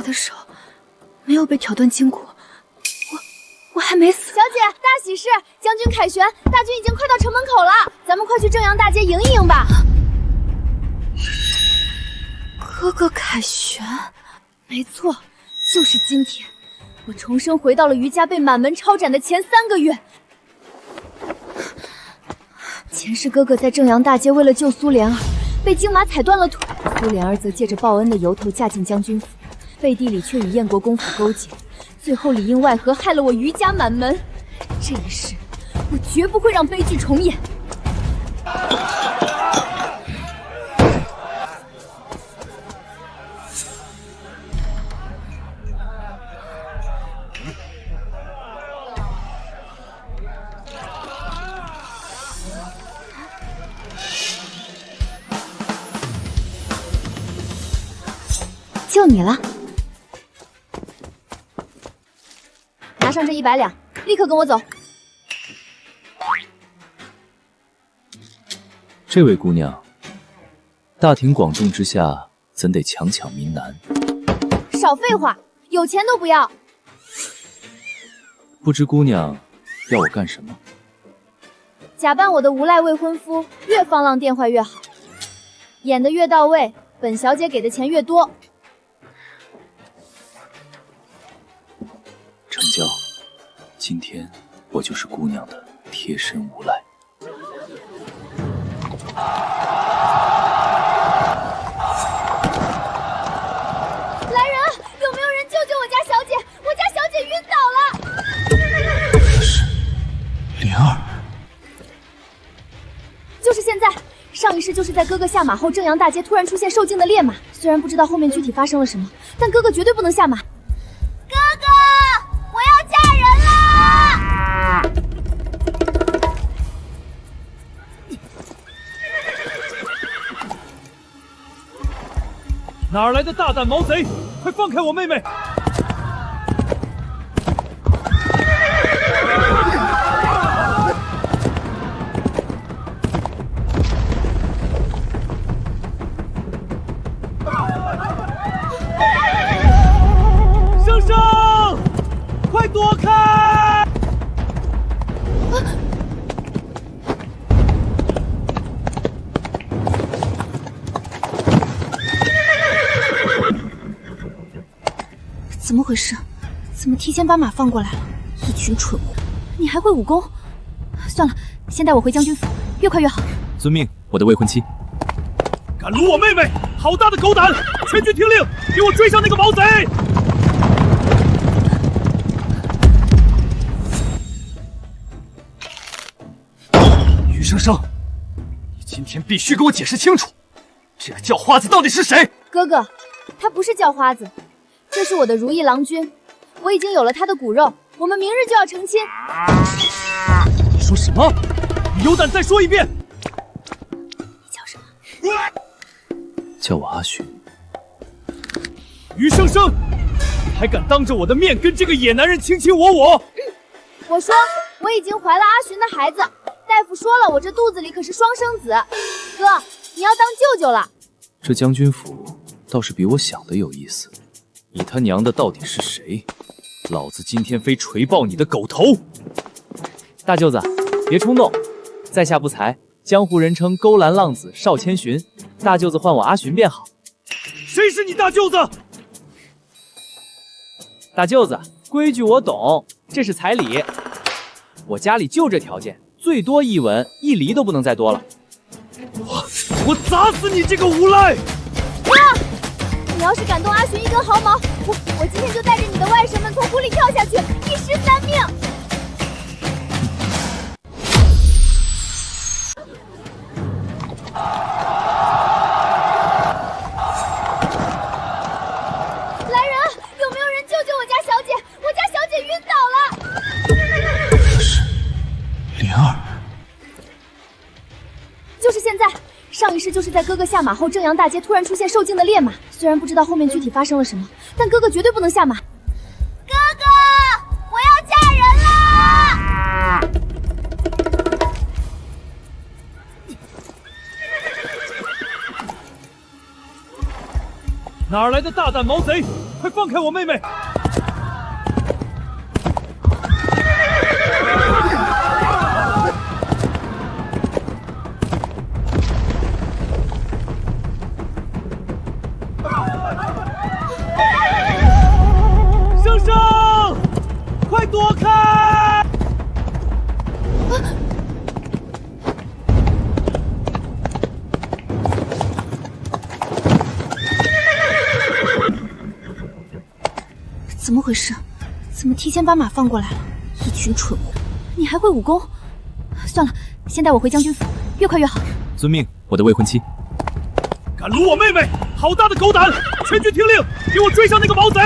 的手没有被挑断筋骨，我还没死。小姐，大喜事！将军凯旋，大军已经快到城门口了，咱们快去正阳大街迎一迎吧。哥哥凯旋，没错，就是今天，我重生回到了余家被满门抄斩的前3个月。前世哥哥在正阳大街为了救苏莲儿，被金马踩断了腿，苏莲儿则借着报恩的由头嫁进将军府，背地里却与燕国公府勾结，最后里应外合害了我余家满门。这一世，我绝不会让悲剧重演。就你了，拿上这100两，立刻跟我走。这位姑娘，大庭广众之下，怎得强抢民男？少废话，有钱都不要。不知姑娘要我干什么？假扮我的无赖未婚夫，越放浪电坏越好，演得越到位，本小姐给的钱越多。成交，今天我就是姑娘的贴身无赖。来人，有没有人救救我家小姐？我家小姐晕倒了。是灵儿，就是现在。上一世就是在哥哥下马后，正阳大街突然出现受惊的烈马。虽然不知道后面具体发生了什么，但哥哥绝对不能下马。哥哥，我要嫁人啦！哪儿来的大胆毛贼！快放开我妹妹！生生，快躲开！怎么回事？怎么提前把马放过来了？一群蠢货！你还会武功？算了，先带我回将军府，越快越好。遵命，我的未婚妻。敢掳我妹妹，好大的狗胆！全军听令，给我追上那个毛贼！余生生，你今天必须给我解释清楚，这个叫花子到底是谁？哥哥，他不是叫花子，这是我的如意郎君，我已经有了他的骨肉，我们明日就要成亲。你说什么？你有胆再说一遍！你叫什么？叫我阿寻。余生生，你还敢当着我的面跟这个野男人卿卿我我？我说我已经怀了阿寻的孩子，大夫说了，我这肚子里可是双生子。哥，你要当舅舅了。这将军府倒是比我想的有意思。你他娘的到底是谁？老子今天非锤爆你的狗头！大舅子，别冲动，在下不才，江湖人称勾栏浪子邵千寻，大舅子唤我阿寻便好。谁是你大舅子？大舅子，规矩我懂，这是彩礼，我家里就这条件，最多1文，1厘都不能再多了。我砸死你这个无赖！哥，你要是敢动阿寻一根毫毛，我今天就带着你的外甥们从湖里跳下去，一尸3命。来人，有没有人救救我家小姐？我家小姐晕倒了。是灵儿。就是现在。上一世就是在哥哥下马后，正阳大街突然出现受惊的烈马。虽然不知道后面具体发生了什么，但哥哥绝对不能下马。哥哥，我要嫁人啦！哪儿来的大胆毛贼！快放开我妹妹！生生，快躲开！怎么回事？怎么提前把马放过来了？一群蠢物！你还会武功？算了，先带我回将军府，越快越好。遵命，我的未婚妻。敢掳我妹妹，好大的狗胆！全军听令，给我追上那个毛贼！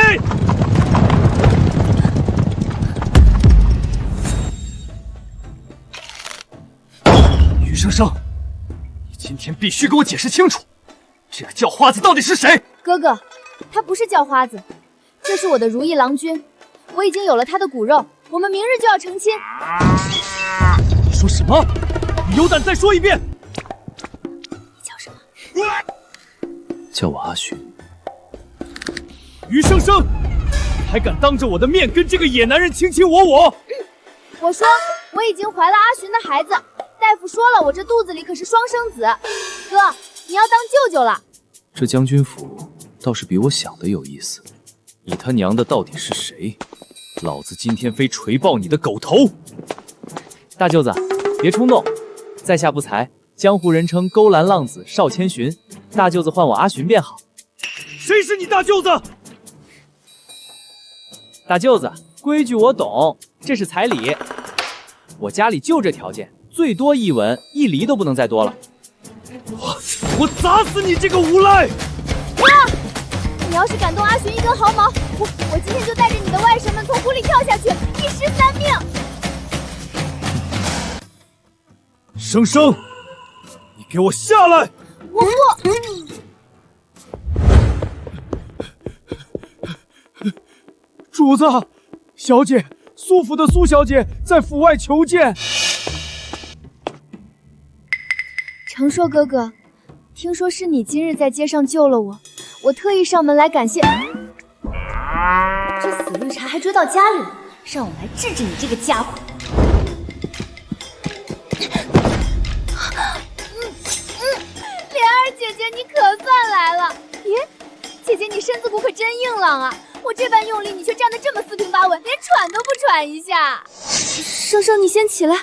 余生生，你今天必须给我解释清楚，这个叫花子到底是谁？哥哥，他不是叫花子，这是我的如意郎君，我已经有了他的骨肉，我们明日就要成亲。你说什么？你有胆再说一遍？你叫什么？叫我阿寻。余生生，你还敢当着我的面跟这个野男人卿卿我我？我说我已经怀了阿寻的孩子，大夫说了，我这肚子里可是双生子。哥，你要当舅舅了。这将军府倒是比我想的有意思。你他娘的到底是谁？老子今天非锤爆你的狗头！大舅子，别冲动，在下不才，江湖人称勾栏浪子邵千寻，大舅子唤我阿寻便好。谁是你大舅子？大舅子，规矩我懂，这是彩礼。我家里就这条件，最多一吻一厘都不能再多了。我砸死你这个无赖！哥，你要是敢动阿寻一根毫毛，我今天就带着你的外甥们从湖里跳下去，一尸三命。生生，你给我下来！我不。主子，小姐，苏府的苏小姐在府外求见。程硕哥哥，听说是你今日在街上救了我，我特意上门来感谢。这死绿茶还追到家里了，让我来治治你这个家伙！莲儿姐姐，你可算来了！咦，姐姐你身子骨可真硬朗啊！我这般用力，你却站得这么四平八稳，连喘都不喘一下。生生，你先起来，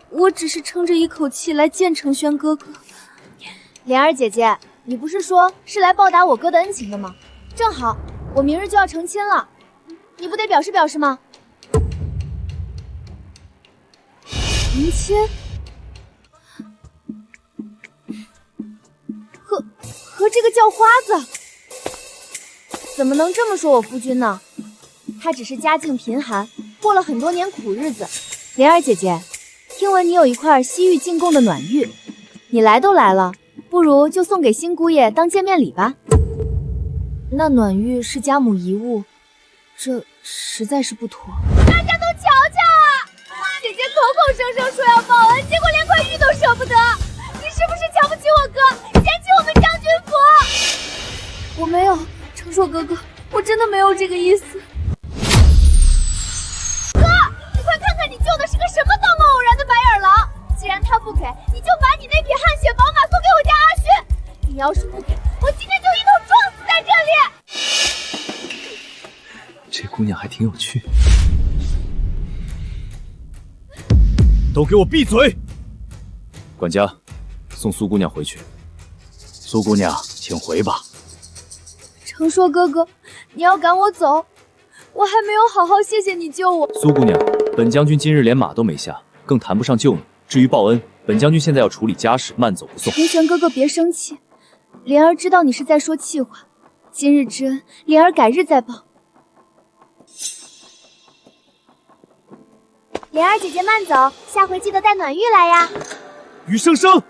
我只是撑着一口气来见程轩哥哥。莲儿姐姐，你不是说是来报答我哥的恩情的吗？正好，我明日就要成亲了，你不得表示表示吗？成亲？和这个叫花子，怎么能这么说我夫君呢？他只是家境贫寒，过了很多年苦日子。莲儿姐姐，听闻你有一块西域进贡的暖玉，你来都来了，不如就送给新姑爷当见面礼吧。那暖玉是家母遗物，这实在是不妥。大家都瞧瞧啊！姐姐口口声声说要报恩，结果连块玉都舍不得。你是不是瞧不起我哥，嫌弃我们将军府？我没有，程硕哥哥，我真的没有这个意思。哥，你快看看你救的是个什么道貌偶然的白眼狼！既然他不给，你就把你那匹汗血宝马送给我家阿勋。你要是不给，我今天就一头撞死在这里。这姑娘还挺有趣。都给我闭嘴！管家，送苏姑娘回去。苏姑娘，请回吧。程硕哥哥，你要赶我走，我还没有好好谢谢你救我。苏姑娘，本将军今日连马都没下，更谈不上救你。至于报恩，本将军现在要处理家事，慢走不送。程玄哥哥别生气，莲儿知道你是在说气话，今日之恩，莲儿改日再报。莲儿姐姐慢走，下回记得带暖玉来呀。余生生，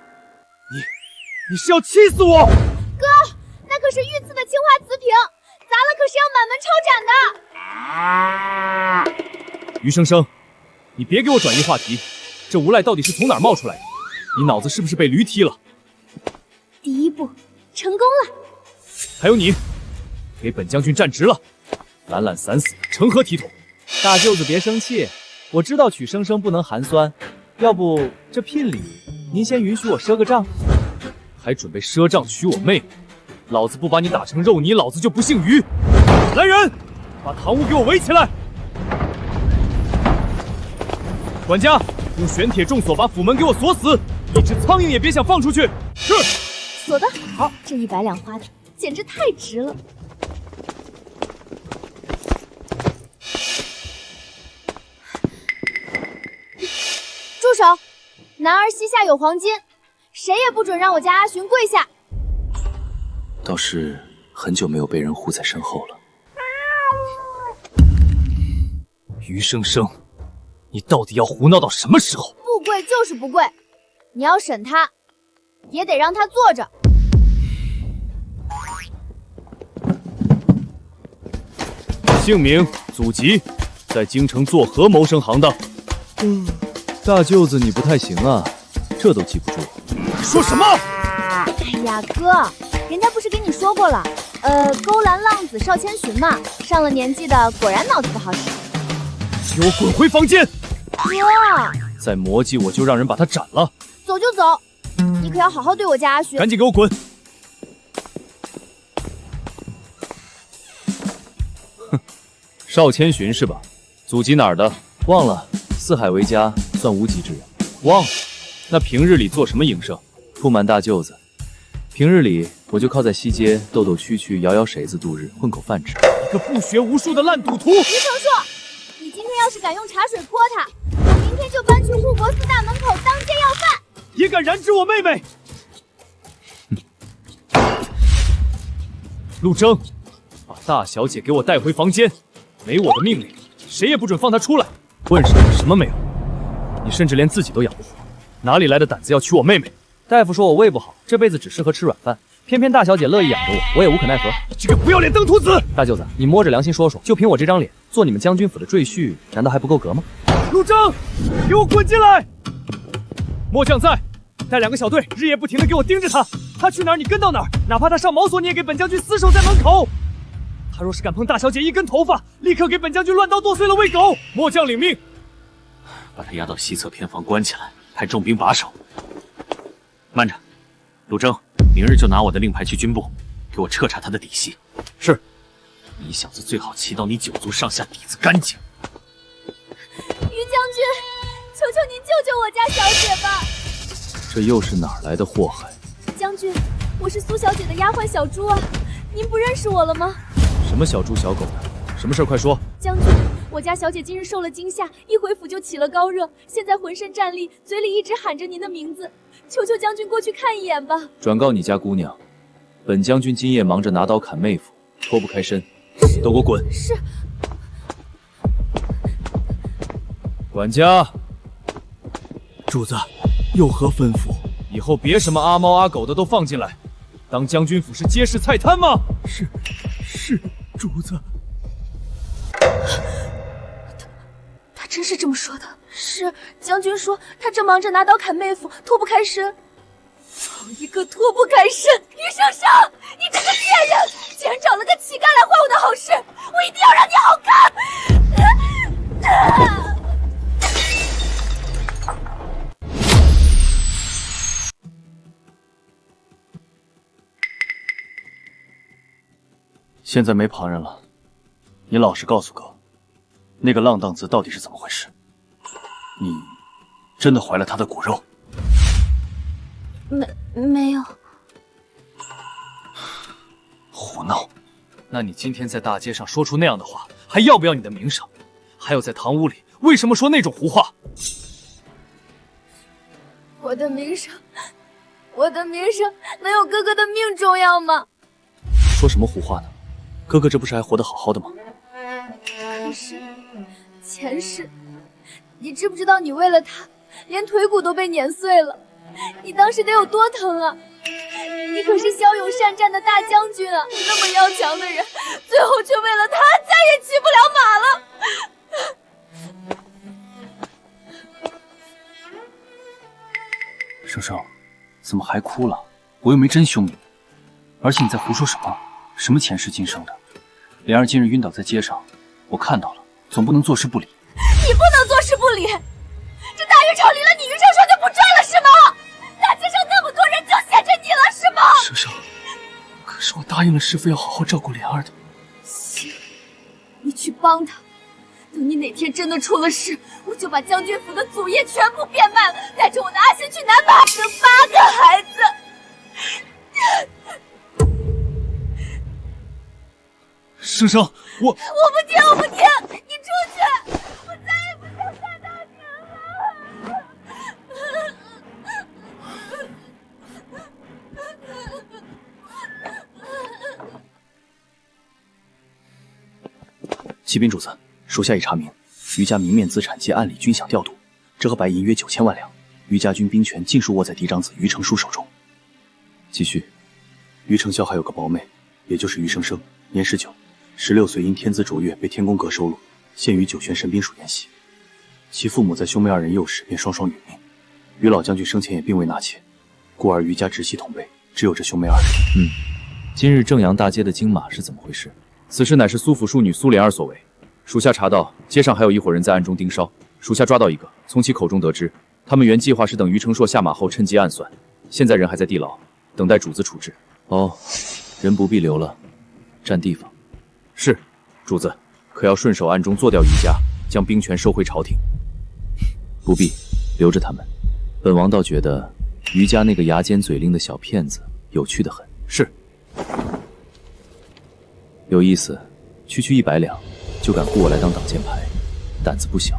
你是要气死我！哥，那可是御赐的青花瓷瓶，砸了可是要满门抄斩的。余生生，你别给我转移话题，这无赖到底是从哪儿冒出来的？你脑子是不是被驴踢了？第一步成功了。还有你，给本将军站直了！懒懒散死的，成何体统？大舅子别生气，我知道曲生生不能寒酸，要不这聘礼您先允许我赊个账？还准备赊账娶我妹妹？老子不把你打成肉泥，老子就不姓于！来人，把堂屋给我围起来！管家，用玄铁重锁把府门给我锁死，一只苍蝇也别想放出去。是。锁得好，这100两花的简直太值了。住手！男儿膝下有黄金，谁也不准让我家阿寻跪下。倒是很久没有被人护在身后了。余生生，你到底要胡闹到什么时候？不跪就是不跪，你要审他，也得让他坐着。姓名、祖籍，在京城做何谋生行的？大舅子你不太行啊，这都记不住。说什么？哎呀，哥，人家不是跟你说过了，勾栏浪子少千寻嘛，上了年纪的果然脑子不好使。给我滚回房间！哥，再磨叽我就让人把他斩了。走就走，你可要好好对我家阿寻。赶紧给我滚！哼，少千寻是吧？祖籍哪儿的？忘了，四海为家，算无籍之人。忘了？那平日里做什么营生？不瞒大舅子，平日里我就靠在西街斗斗蛐蛐、摇摇骰子度日，混口饭吃。一个不学无术的烂赌徒！于成硕，你今天要是敢用茶水泼他，我明天就搬去护国寺大门口当街要饭。也敢染指我妹妹！陆征，把大小姐给我带回房间，没我的命令，谁也不准放她出来。问什么没有？你甚至连自己都养不活，哪里来的胆子要娶我妹妹？大夫说我胃不好，这辈子只适合吃软饭，偏偏大小姐乐意养着我，我也无可奈何。这个不要脸登徒子！大舅子，你摸着良心说说，就凭我这张脸，做你们将军府的赘婿，难道还不够格吗？陆征，给我滚进来！末将在，带2个小队，日夜不停的给我盯着他，他去哪儿你跟到哪儿，哪怕他上毛索，你也给本将军死守在门口。他若是敢碰大小姐一根头发，立刻给本将军乱刀剁碎了喂狗。末将领命，把他押到西侧偏房关起来，派重兵把守。慢着，陆征，明日就拿我的令牌去军部，给我彻查他的底细。是。你小子最好骑到你9族上下底子干净。于将军，求求您救救我家小姐吧！这又是哪儿来的祸害？将军，我是苏小姐的丫鬟小朱啊，您不认识我了吗？什么小猪小狗的？什么事快说！将军，我家小姐今日受了惊吓，一回府就起了高热，现在浑身战栗，嘴里一直喊着您的名字，求求将军过去看一眼吧。转告你家姑娘，本将军今夜忙着拿刀砍妹夫，脱不开身，都给我滚！是。管家，主子，有何吩咐？以后别什么阿猫阿狗的都放进来，当将军府是街市菜摊吗？是，主子。他真是这么说的。是，将军说他正忙着拿刀砍妹夫，脱不开身。好一个脱不开身！于生生，你这个贱人，竟然找了个乞丐来坏我的好事！我一定要让你好看！现在没旁人了，你老实告诉哥，那个浪荡子到底是怎么回事？你真的怀了他的骨肉？没有。胡闹！那你今天在大街上说出那样的话，还要不要你的名声？还有在堂屋里，为什么说那种胡话？我的名声能有哥哥的命重要吗？说什么胡话呢？哥哥这不是还活得好好的吗？可是前世，你知不知道你为了他，连腿骨都被碾碎了？你当时得有多疼啊！你可是骁勇善战的大将军啊，那么要强的人，最后却为了他再也骑不了马了。生生，怎么还哭了？我又没真凶你，而且你在胡说什么？什么前世今生的？莲儿今日晕倒在街上，我看到了，总不能坐视不理。你不能坐视不理，这大鱼城离了你余承寿就不转了是吗？大街上那么多人就闲着你了是吗？生生，可是我答应了师父要好好照顾莲儿的。行，你去帮他。等你哪天真的出了事，我就把将军府的祖业全部变卖了，带着我的阿星去南马生8个孩子。生生，我不听，我不听，你出去！我再也不想看到你了。启禀主子，属下已查明，余家明面资产皆按理均饷调度，这和白银约9000万两，余家军兵权尽数握在嫡长子余承书手中。继续，余承孝还有个胞妹，也就是余生生，年19，16岁因天资卓越被天宫阁收录，现于九玄神兵署研习。其父母在兄妹2人幼时便双双殒命，余老将军生前也并未纳妾，故而余家直系同辈只有这兄妹2人。今日正阳大街的金马是怎么回事？此事乃是苏府庶女苏莲儿所为。属下查到街上还有一伙人在暗中盯梢，属下抓到一个，从其口中得知，他们原计划是等余承硕下马后趁机暗算，现在人还在地牢，等待主子处置。哦，人不必留了，占地方。是，主子，可要顺手暗中做掉余家，将兵权收回朝廷。不必，留着他们。本王倒觉得余家那个牙尖嘴利的小骗子有趣的很。是。有意思，区100两，就敢雇我来当挡箭牌，胆子不小。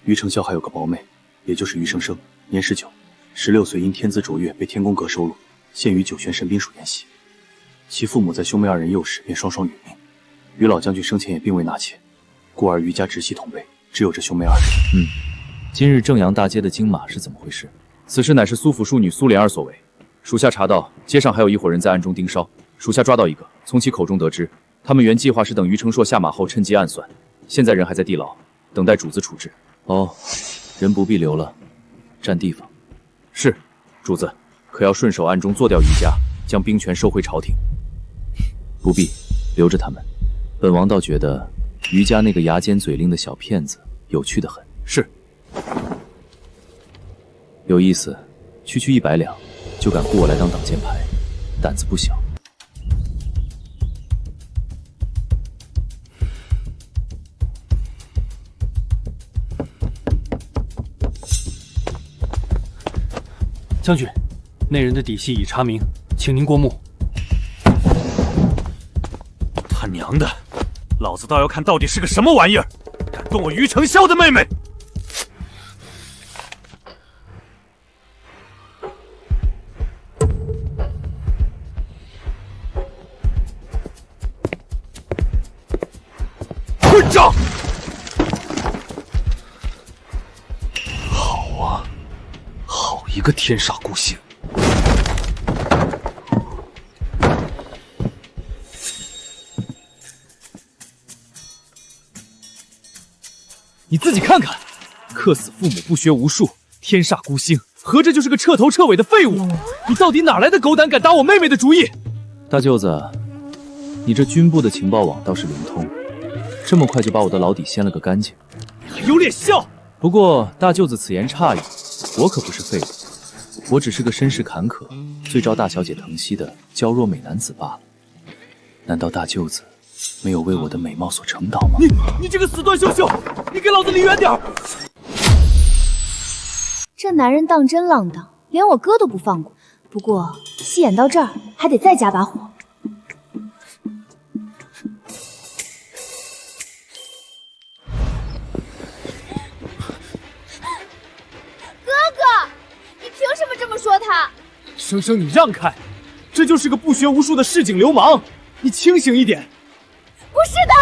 余承孝还有个胞妹，也就是余生生，年19，16岁因天资卓越被天宫阁收录，现于九玄神兵署研习。其父母在兄妹2人幼时便双双殒命，余老将军生前也并未纳妾，故而余家直系同辈只有这兄妹2人。今日正阳大街的金马是怎么回事？此事乃是苏府庶女苏莲儿所为。属下查到街上还有一伙人在暗中盯梢，属下抓到一个，从其口中得知，他们原计划是等余承硕下马后趁机暗算，现在人还在地牢，等待主子处置。哦，人不必留了，占地方。是，主子，可要顺手暗中做掉余家，将兵权收回朝廷。不必，留着他们。本王倒觉得余家那个牙尖嘴利的小骗子有趣的很。是。有意思，区100两，就敢雇我来当挡箭牌，胆子不小。将军，那人的底细已查明，请您过目。他娘的，老子倒要看到底是个什么玩意儿，敢动我余承孝的妹妹！混账！好啊，好一个天煞孤星！你自己看看，克死父母不学无术，天煞孤星，合着就是个彻头彻尾的废物！你到底哪来的狗胆敢打我妹妹的主意？大舅子，你这军部的情报网倒是灵通，这么快就把我的老底掀了个干净。你还有脸笑？不过大舅子此言差矣，我可不是废物，我只是个身世坎坷、最招大小姐疼惜的娇弱美男子罢了。难道大舅子没有为我的美貌所撑倒吗？你这个死断羞羞，你给老子离远点！这男人当真浪荡，连我哥都不放过。不过戏演到这儿，还得再加把火。哥哥，你凭什么这么说他？生生，你让开！这就是个不学无术的市井流氓，你清醒一点！不是的，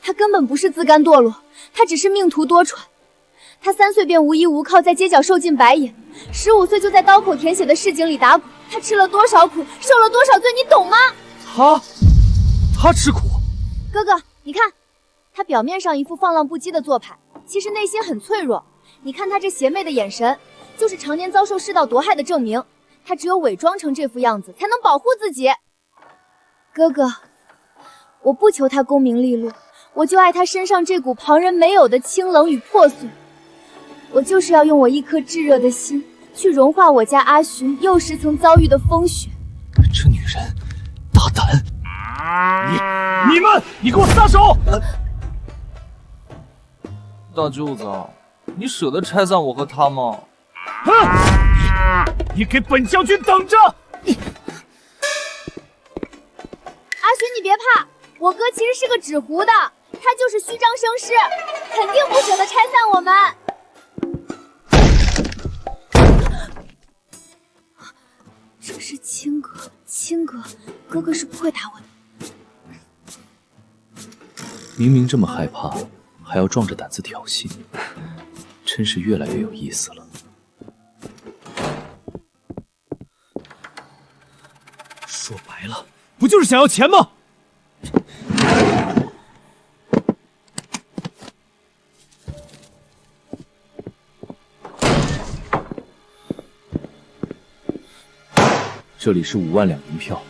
他根本不是自甘堕落，他只是命途多舛。他3岁便无依无靠，在街角受尽白眼；15岁就在刀口舔血的市井里打滚。他吃了多少苦，受了多少罪，你懂吗？他吃苦。哥哥，你看，他表面上一副放浪不羁的做派，其实内心很脆弱。你看他这邪魅的眼神，就是常年遭受世道毒害的证明。他只有伪装成这副样子，才能保护自己。哥哥，我不求他功名利禄，我就爱他身上这股旁人没有的清冷与破碎。我就是要用我一颗炙热的心，去融化我家阿寻幼时曾遭遇的风雪。这女人大胆！你给我撒手！大舅子，你舍得拆散我和他吗？你给本将军等着！阿寻，你别怕，我哥其实是个纸糊的，他就是虚张声势，肯定不舍得拆散我们。这是亲哥，亲哥，哥哥是不会打我的。明明这么害怕，还要壮着胆子挑衅，真是越来越有意思了。说白了，不就是想要钱吗？这里是5万两银票，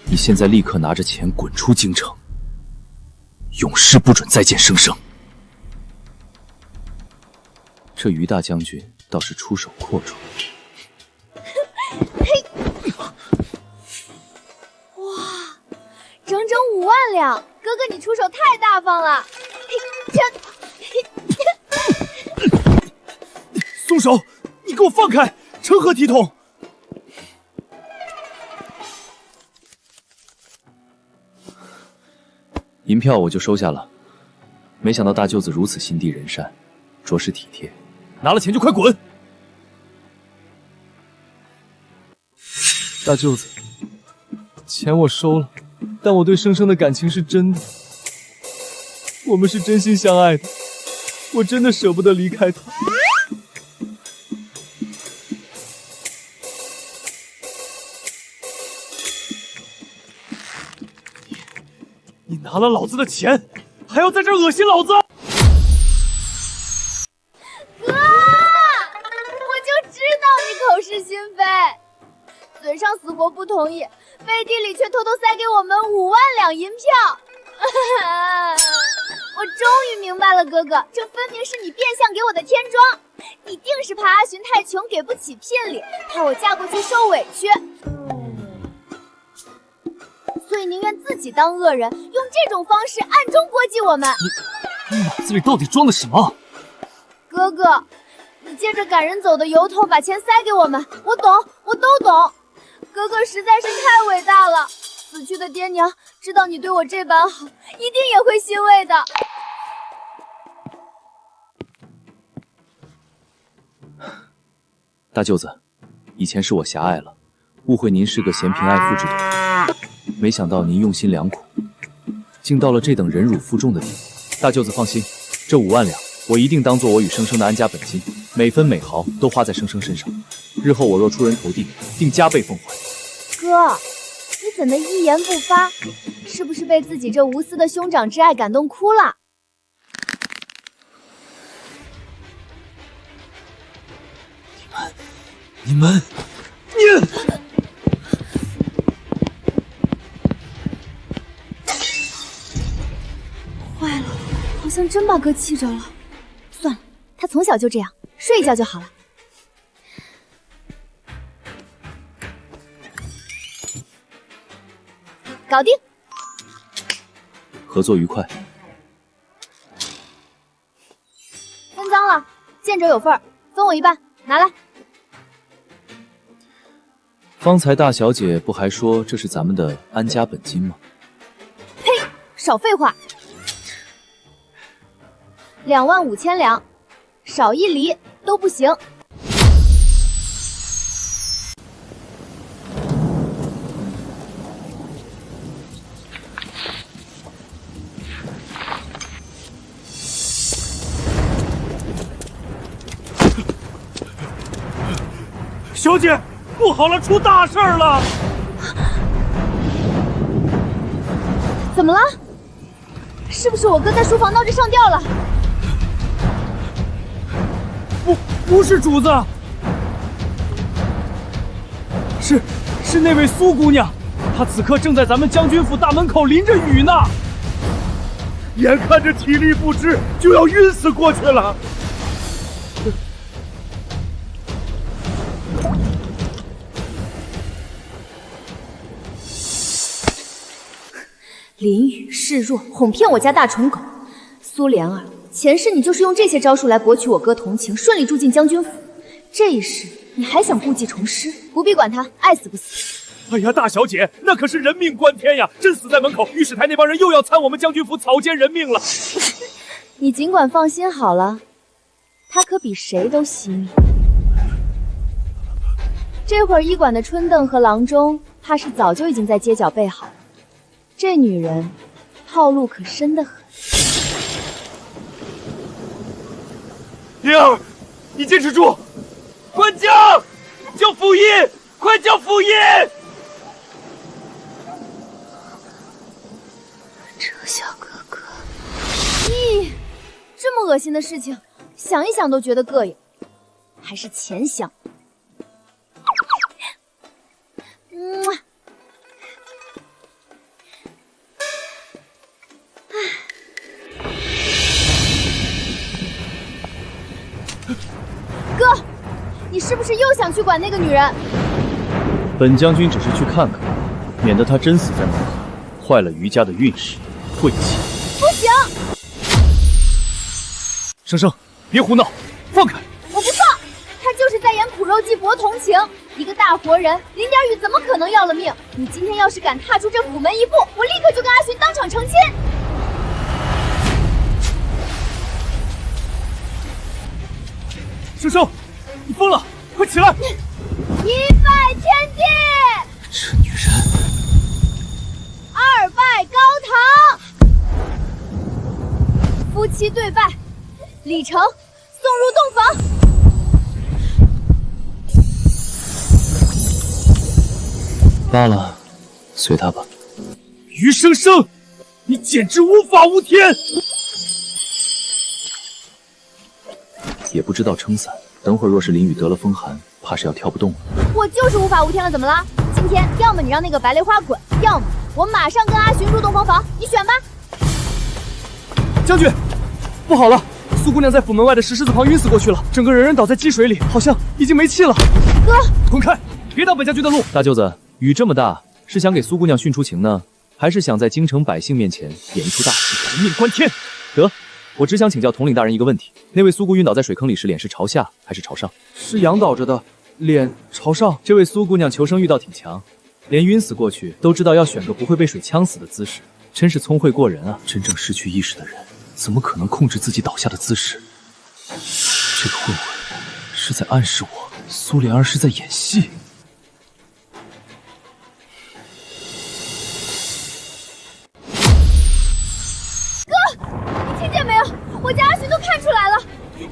你现在立刻拿着钱滚出京城，永世不准再见生生。这于大将军倒是出手阔绰。哇，整整5万两，哥哥你出手太大方了。松手！你给我放开！成何体统？银票我就收下了，没想到大舅子如此心地仁善，着实体贴。拿了钱就快滚！大舅子，钱我收了，但我对生生的感情是真的，我们是真心相爱的，我真的舍不得离开他。你拿了老子的钱，还要在这儿恶心老子！哥，我就知道你口是心非，嘴上死活不同意，背地里却偷偷塞给我们5万两银票。我终于明白了，哥哥，这分明是你变相给我的添装，你定是怕阿寻太穷给不起聘礼，怕我嫁过去受委屈，所以宁愿自己当恶人，用这种方式暗中波及我们。你脑子里到底装的什么？哥哥，你借着赶人走的由头把钱塞给我们，我懂，我都懂。哥哥实在是太伟大了，死去的爹娘知道你对我这般好，一定也会欣慰的。大舅子，以前是我狭隘了，误会您是个嫌贫爱富之徒，没想到您用心良苦，竟到了这等忍辱负重的地步。大舅子放心，这5万两我一定当做我与生生的安家本金，每分每毫都花在生生身上。日后我若出人头地，定加倍奉还。哥，你怎的一言不发？是不是被自己这无私的兄长之爱感动哭了？你们，坏了，好像真把哥气着了。算了，他从小就这样，睡一觉就好了。搞定。合作愉快。分赃了，见者有份，分我一半，拿来。方才大小姐不还说这是咱们的安家本金吗？呸！少废话。25000两，少1厘都不行。小姐，不好了，出大事了！怎么了？是不是我哥在书房闹着上吊了？不是主子，是那位苏姑娘，她此刻正在咱们将军府大门口淋着雨呢，眼看着体力不支就要晕死过去了。淋雨示弱，哄骗我家大蠢狗苏莲儿。前世你就是用这些招数来博取我哥同情，顺利住进将军府。这一世你还想故技重施？不必管他，爱死不死。哎呀，大小姐，那可是人命关天呀！真死在门口，御史台那帮人又要参我们将军府草菅人命了。你尽管放心好了，他可比谁都惜命。这会儿医馆的春凳和郎中，怕是早就已经在街角备好了。这女人套路可深得很。灵儿，你坚持住！官将，叫府医，快叫府医！这小哥哥，咦，这么恶心的事情，想一想都觉得膈应，还是钱香。哥，你是不是又想去管那个女人？本将军只是去看看，免得她真死在门口，坏了余家的运势，晦气。不行！生生，别胡闹，放开！我不放！他就是在演苦肉计博同情，一个大活人，淋点雨怎么可能要了命？你今天要是敢踏出这府门一步，我立刻就跟阿寻当场成亲！生生，你疯了，快起来！一拜天地，这女人，二拜高堂，夫妻对拜，礼成，送入洞房。罢了，随他吧。余生生，你简直无法无天！也不知道撑伞，等会儿若是淋雨得了风寒，怕是要跳不动了。我就是无法无天了，怎么了？今天要么你让那个白莲花滚，要么我马上跟阿寻入洞房房，你选吧。将军，不好了，苏姑娘在府门外的石狮子旁晕死过去了，整个人倒在积水里，好像已经没气了。哥，滚开，别挡本将军的路！大舅子，雨这么大，是想给苏姑娘训出情呢，还是想在京城百姓面前演一出大戏？人命关天！得，我只想请教统领大人一个问题：那位苏姑晕倒在水坑里时，脸是朝下还是朝上？是仰倒着的，脸朝上。这位苏姑娘求生欲倒挺强，连晕死过去都知道要选个不会被水呛死的姿势，真是聪慧过人啊！真正失去意识的人，怎么可能控制自己倒下的姿势？这个混混是在暗示我，苏莲儿是在演戏。你听见没有？我家阿寻都看出来了，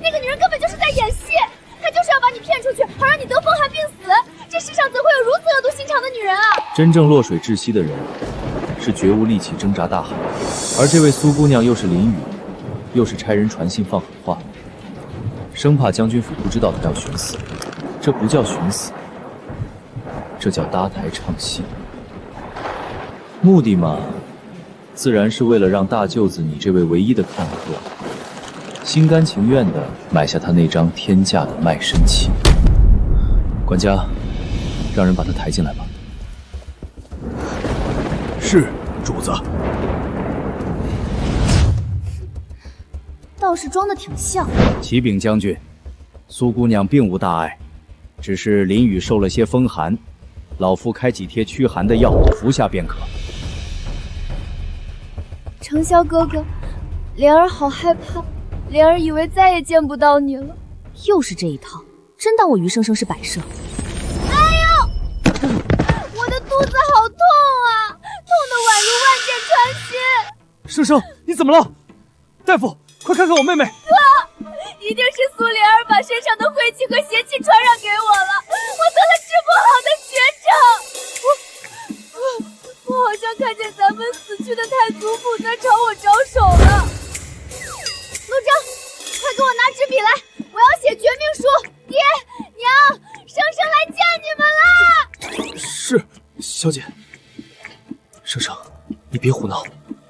那个女人根本就是在演戏，她就是要把你骗出去，好让你得风寒病死。这世上怎会有如此恶毒心肠的女人啊！真正落水窒息的人，是绝无力气挣扎大海，而这位苏姑娘又是淋雨，又是差人传信放狠话，生怕将军府不知道她要寻死。这不叫寻死，这叫搭台唱戏。目的嘛，自然是为了让大舅子你这位唯一的看客，心甘情愿地买下他那张天价的卖身契。管家，让人把他抬进来吧。是，主子。倒是装得挺像。启禀将军，苏姑娘并无大碍，只是淋雨受了些风寒，老夫开几贴驱寒的药，服下便可。程潇哥哥，莲儿好害怕，莲儿以为再也见不到你了。又是这一套，真当我余生生是摆设？哎呦，我的肚子好痛啊，痛得宛如万箭穿心。生生，你怎么了？大夫，快看看我妹妹。哥，一定是苏莲儿把身上的晦气和邪气传染给我了，我得了治不好的绝症。我好像看见咱们死去的太祖父在朝我招手了。陆征，快给我拿纸笔来，我要写绝命书。爹娘，生生来见你们啦！小姐，圣上，你别胡闹。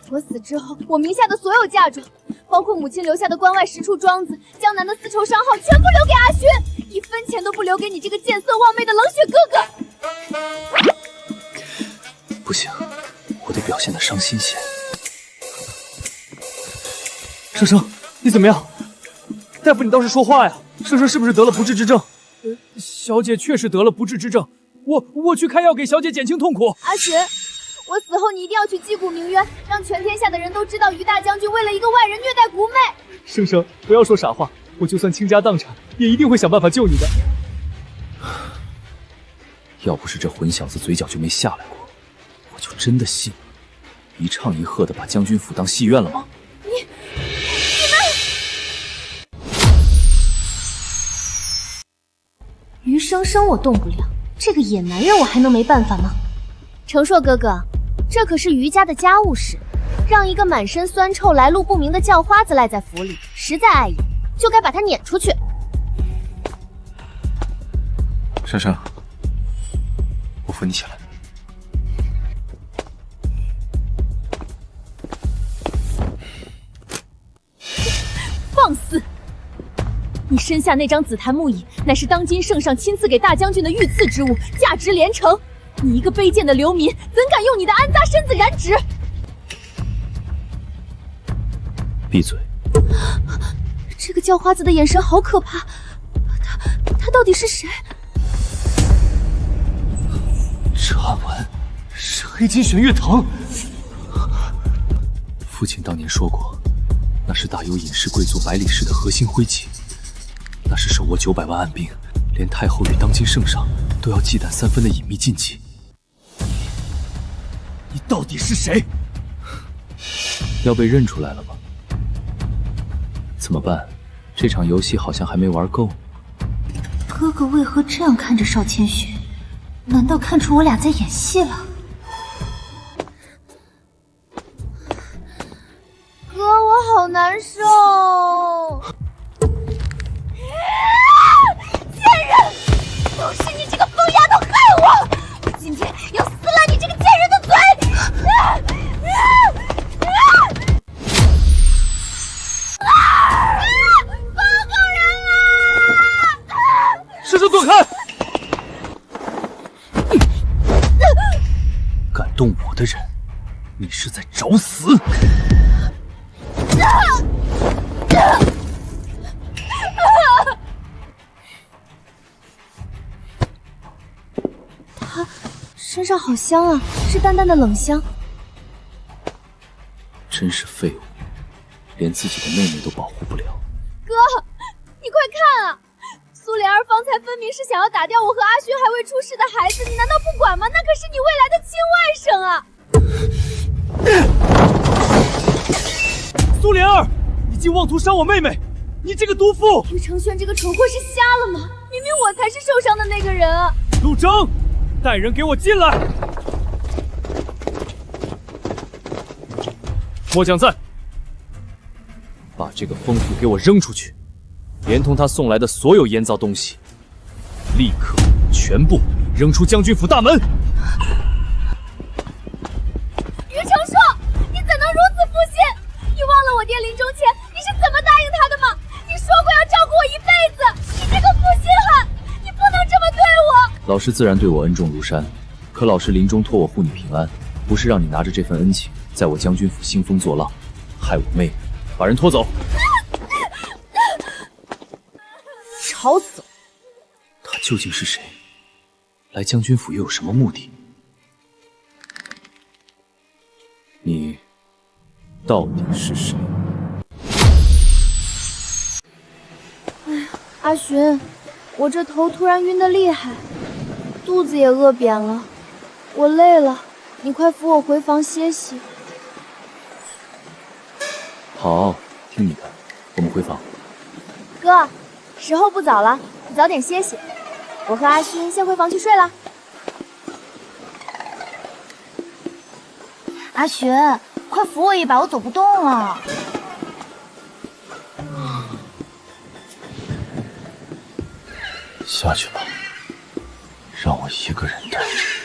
我死之后，我名下的所有嫁妆，包括母亲留下的关外10处庄子、江南的丝绸商号，全部留给阿勋，一分钱都不留给你这个见色忘媚的冷血哥哥。不行，我得表现得伤心些。圣上，你怎么样？大夫，你倒是说话呀！圣上是不是得了不治之症？小姐确实得了不治之症，我去开药给小姐减轻痛苦。阿雪，我死后你一定要去击鼓鸣冤，让全天下的人都知道于大将军为了一个外人虐待姑妹。圣上，不要说傻话，我就算倾家荡产，也一定会想办法救你的。要不是这混小子嘴角就没下来过，我就真的信一唱一和的把将军府当戏院了吗？余生生我动不了，这个野男人我还能没办法吗？程硕哥哥，这可是余家的家务事，让一个满身酸臭、来路不明的叫花子赖在府里，实在碍眼，就该把他撵出去。圣上，我扶你起来。放肆！你身下那张紫檀木椅，乃是当今圣上亲赐给大将军的御赐之物，价值连城。你一个卑贱的流民，怎敢用你的安扎身子染指？闭嘴！这个叫花子的眼神好可怕，他到底是谁？这暗纹是黑金玄月藤。父亲当年说过，那是大有隐士贵族百里氏的核心徽记。那是手握900万暗兵，连太后与当今圣上都要忌惮3分的隐秘禁忌。你到底是谁？要被认出来了吗？怎么办？这场游戏好像还没玩够。哥哥为何这样看着邵千雪？难道看出我俩在演戏了？哥，我好难受。贱人，都是你这个疯丫头害我！我今天要撕烂你这个贱人的嘴！报告人啊！圣上躲开！敢动我的人，你是在找死！身上好香啊，是淡淡的冷香。真是废物，连自己的妹妹都保护不了。哥，你快看啊！苏莲儿方才分明是想要打掉我和阿勋还未出世的孩子，你难道不管吗？那可是你未来的亲外甥啊！苏莲儿，你竟妄图伤我妹妹！你这个毒妇！于承轩这个蠢货是瞎了吗？明明我才是受伤的那个人啊！陆征，带人给我进来！末将在。把这个疯妇给我扔出去，连同他送来的所有腌糟东西，立刻全部扔出将军府大门！于承硕，你怎能如此负心？你忘了我爹临终前你是怎么答应他的吗？你说过要照顾我一辈子，你这个负心汉，你不能这么对我！老师自然对我恩重如山，可老师临终托我护你平安，不是让你拿着这份恩情在我将军府兴风作浪，害我妹妹。把人拖走！吵死了！他究竟是谁？来将军府又有什么目的？你到底是谁？哎呀，阿寻，我这头突然晕得厉害，肚子也饿扁了，我累了，你快扶我回房歇息。好，听你的，我们回房。哥，时候不早了，你早点歇息。我和阿勋先回房去睡了。阿雪，快扶我一把，我走不动了。下去吧，让我一个人带着。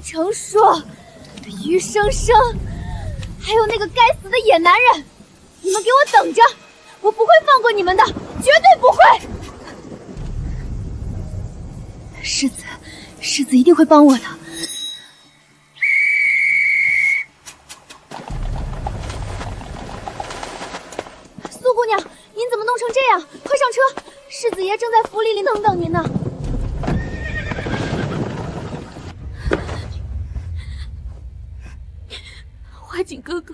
成书、于生生，还有那个该死的野男人，你们给我等着！我不会放过你们的，绝对不会！世子一定会帮我的。苏姑娘，您怎么弄成这样？快上车！世子爷正在府里等您呢。怀瑾哥哥，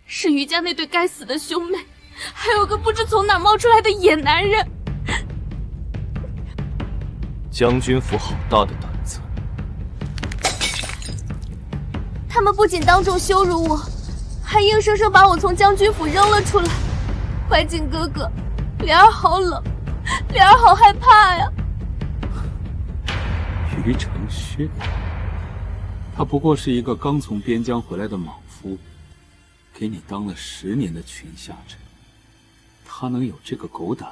是余家那对该死的兄妹，还有个不知从哪冒出来的野男人。将军府好大的胆子！他们不仅当众羞辱我，还硬生生把我从将军府扔了出来。怀瑾哥哥，莲儿好冷，莲儿好害怕呀！于承轩，他不过是一个刚从边疆回来的莽夫，给你当了10年的群下臣，他能有这个狗胆？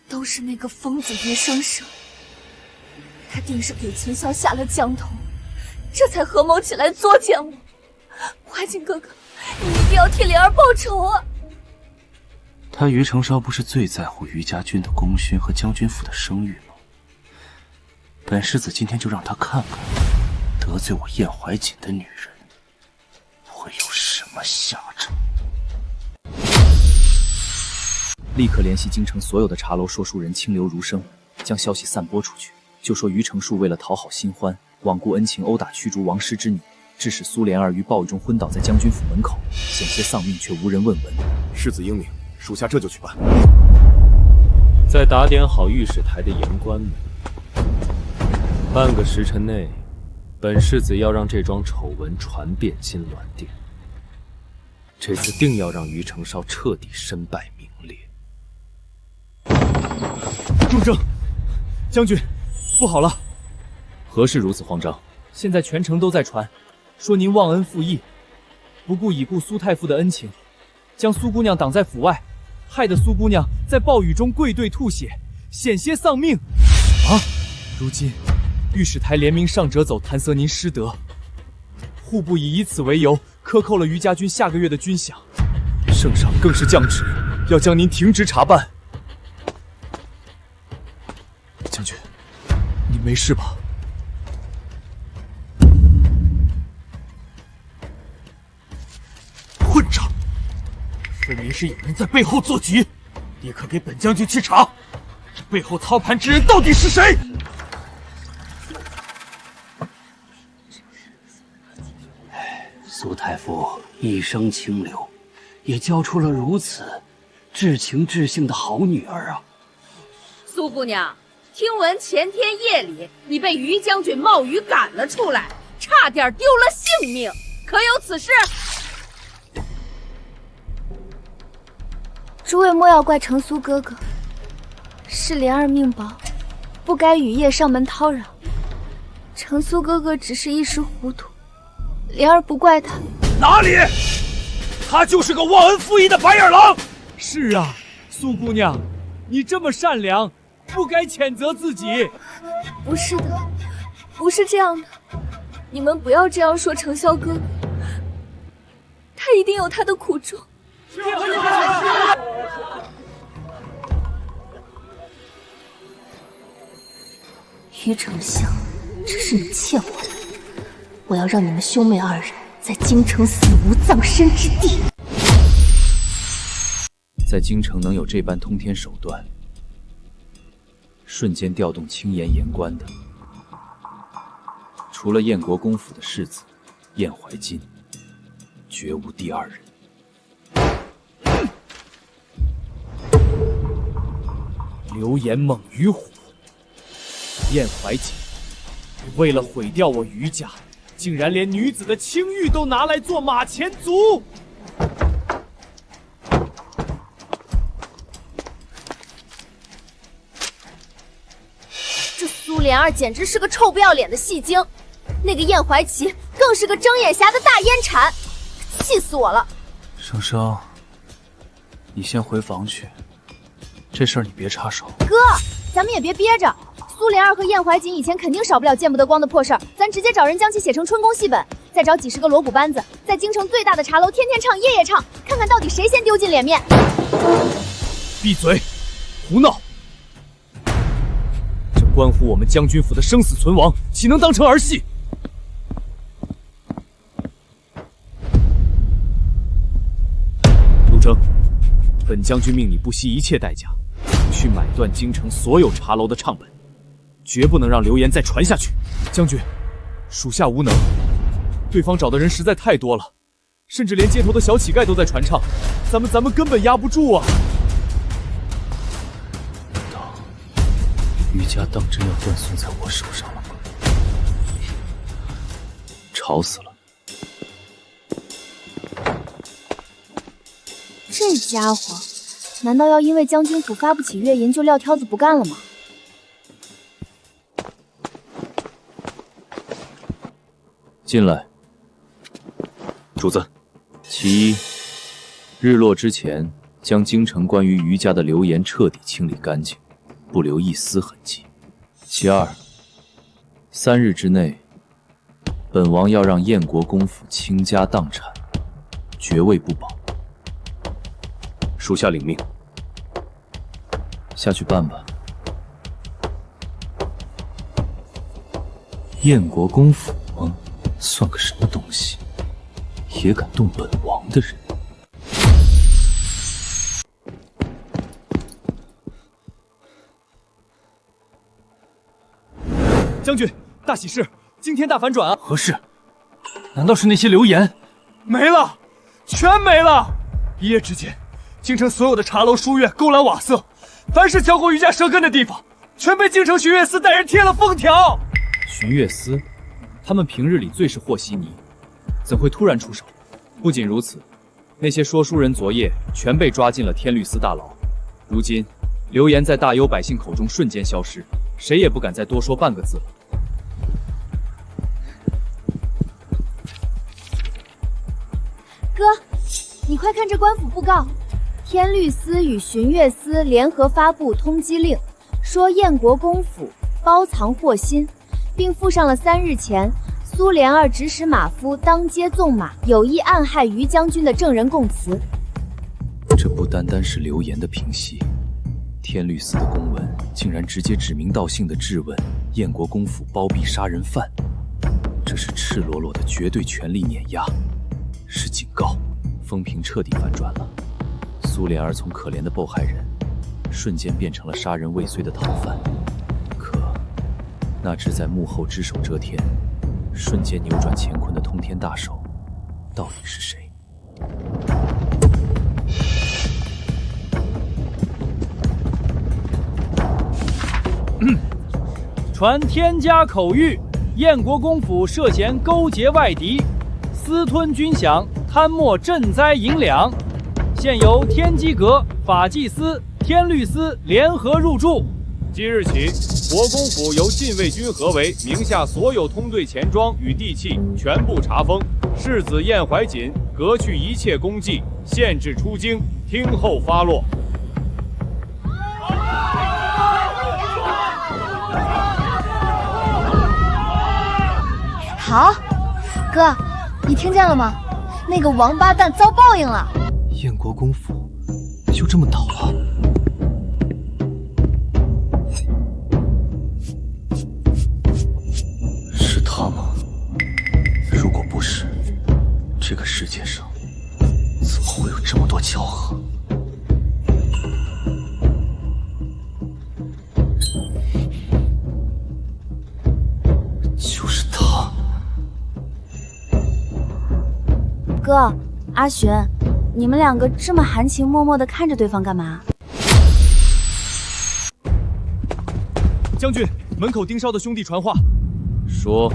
都是那个疯子于生生，他定是给秦霄下了降头，这才合谋起来作践我。怀瑾哥哥，你一定要替莲儿报仇啊！他于承绍不是最在乎于家军的功勋和将军府的声誉吗？本世子今天就让他看看，得罪我燕怀瑾的女人会有什么下场。立刻联系京城所有的茶楼说书人，清流如生，将消息散播出去，就说于承树为了讨好新欢，罔顾恩情，殴打驱逐王师之女，致使苏莲儿于暴雨中昏倒在将军府门口，险些丧命，却无人问闻。世子英明，属下这就去办。再打点好御史台的言官们，半个时辰内，本世子要让这桩丑闻传遍金銮殿。这次定要让于承绍彻底身败名裂。主正，将军，不好了！何事如此慌张？现在全城都在传，说您忘恩负义，不顾已故苏太傅的恩情，将苏姑娘挡在府外，害得苏姑娘在暴雨中跪兑吐血，险些丧命。啊！如今御史台联名上折走，弹劾您失德，户部已以此为由克扣了于家军下个月的军饷，圣上更是降旨，要将您停职查办。将军，你没事吧？混账！分明是有人在背后做局，立刻给本将军去查，这背后操盘之人到底是谁？苏太傅一生清流，也教出了如此至情至性的好女儿啊！苏姑娘，听闻前天夜里你被于将军冒雨赶了出来，差点丢了性命，可有此事？诸位莫要怪程苏哥哥，是莲儿命薄，不该雨夜上门叨扰。程苏哥哥只是一时糊涂，莲儿不怪他。哪里？他就是个忘恩负义的白眼狼！是啊，苏姑娘，你这么善良，不该谴责自己。不是的，不是这样的，你们不要这样说程霄哥哥，他一定有他的苦衷。于丞相，这是你欠我的，我要让你们兄妹二人在京城死无葬身之地。在京城能有这般通天手段，瞬间调动青岩言官的，除了燕国公府的世子燕怀金，绝无第二人。流言猛于虎，燕怀瑾，你为了毁掉我于家，竟然连女子的清誉都拿来做马前卒！这苏莲儿简直是个臭不要脸的戏精，那个燕怀琪更是个睁眼瞎的大烟铲，气死我了！生生，你先回房去，这事儿你别插手。哥，咱们也别憋着，苏莲儿和燕怀瑾以前肯定少不了见不得光的破事儿，咱直接找人将其写成春宫戏本，再找几十个锣鼓班子，在京城最大的茶楼天天唱夜夜唱，看看到底谁先丢尽脸面。闭嘴，胡闹！这关乎我们将军府的生死存亡，岂能当成儿戏？陆征，本将军命你不惜一切代价，去买断京城所有茶楼的唱本，绝不能让流言再传下去。将军，属下无能，对方找的人实在太多了，甚至连街头的小乞丐都在传唱，咱们根本压不住啊！难道余家当真要断送在我手上了吗？吵死了！这家伙，难道要因为将军府发不起月银就撂挑子不干了吗？进来。主子，其一，日落之前将京城关于余家的流言彻底清理干净，不留一丝痕迹。其二，3日之内，本王要让燕国公府倾家荡产，爵位不保。属下领命。下去办吧。燕国公府吗？算个什么东西？也敢动本王的人？将军，大喜事！惊天大反转啊！何事？难道是那些流言？没了，全没了！一夜之间，京城所有的茶楼、书院、勾栏瓦舍，凡是嚼过余家舌根的地方，全被京城巡阅司带人贴了封条。巡阅司，他们平日里最是和稀泥，怎会突然出手？不仅如此，那些说书人昨夜全被抓进了天律司大牢。如今，流言在大幽百姓口中瞬间消失，谁也不敢再多说半个字了。哥，你快看这官府布告，天律司与巡阅司联合发布通缉令，说燕国公府包藏祸心，并附上了3日前苏莲儿指使马夫当街纵马，有意暗害余将军的证人供词。这不单单是流言的平息，天律司的公文竟然直接指名道姓地质问燕国公府包庇杀人犯，这是赤裸裸的绝对权力碾压，是警告。风评彻底反转了，苏莲儿从可怜的受害人，瞬间变成了杀人未遂的逃犯。可那只在幕后只手遮天，瞬间扭转乾坤的通天大手，到底是谁？传天家口谕，燕国公府涉嫌勾结外敌，私吞军饷，贪没赈灾银两，现由天机阁、法纪司、天律司联合入驻。即日起，国公府由禁卫军合围，名下所有通兑钱庄与地契全部查封，世子燕怀瑾革去一切功绩，限制出京，听候发落。好，哥，你听见了吗？那个王八蛋遭报应了。燕国公府就这么倒了？是他吗？如果不是，这个世界上怎么会有这么多巧合？就是他。哥，阿玄，你们两个这么含情脉脉地看着对方干嘛？将军，门口盯梢的兄弟传话，说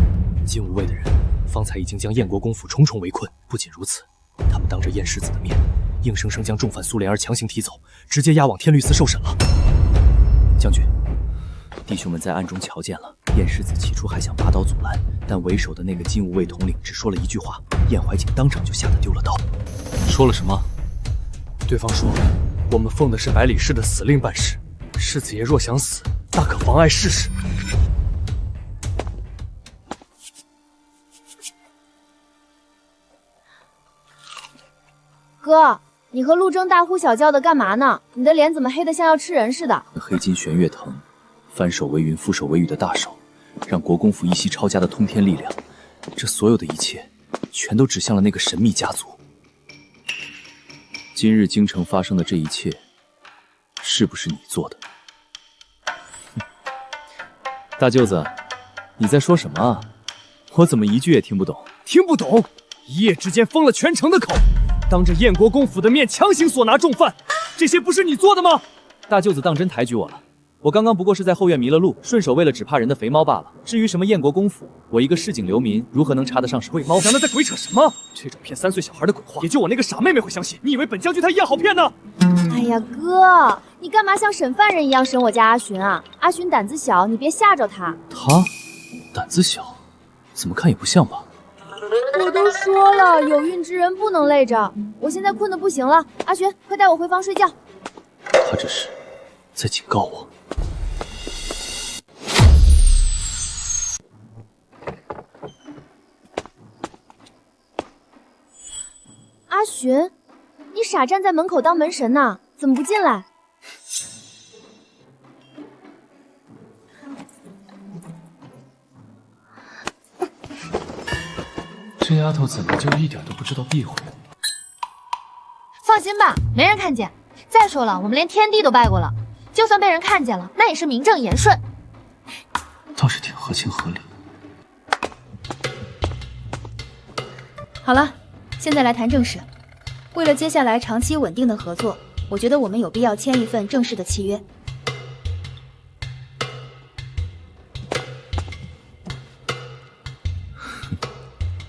禁武卫的人方才已经将燕国公府重重围困。不仅如此，他们当着燕世子的面，硬生生将重犯苏莲儿强行提走，直接押往天律司受审了。将军，弟兄们在暗中瞧见了，燕世子起初还想拔刀阻拦，但为首的那个禁武卫统领只说了一句话，燕怀瑾当场就吓得丢了刀。说了什么？对方说，我们奉的是百里氏的死令办事，世子爷若想死，大可妨碍试试。哥，你和陆征大呼小叫的干嘛呢？你的脸怎么黑得像要吃人似的？黑金玄月藤，翻手为云，覆手为雨的大手，让国公府一袭抄家的通天力量，这所有的一切，全都指向了那个神秘家族。今日京城发生的这一切，是不是你做的？大舅子，你在说什么啊？我怎么一句也听不懂？听不懂？一夜之间封了全城的口，当着燕国公府的面强行索拿重犯，这些不是你做的吗？大舅子当真抬举我了。我刚刚不过是在后院迷了路，顺手喂了只怕人的肥猫罢了。至于什么燕国公府，我一个市井流民，如何能插得上是喂猫？娘的在鬼扯什么？这种骗3岁小孩的鬼话，也就我那个傻妹妹会相信。你以为本将军他一样好骗呢？哎呀，哥，你干嘛像审犯人一样审我家阿寻啊？阿寻胆子小，你别吓着他。他胆子小，怎么看也不像吧？我都说了，有孕之人不能累着。我现在困得不行了，阿寻，快带我回房睡觉。他这是在警告我。阿寻，你傻站在门口当门神呢，怎么不进来？这丫头怎么就一点都不知道避讳？放心吧，没人看见。再说了，我们连天帝都拜过了，就算被人看见了，那也是名正言顺。倒是挺合情合理。好了，现在来谈正事。为了接下来长期稳定的合作，我觉得我们有必要签一份正式的契约。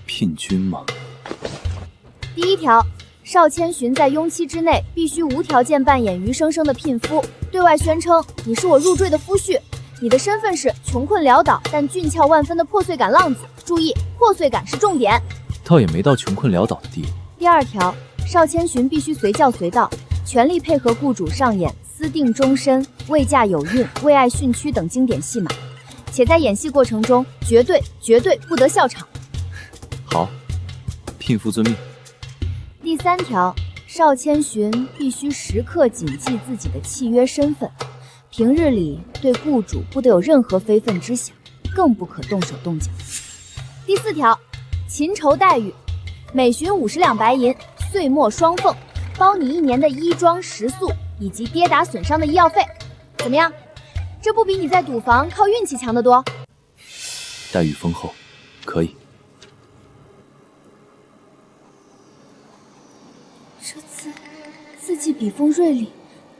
聘君吗？第一条，邵千寻在雍期之内必须无条件扮演余生生的聘夫，对外宣称你是我入赘的夫婿，你的身份是穷困潦倒但俊俏万分的破碎感浪子。注意，破碎感是重点。倒也没到穷困潦倒的地步。第二条，邵千寻必须随叫随到，全力配合雇主上演私定终身、未嫁有孕、为爱殉躯等经典戏码，且在演戏过程中绝对不得笑场。好，聘夫遵命。第三条，邵千寻必须时刻谨记自己的契约身份，平日里对雇主不得有任何非分之想，更不可动手动脚。第四条，秦酬待遇，每旬50两白银，岁末双俸，包你1年的衣装食宿以及跌打损伤的医药费。怎么样？这不比你在赌房靠运气强得多？待遇丰厚，可以。这字迹笔锋锐利，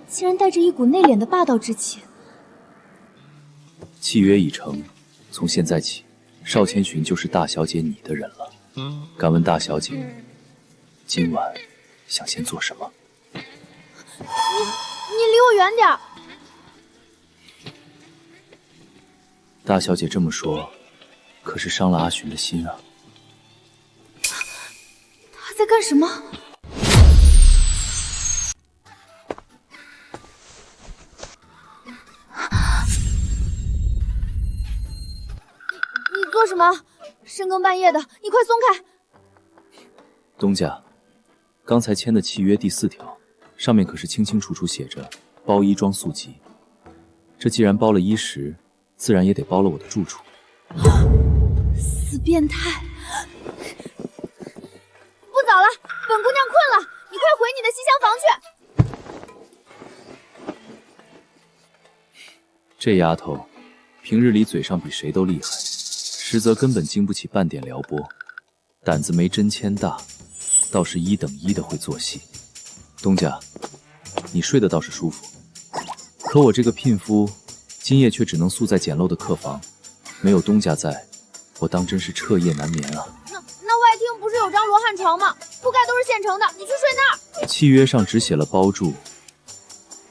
竟然带着一股内敛的霸道之气。契约已成，从现在起，邵千寻就是大小姐你的人了。敢问大小姐，今晚想先做什么？你离我远点！大小姐这么说，可是伤了阿寻的心啊。他在干什么？你做什么？深更半夜的，你快松开！东家，刚才签的契约第4条，上面可是清清楚楚写着包衣装宿疾。这既然包了衣食，自然也得包了我的住处。死变态！不早了，本姑娘困了，你快回你的西厢房去。这丫头，平日里嘴上比谁都厉害，实则根本经不起半点撩拨，胆子没真谦大，倒是1等1的会做戏。东家，你睡得倒是舒服，可我这个聘夫，今夜却只能宿在简陋的客房，没有东家在，我当真是彻夜难眠啊。那外厅不是有张罗汉床吗？铺盖都是现成的，你去睡那儿。契约上只写了包住，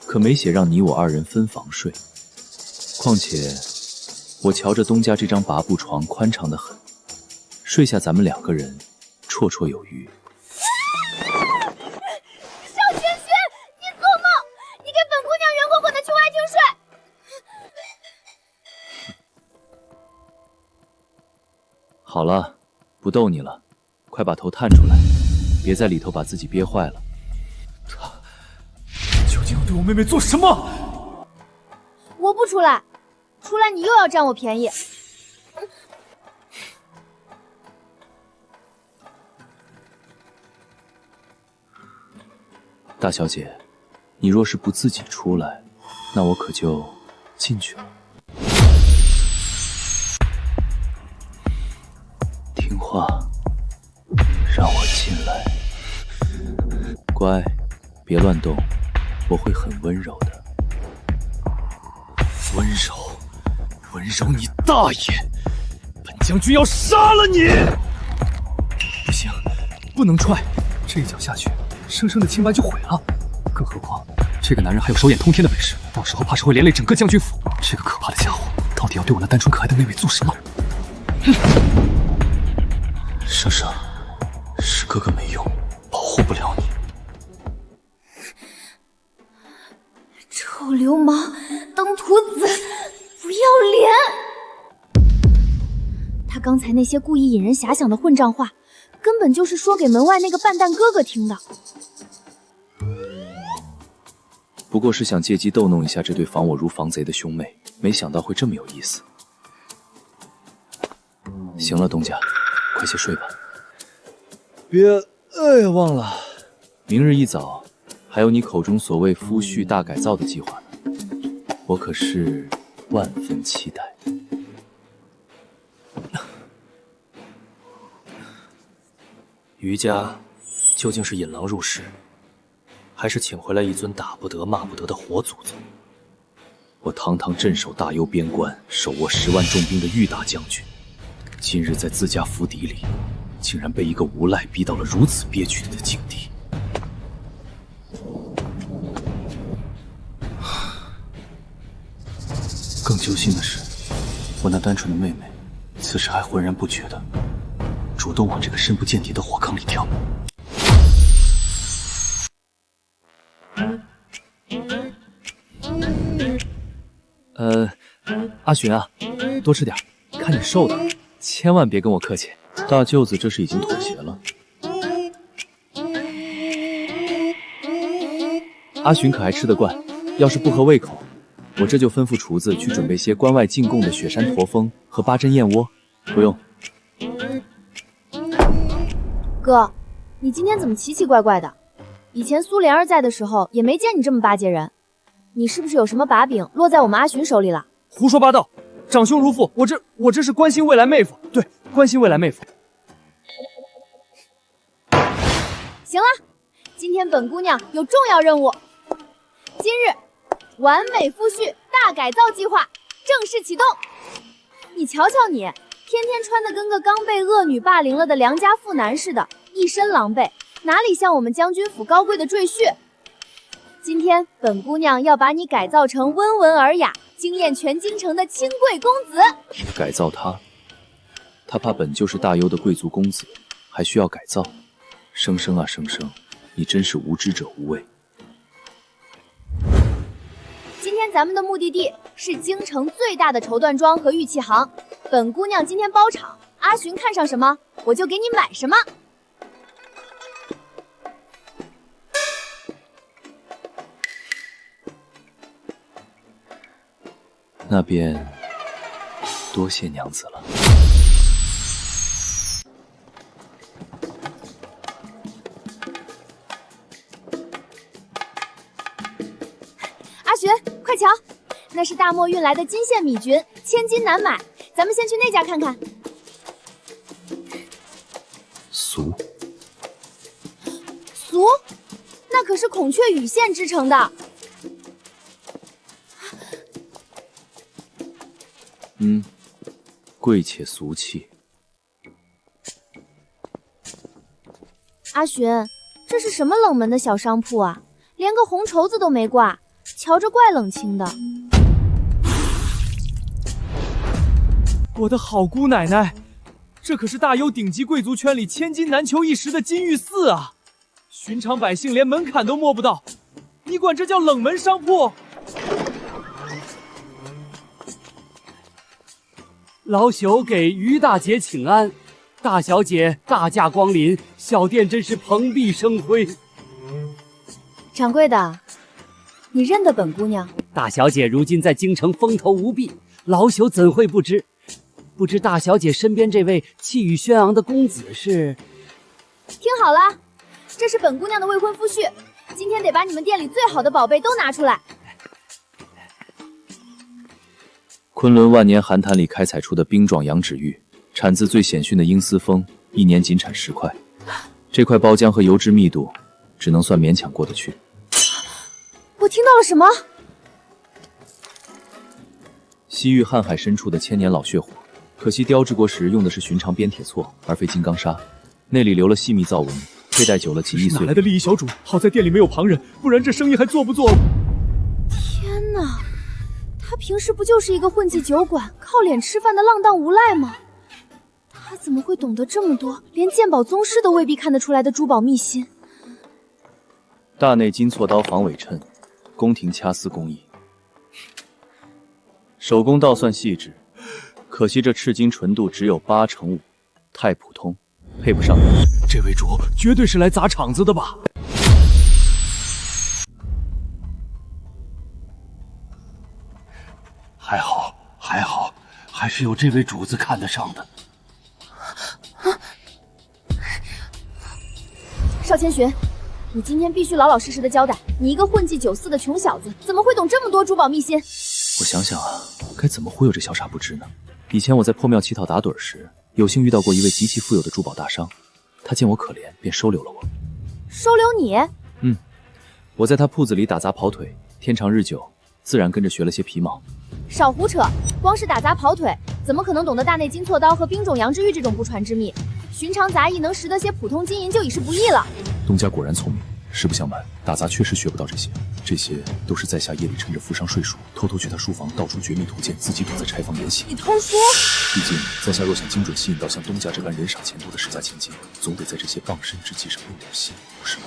可没写让你我2人分房睡。况且，我瞧着东家这张拔步床宽敞得很，睡下咱们2个人，绰绰有余。邵千寻，你做梦！你给本姑娘圆滚滚的去外厅睡！好了，不逗你了，快把头探出来，别在里头把自己憋坏了。他究竟要对我妹妹做什么？我不出来，出来你又要占我便宜。大小姐，你若是不自己出来，那我可就进去了。听话，让我进来。乖，别乱动，我会很温柔的。温柔？温柔你大爷！本将军要杀了你！不行，不能踹，这一脚下去，生生的清白就毁了。更何况，这个男人还有手眼通天的本事，到时候怕是会连累整个将军府。这个可怕的家伙，到底要对我那单纯可爱的妹妹做什么？生生，是哥哥没用，保护不了你。臭流氓，登徒子，不要脸！他刚才那些故意引人遐想的混账话，根本就是说给门外那个笨蛋哥哥听的。不过是想借机逗弄一下这对防我如防贼的兄妹，没想到会这么有意思。行了，东家，快些睡吧。别，忘了，明日一早还有你口中所谓夫婿大改造的计划呢，我可是万分期待。余家究竟是引狼入室，还是请回来一尊打不得骂不得的活祖宗？我堂堂镇守大幽边关、手握10万重兵的豫大将军，今日在自家府邸里，竟然被一个无赖逼到了如此憋屈的境地。更揪心的是，我那单纯的妹妹，此时还浑然不觉的主动往这个深不见底的火坑里跳。阿寻啊，多吃点，看你瘦的，千万别跟我客气。大舅子这是已经妥协了。阿寻可还吃得惯，要是不合胃口，我这就吩咐厨子去准备些关外进贡的雪山驼峰和8珍燕窝。不用。哥，你今天怎么奇奇怪怪的？以前苏莲儿在的时候也没见你这么巴结人，你是不是有什么把柄落在我们阿寻手里了？胡说八道！长兄如父，我这是关心未来妹夫，对，关心未来妹夫。行了，今天本姑娘有重要任务。今日完美夫婿大改造计划正式启动。你瞧瞧你，天天穿的跟个刚被恶女霸凌了的良家妇男似的，一身狼狈，哪里像我们将军府高贵的赘婿？今天本姑娘要把你改造成温文尔雅、惊艳全京城的清贵公子。改造他？他怕本就是大幽的贵族公子，还需要改造？生生啊生生，你真是无知者无畏。今天咱们的目的地是京城最大的绸缎庄和玉器行，本姑娘今天包场，阿寻看上什么我就给你买什么。那便多谢娘子了。阿寻，快瞧，那是大漠运来的金线米菌，千金难买，咱们先去那家看看。俗？俗？那可是孔雀羽线织成的。贵且俗气。阿寻，这是什么冷门的小商铺啊？连个红绸子都没挂，瞧着怪冷清的。我的好姑奶奶，这可是大幽顶级贵族圈里千金难求一时的金玉寺啊！寻常百姓连门槛都摸不到，你管这叫冷门商铺？老朽给于大姐请安，大小姐大驾光临，小店真是蓬荜生辉。掌柜的，你认得本姑娘？大小姐如今在京城风头无弊，老朽怎会不知？不知大小姐身边这位气宇轩昂的公子是？听好了，这是本姑娘的未婚夫婿，今天得把你们店里最好的宝贝都拿出来。昆仑万年寒潭里开采出的冰状羊脂玉，产自最险峻的鹰丝峰，一年仅产10块。这块包浆和油脂密度，只能算勉强过得去。我听到了什么？西域瀚海深处的千年老血火，可惜雕制过时用的是寻常边铁锉，而非金刚砂，内里留了细密造纹，佩戴久了几亿岁。哪来的利益小主？好在店里没有旁人，不然这生意还做不做？天哪！他平时不就是一个混迹酒馆、靠脸吃饭的浪荡无赖吗？他怎么会懂得这么多连鉴宝宗师都未必看得出来的珠宝秘辛？大内金锉刀防伪衬，宫廷掐丝工艺，手工倒算细致，可惜这赤金纯度只有85%，太普通，配不上你。这位主绝对是来砸场子的吧？还好，还是有这位主子看得上的。邵千寻，你今天必须老老实实的交代，你一个混迹酒肆的穷小子，怎么会懂这么多珠宝秘辛？我想想啊，该怎么忽悠这小傻不知呢？以前我在破庙乞讨打盹时，有幸遇到过一位极其富有的珠宝大商，他见我可怜，便收留了我。收留你？我在他铺子里打杂跑腿，天长日久，自然跟着学了些皮毛。少胡扯，光是打杂跑腿，怎么可能懂得大内金锉刀和冰种羊脂玉这种不传之秘？寻常杂役能识得些普通金银就已是不易了。东家果然聪明。实不相瞒，打杂确实学不到这些，这些都是在下夜里趁着富商睡熟，偷偷去他书房盗出绝密图鉴，自己躲在柴房研习。你偷说？毕竟在下若想精准吸引到像东家这般人傻钱多的世家千金，总得在这些傍身之计上用点心，不是吗？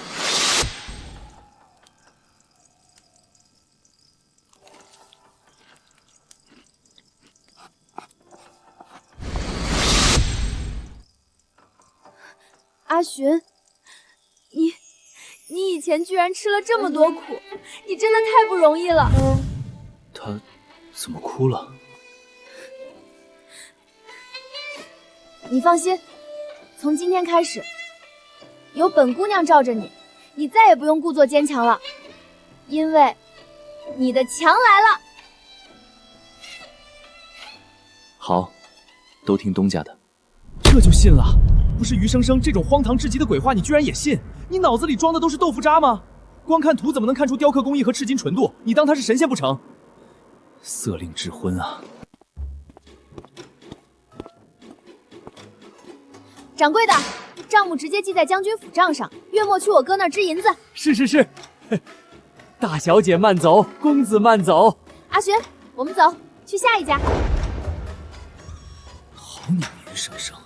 阿寻，你以前居然吃了这么多苦，你真的太不容易了。他怎么哭了？你放心，从今天开始，有本姑娘罩着你，你再也不用故作坚强了，因为你的强来了。好，都听东家的。这就信了？不是余生生这种荒唐至极的鬼话，你居然也信？你脑子里装的都是豆腐渣吗？光看图怎么能看出雕刻工艺和赤金纯度？你当他是神仙不成？色令智昏啊！掌柜的，账目直接记在将军府账上，月末去我哥那儿支银子。是，大小姐慢走，公子慢走。阿寻，我们走，去下一家。好你余生生，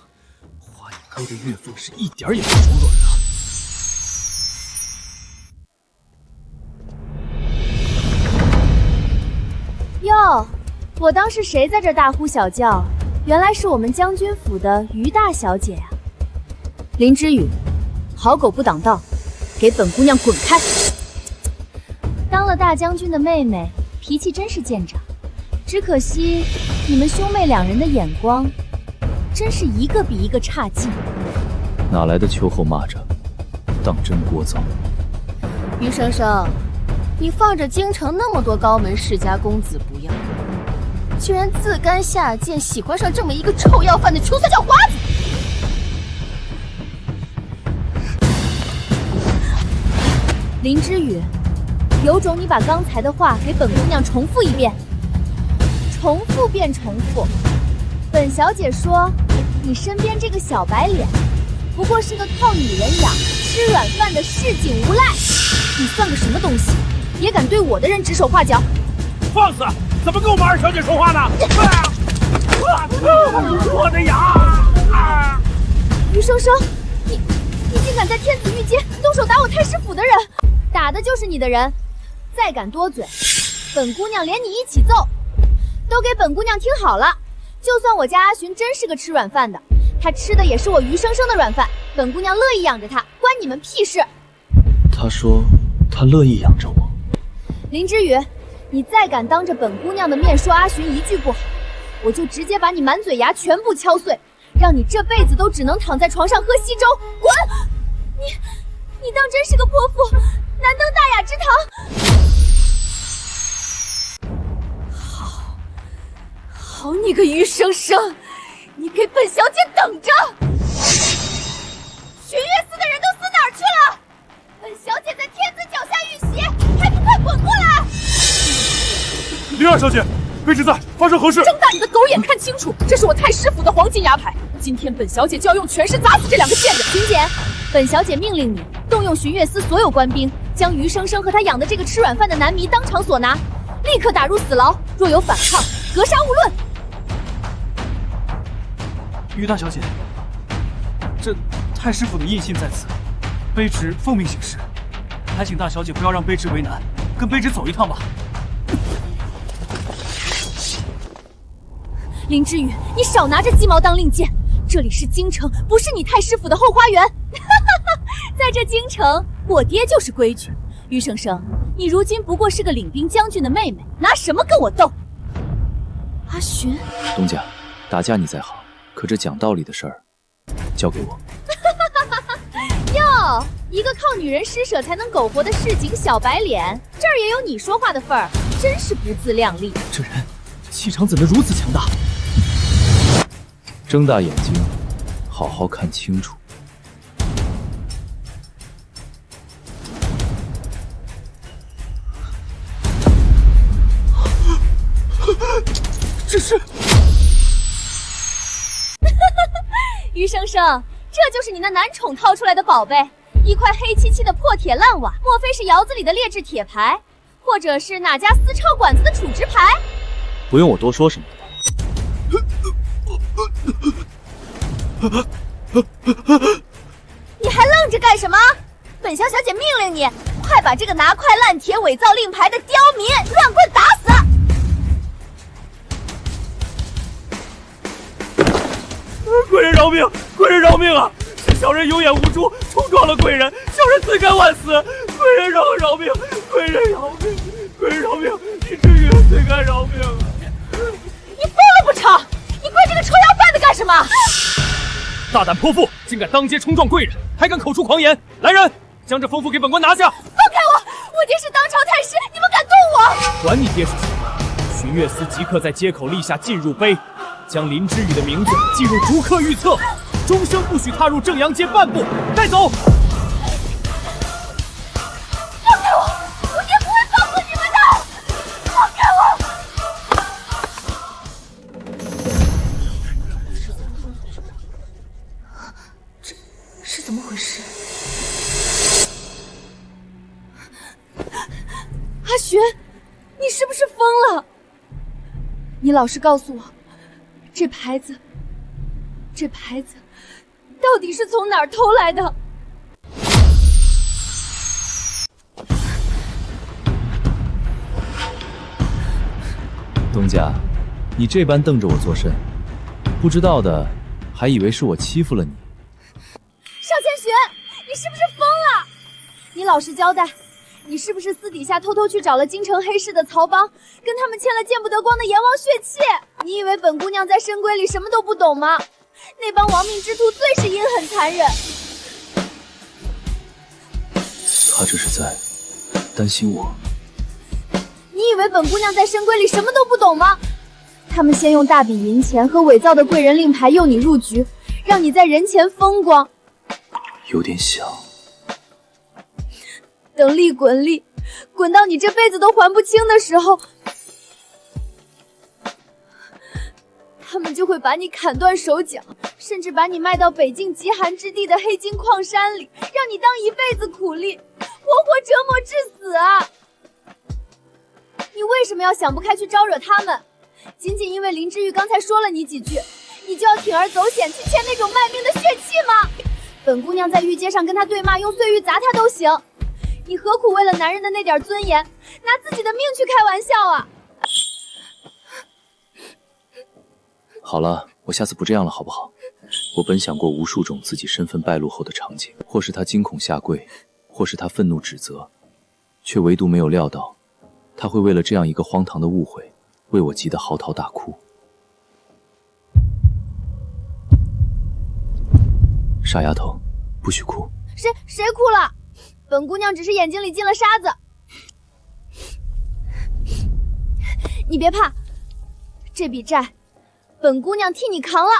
花你哥的岳父是一点也不手软的。哟，我当是谁在这大呼小叫，原来是我们将军府的余大小姐啊！林之羽，好狗不挡道，给本姑娘滚开！当了大将军的妹妹，脾气真是见长，只可惜你们兄妹两人的眼光，真是一个比一个差劲。哪来的秋后蚂蚱，当真聒噪。余生生，你放着京城那么多高门世家公子不要，居然自甘下贱，喜欢上这么一个臭要饭的穷酸叫花子。林之羽，有种你把刚才的话给本姑娘重复一遍。重复便重复。本小姐说，你身边这个小白脸，不过是个靠女人养、吃软饭的市井无赖。你算个什么东西，也敢对我的人指手画脚？放肆！怎么跟我们二小姐说话呢？我的牙！余生生，你竟敢在天子御街动手打我太师府的人，打的就是你的人，再敢多嘴，本姑娘连你一起揍！都给本姑娘听好了，就算我家阿寻真是个吃软饭的，他吃的也是我余生生的软饭，本姑娘乐意养着他，关你们屁事。他说他乐意养着我。林之宇，你再敢当着本姑娘的面说阿寻一句不好，我就直接把你满嘴牙全部敲碎，让你这辈子都只能躺在床上喝稀粥。滚！你当真是个泼妇，难登大雅之堂。好你个余生生，你给本小姐等着！寻月寺的人都死哪儿去了？本小姐在天子脚下遇袭，还不快滚过来！灵儿小姐，卑职在，发生何事？睁大你的狗眼看清楚，这是我太师府的黄金牙牌，今天本小姐就要用全尸砸死这两个贱人！巡检，本小姐命令你动用寻月司所有官兵，将余生生和他养的这个吃软饭的男迷当场所拿，立刻打入死牢，若有反抗，格杀勿论。于大小姐，这太师府的印信在此，卑职奉命行事，还请大小姐不要让卑职为难，跟卑职走一趟吧。林之宇，你少拿着鸡毛当令箭，这里是京城，不是你太师府的后花园。在这京城，我爹就是规矩。余生生，你如今不过是个领兵将军的妹妹，拿什么跟我斗？阿寻，东家，打架你再好，可这讲道理的事儿，交给我。哟，一个靠女人施舍才能苟活的市井小白脸，这儿也有你说话的份儿，真是不自量力。这人气场怎能如此强大？睁大眼睛，好好看清楚。这是余生生，这就是你那男宠掏出来的宝贝，一块黑漆漆的破铁烂瓦，莫非是窑子里的劣质铁牌，或者是哪家私抄馆子的储值牌？不用我多说什么的吧？你还愣着干什么？本小姐命令你，快把这个拿块烂铁伪造令牌的刁民乱棍打死！贵人饶命！贵人饶命啊！是小人有眼无珠，冲撞了贵人，小人罪该万死！贵人饶命！贵人饶命！贵人饶命！你至于罪该饶命啊！你疯了不成？你跪这个臭要饭的干什么？大胆泼妇，竟敢当街冲撞贵人，还敢口出狂言！来人，将这疯妇给本官拿下！放开我！我爹是当朝太师，你们敢动我？管你爹是谁，寻月司即刻在街口立下禁入碑，将林之宇的名字记入逐客御册，终生不许踏入正阳街半步。带走！放开我！我爹不会放过你们的！放开我！这是怎么回事？阿寻，你是不是疯了？你老实告诉我，这牌子到底是从哪儿偷来的？东家，你这般瞪着我作甚？不知道的还以为是我欺负了你。邵千寻，你是不是疯了？你老实交代，你是不是私底下偷偷去找了京城黑市的曹帮，跟他们签了见不得光的阎王血契？你以为本姑娘在深闺里什么都不懂吗？那帮亡命之徒最是阴狠残忍。他这是在担心我。你以为本姑娘在深闺里什么都不懂吗？他们先用大笔银钱和伪造的贵人令牌诱你入局，让你在人前风光。有点像。等利滚利，滚到你这辈子都还不清的时候，他们就会把你砍断手脚，甚至把你卖到北境极寒之地的黑金矿山里，让你当一辈子苦力，活活折磨致死啊！你为什么要想不开去招惹他们？仅仅因为林之玉刚才说了你几句，你就要铤而走险去签那种卖命的血契吗？本姑娘在御街上跟他对骂，用碎玉砸他都行，你何苦为了男人的那点尊严，拿自己的命去开玩笑啊？好了，我下次不这样了，好不好？我本想过无数种自己身份败露后的场景，或是他惊恐下跪，或是他愤怒指责，却唯独没有料到，他会为了这样一个荒唐的误会，为我急得嚎啕大哭。傻丫头，不许哭！谁哭了？本姑娘只是眼睛里进了沙子。你别怕，这笔债，本姑娘替你扛了。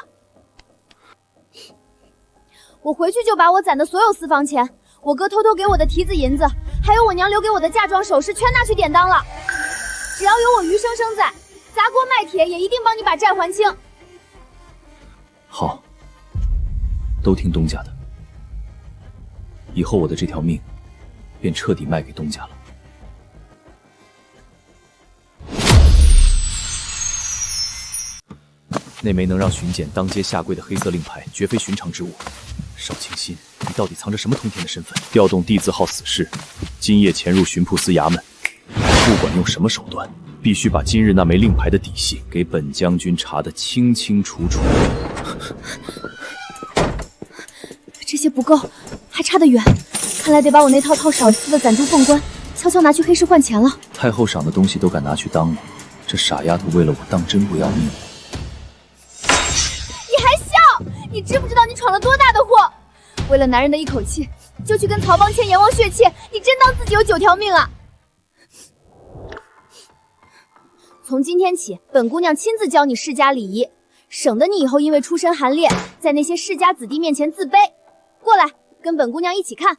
我回去就把我攒的所有私房钱，我哥偷偷给我的提子银子，还有我娘留给我的嫁妆首饰，全拿去典当了。只要有我余生生在，砸锅卖铁也一定帮你把债还清。好，都听东家的。以后我的这条命，便彻底卖给东家了。那枚能让巡检当街下跪的黑色令牌，绝非寻常之物。邵清心，你到底藏着什么通天的身份？调动地字号死士，今夜潜入巡捕司衙门，不管用什么手段，必须把今日那枚令牌的底细给本将军查得清清楚楚。这些不够，还差得远。看来得把我那套少丝的攒珠凤冠悄悄拿去黑市换钱了。太后赏的东西都敢拿去当了，这傻丫头为了我当真不要命。你还笑？你知不知道你闯了多大的祸？为了男人的一口气，就去跟曹邦欠阎王血气，你真当自己有9条命啊？从今天起，本姑娘亲自教你世家礼仪，省得你以后因为出身寒劣，在那些世家子弟面前自卑。过来，跟本姑娘一起看。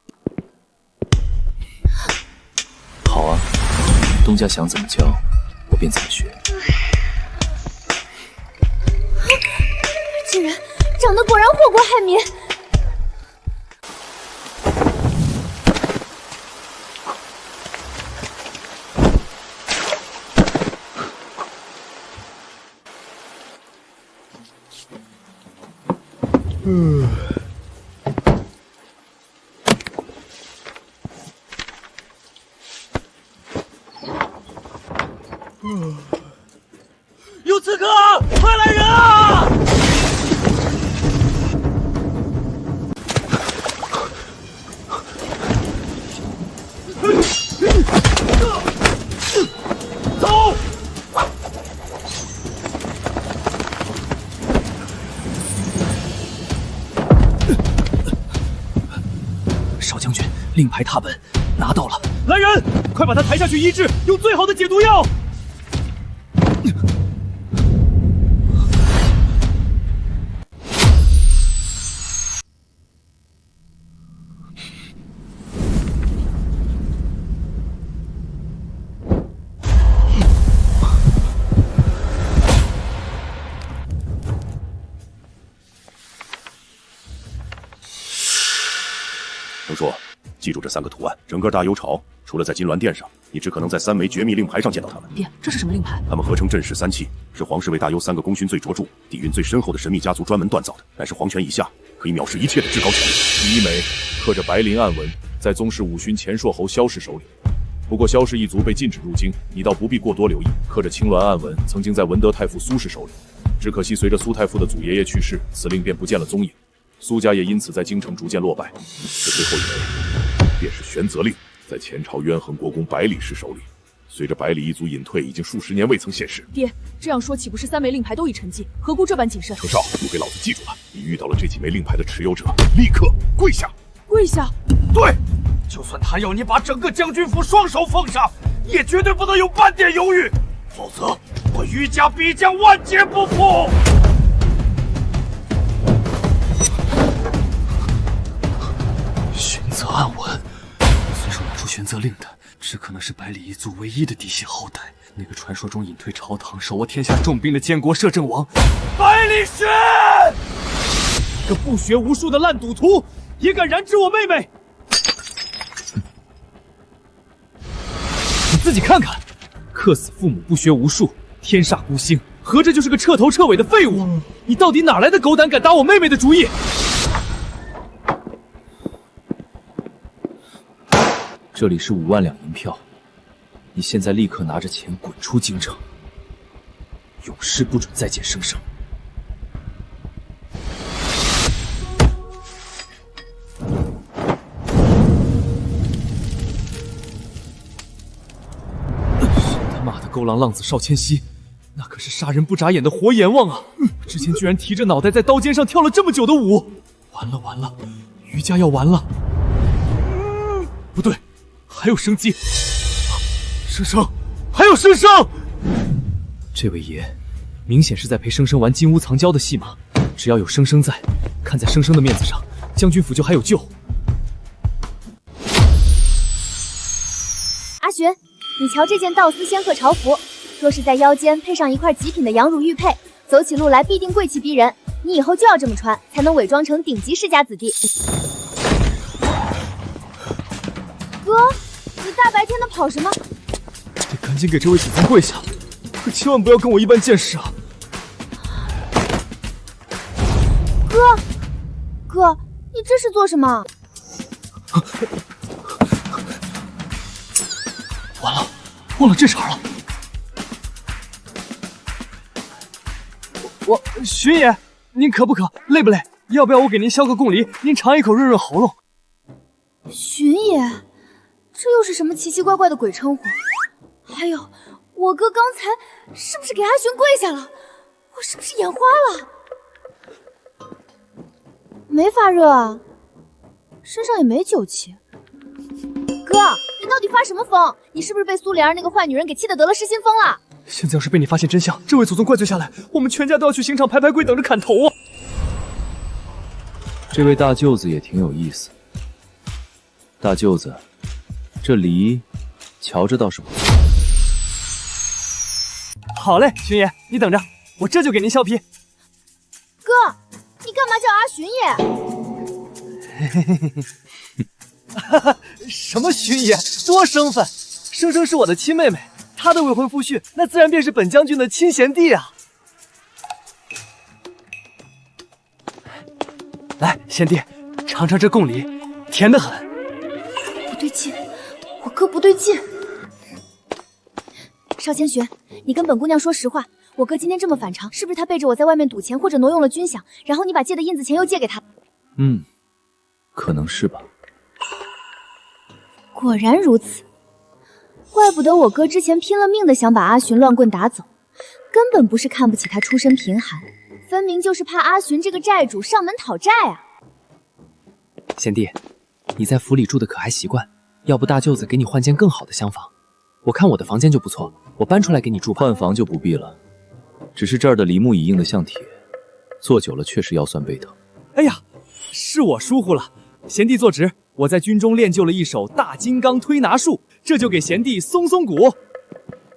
好啊，东家想怎么教，我便怎么学。这人长得果然祸国害民。有刺客！快来人啊！走！少将军，令牌踏本拿到了。来人，快把他抬下去医治，用最好的解毒药。能说，记住这3个图案，整个大幽巢，除了在金銮殿上，你只可能在3枚绝密令牌上见到它们。爹，这是什么令牌？它们合称镇世3器，是皇室为大幽3个功勋最卓著、底蕴最深厚的神秘家族专门锻造的，乃是皇权以下可以藐视一切的至高权力。第1枚刻着白鳞暗纹，在宗室5勋钱硕侯萧氏手里。不过萧氏一族被禁止入京，你倒不必过多留意。刻着青鸾暗纹，曾经在文德太傅苏氏手里，只可惜随着苏太傅的祖爷爷去世，此令便不见了踪影。苏家也因此在京城逐渐落败。这最后1枚，便是玄泽令，在前朝冤横国公百里氏手里。随着百里一族隐退，已经数10年未曾现世。爹，这样说岂不是3枚令牌都已沉寂？何故这般谨慎？程少，都给老子记住了！你遇到了这几枚令牌的持有者，立刻跪下！跪下！对，就算他要你把整个将军府双手奉上，也绝对不能有半点犹豫，否则我于家必将万劫不复！玄泽暗纹，随手拿出玄泽令的，只可能是百里一族唯一的嫡系后代，那个传说中隐退朝堂、手握天下重兵的监国摄政王百里轩。个不学无术的烂赌徒，也敢染指我妹妹！你自己看看，克死父母不学无术，天煞孤星，合着就是个彻头彻尾的废物！你到底哪来的狗胆敢打我妹妹的主意？这里是5万两银票，你现在立刻拿着钱滚出京城，永世不准再见生生。勾狼浪子邵千玺，那可是杀人不眨眼的活阎王啊！之前居然提着脑袋在刀尖上跳了这么久的舞，完了完了，余家要完了！不对，还有生机，生生，还有生生！这位爷，明显是在陪生生玩金屋藏娇的戏码。只要有生生在，看在生生的面子上，将军府就还有救。阿寻，你瞧这件道丝仙鹤朝服，若是在腰间配上一块极品的羊乳玉佩，走起路来必定贵气逼人。你以后就要这么穿，才能伪装成顶级世家子弟。哥，你大白天的跑什么？得赶紧给这位祖宗跪下，可千万不要跟我一般见识啊！哥，你这是做什么？完了，忘了这茬了。巡爷，您渴不渴？累不累？要不要我给您削个贡梨，您尝一口润润喉咙？巡爷，这又是什么奇奇怪怪的鬼称呼？还有，我哥刚才是不是给阿寻跪下了？我是不是眼花了？没发热啊，身上也没酒气。哥，你到底发什么疯？你是不是被苏莲儿那个坏女人给气得得了失心疯了？现在要是被你发现真相，这位祖宗怪罪下来，我们全家都要去刑场排跪等着砍头啊！这位大舅子也挺有意思。大舅子，这梨瞧着倒是不错。好嘞，巡爷，你等着，我这就给您削皮。哥，你干嘛叫阿巡爷？什么巡爷，多生分！生生是我的亲妹妹，她的未婚夫婿，那自然便是本将军的亲贤弟啊！来，贤弟，尝尝这贡梨，甜得很。不对劲，我哥不对劲。邵千寻，你跟本姑娘说实话，我哥今天这么反常，是不是他背着我在外面赌钱，或者挪用了军饷，然后你把借的印子钱又借给他？可能是吧。果然如此，怪不得我哥之前拼了命的想把阿寻乱棍打走，根本不是看不起他出身贫寒，分明就是怕阿寻这个债主上门讨债啊！贤弟，你在府里住的可还习惯？要不大舅子给你换间更好的厢房？我看我的房间就不错，我搬出来给你住吧。换房就不必了，只是这儿的梨木已硬得像铁，坐久了确实腰酸背疼。哎呀，是我疏忽了，贤弟坐直。我在军中练就了一手大金刚推拿术，这就给贤弟松松骨。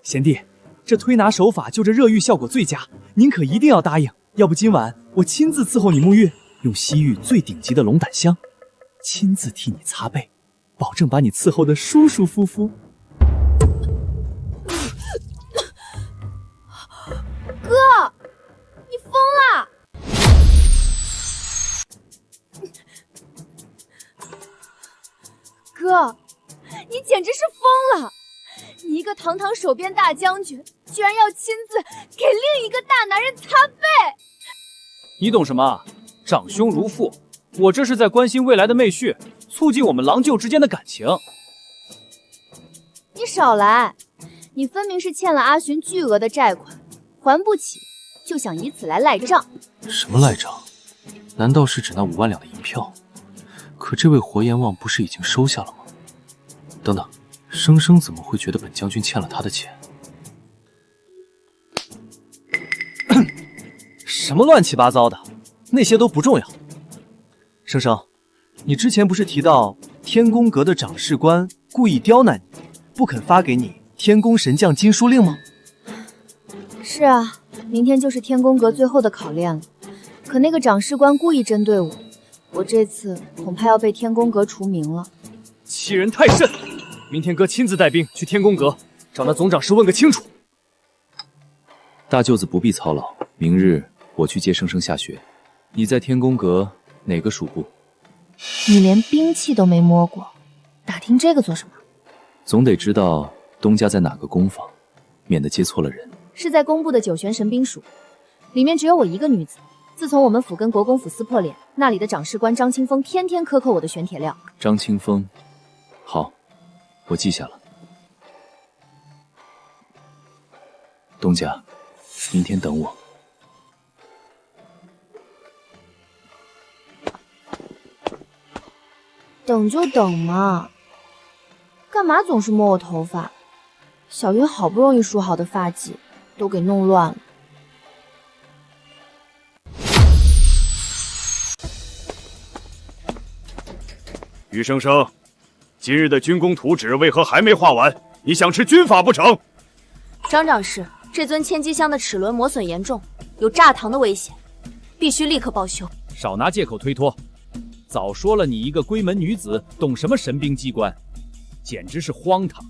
贤弟，这推拿手法就这热浴效果最佳，您可一定要答应，要不今晚我亲自伺候你沐浴，用西域最顶级的龙胆香，亲自替你擦背，保证把你伺候得舒舒服服。哥，你疯了！哥，你简直是疯了！你一个堂堂守边大将军，居然要亲自给另一个大男人擦背！你懂什么？长兄如父，我这是在关心未来的妹婿，促进我们郎舅之间的感情。你少来！你分明是欠了阿寻巨额的债款，还不起，就想以此来赖账。什么赖账？难道是指那5万两的银票？可这位活阎王不是已经收下了吗？等等，生生怎么会觉得本将军欠了他的钱？什么乱七八糟的，那些都不重要。生生，你之前不是提到天宫阁的掌事官故意刁难你，不肯发给你天宫神将金书令吗？是啊，明天就是天宫阁最后的考验了。可那个掌事官故意针对我，我这次恐怕要被天宫阁除名了。欺人太甚！明天哥亲自带兵去天宫阁，找那总掌事问个清楚。大舅子不必操劳，明日我去接生生下学。你在天宫阁哪个属部？你连兵器都没摸过，打听这个做什么？总得知道东家在哪个宫房，免得接错了人。是在工部的九玄神兵署，里面只有我一个女子。自从我们府跟国公府撕破脸，那里的掌事官张清风天天克扣我的玄铁料。张清风，好，我记下了。东家，明天等我。等就等嘛，干嘛总是摸我头发？小云好不容易梳好的发髻都给弄乱了。余生生，今日的军功图纸为何还没画完？你想吃军法不成？张长史，这尊千机箱的齿轮磨损严重，有炸膛的危险，必须立刻报修。少拿借口推脱！早说了，你一个闺门女子懂什么神兵机关，简直是荒唐！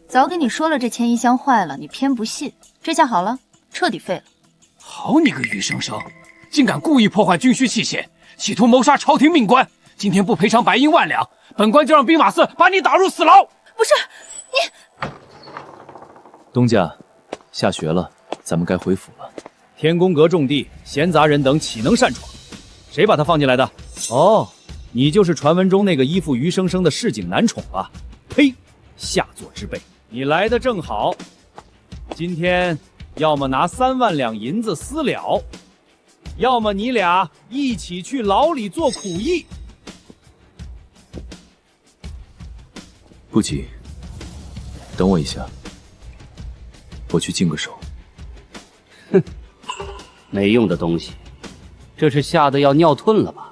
早给你说了，这千衣箱坏了，你偏不信。这下好了，彻底废了。好你个余生生，竟敢故意破坏军需器械，企图谋杀朝廷命官！今天不赔偿白银10000两，本官就让兵马司把你打入死牢！不是你，东家，下雪了，咱们该回府了。天宫阁重地，闲杂人等岂能擅闯？谁把他放进来的？哦，你就是传闻中那个依附余生生的市井男宠吧？呸！下作之辈！你来的正好，今天要么拿3万两银子私了，要么你俩一起去牢里做苦役。不急，等我一下，我去净个手。哼，没用的东西，这是吓得要尿遁了吧？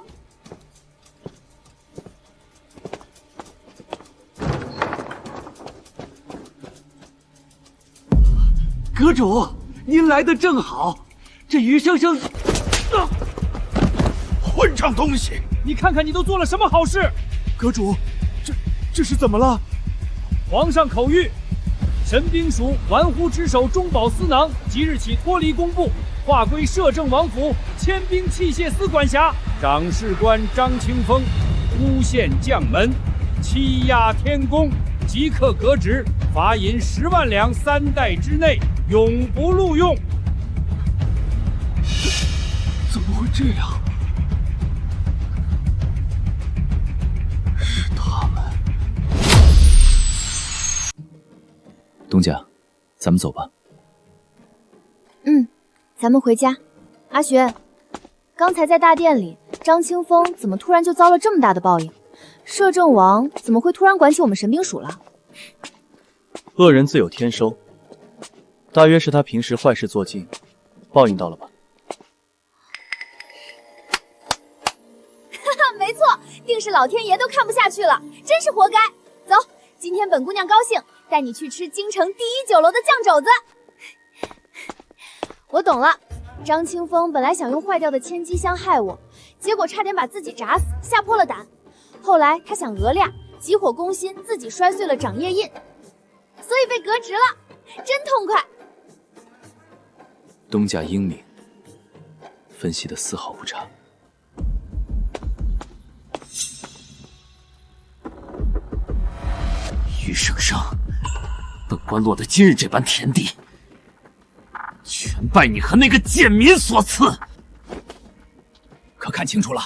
阁主，您来的正好。这余生生，混账东西！你看看你都做了什么好事！阁主，这是怎么了？皇上口谕，神兵署玩忽职守中饱司囊即日起脱离工部，划归摄政王府迁兵器械司管辖。长事官张清风诬陷将门，欺压天宫，即刻革职，罚银10万两3代之内，永不录用。怎么会这样？是他们。东家，咱们走吧。咱们回家。阿玄，刚才在大殿里，张清风怎么突然就遭了这么大的报应？摄政王怎么会突然管起我们神兵署了？恶人自有天收，大约是他平时坏事做尽，报应到了吧？哈哈，没错，定是老天爷都看不下去了，真是活该。走，今天本姑娘高兴，带你去吃京城第1酒楼的酱肘子。我懂了，张清风本来想用坏掉的千机箱害我，结果差点把自己炸死，吓破了胆。后来他想讹亮，急火攻心，自己摔碎了掌页印，所以被革职了，真痛快。东家英明，分析的丝毫不差。余生生，本官落得今日这般田地，全拜你和那个贱民所赐。可看清楚了，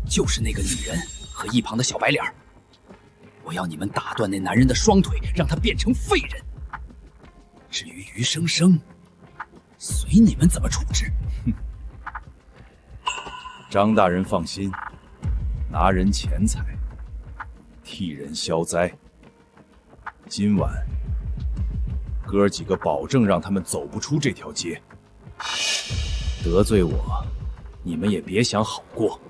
就是那个女人和一旁的小白脸。我要你们打断那男人的双腿，让他变成废人。至于余生生，随你们怎么处置。张大人放心，拿人钱财，替人消灾。今晚哥几个保证让他们走不出这条街。得罪我，你们也别想好过。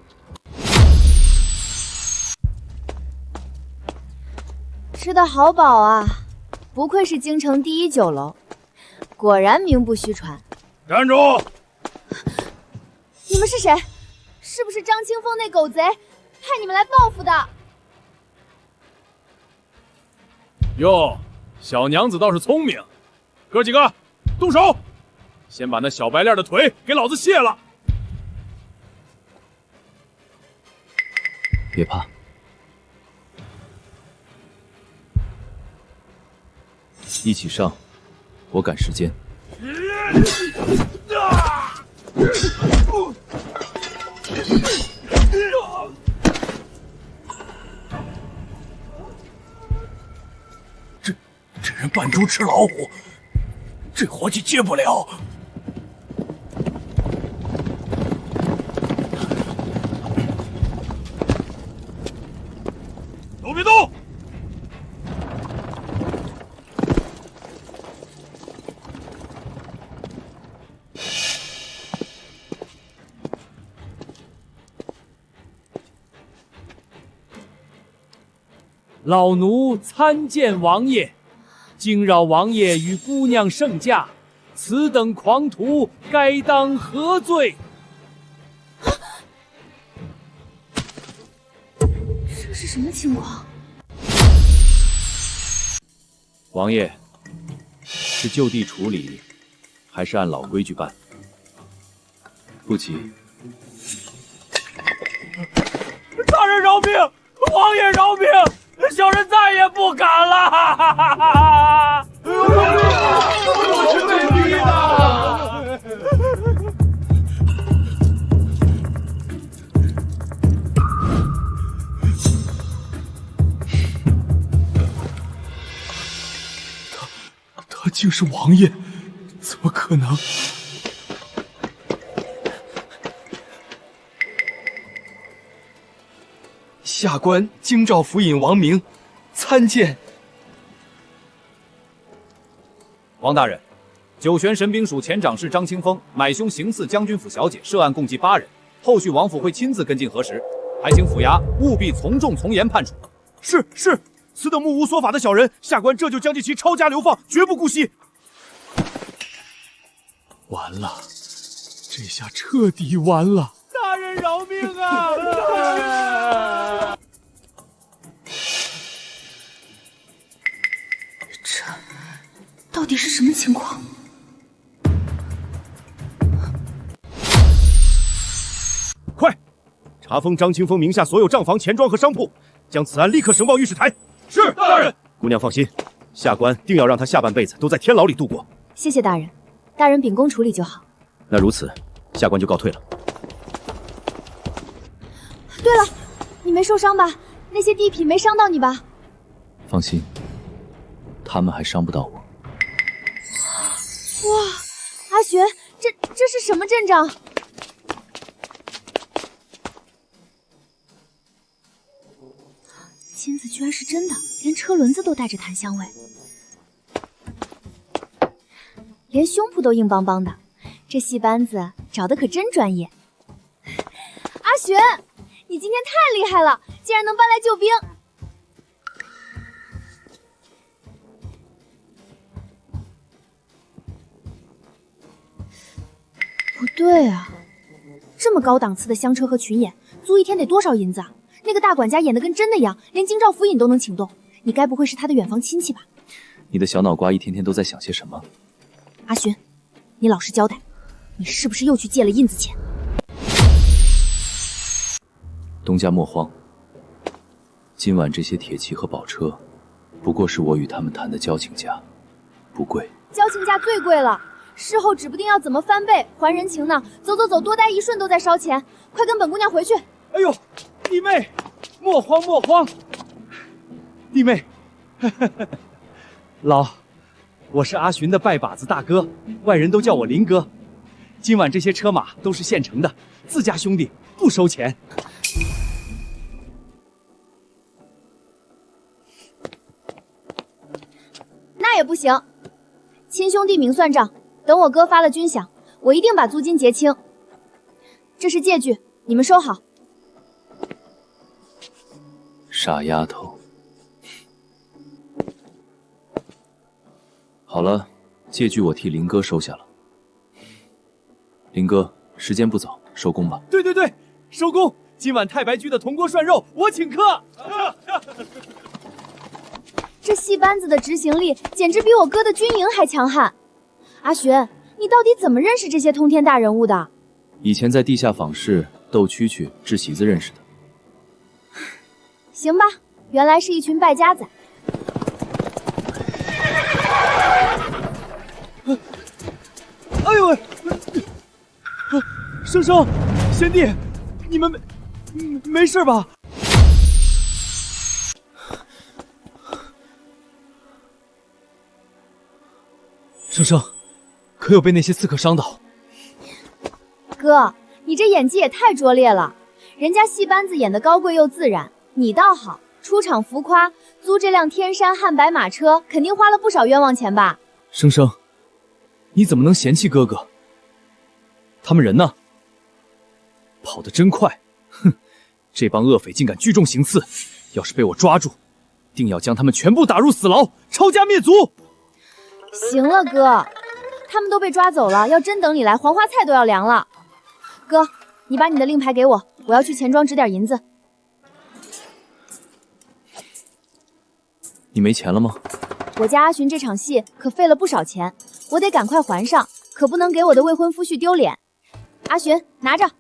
吃得好饱啊，不愧是京城第1酒楼，果然名不虚传。站住！你们是谁？是不是张清风那狗贼派你们来报复的？哟，小娘子倒是聪明。哥几个，动手！先把那小白脸的腿给老子卸了。别怕，一起上，我赶时间。这人扮猪吃老虎，这活计接不了。都别动！老奴参见王爷，惊扰王爷与姑娘圣驾，此等狂徒该当何罪？这是什么情况？王爷，是就地处理，还是按老规矩办？不急。大人饶命！王爷饶命！小人再也不敢了！我是被逼的。他竟是王爷，怎么可能？下官京兆府尹王明，参见王大人。九玄神兵署前长侍张清风买凶行刺将军府小姐，涉案共计8人，后续王府会亲自跟进核实，还请府衙务必从重从严判处。是，此等目无所法的小人，下官这就将其抄家流放，绝不姑息。完了，这下彻底完了！大人饶命啊！这到底是什么情况？快，查封张清风名下所有账房、钱庄和商铺，将此案立刻呈报御史台。是，大人。姑娘放心，下官定要让他下半辈子都在天牢里度过。谢谢大人，大人秉公处理就好。那如此，下官就告退了。对了，你没受伤吧？那些地痞没伤到你吧？放心，他们还伤不到我。哇，阿玄，这是什么阵仗？金子居然是真的，连车轮子都带着檀香味，连胸脯都硬邦邦的，这戏班子找的可真专业。阿玄，你今天太厉害了，竟然能搬来救兵！不对啊，这么高档次的香车和群演，租一天得多少银子啊？那个大管家演得跟真的一样，连京兆府尹都能请动，你该不会是他的远房亲戚吧？你的小脑瓜一天天都在想些什么？阿玄，你老实交代，你是不是又去借了印子钱？东家莫慌，今晚这些铁骑和宝车，不过是我与他们谈的交情价，不贵。交情价最贵了，事后指不定要怎么翻倍还人情呢。走，多待一瞬都在烧钱，快跟本姑娘回去。哎呦，弟妹，莫慌，弟妹，我是阿寻的拜把子大哥，外人都叫我林哥。今晚这些车马都是现成的，自家兄弟不收钱。那也不行，亲兄弟明算账，等我哥发了军饷，我一定把租金结清。这是借据，你们收好。傻丫头，好了，借据我替林哥收下了。林哥，时间不早，收工吧。对，收工。今晚太白居的铜锅涮肉我请客。这戏班子的执行力简直比我哥的军营还强悍。阿玄，你到底怎么认识这些通天大人物的？以前在地下坊市斗蛐蛐治喜子认识的。行吧，原来是一群败家仔。哎呦喂！生生，贤弟，你们没事吧？生生，可有被那些刺客伤到？哥，你这演技也太拙劣了，人家戏班子演得高贵又自然，你倒好，出场浮夸，租这辆天山汉白马车，肯定花了不少冤枉钱吧？生生，你怎么能嫌弃哥哥？他们人呢？跑得真快！哼，这帮恶匪竟敢聚众行刺，要是被我抓住，定要将他们全部打入死牢，抄家灭族！行了，哥，他们都被抓走了，要真等你来，黄花菜都要凉了。哥，你把你的令牌给我，我要去钱庄值点银子。你没钱了吗？我家阿寻这场戏可费了不少钱，我得赶快还上，可不能给我的未婚夫婿丢脸。阿寻，拿着，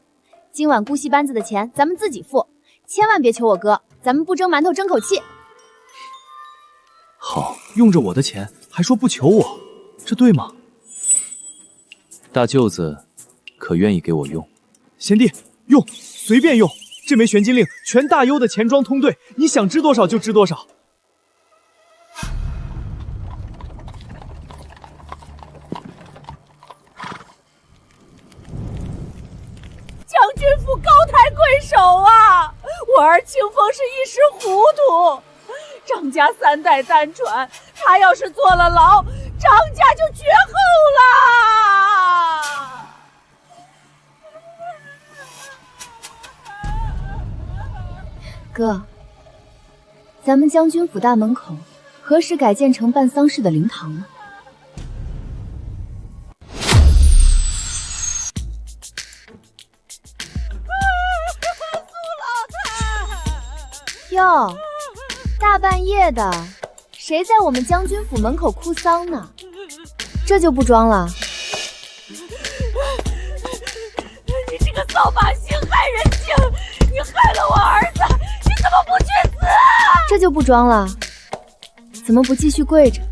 今晚姑息班子的钱咱们自己付，千万别求我哥，咱们不争馒头争口气。好，用着我的钱还说不求我，这对吗？大舅子可愿意给我用？贤弟，用，随便用。这枚玄金令全大优的钱庄通兑，你想支多少就支多少。将军府高抬贵手啊！我儿清风是一时糊涂，张家3代单传，他要是坐了牢，张家就绝后了。哥，咱们将军府大门口何时改建成办丧事的灵堂呢？哟，大半夜的，谁在我们将军府门口哭丧呢？这就不装了。你这个扫把星害人精，你害了我儿子，你怎么不去死？这就不装了，怎么不继续跪着？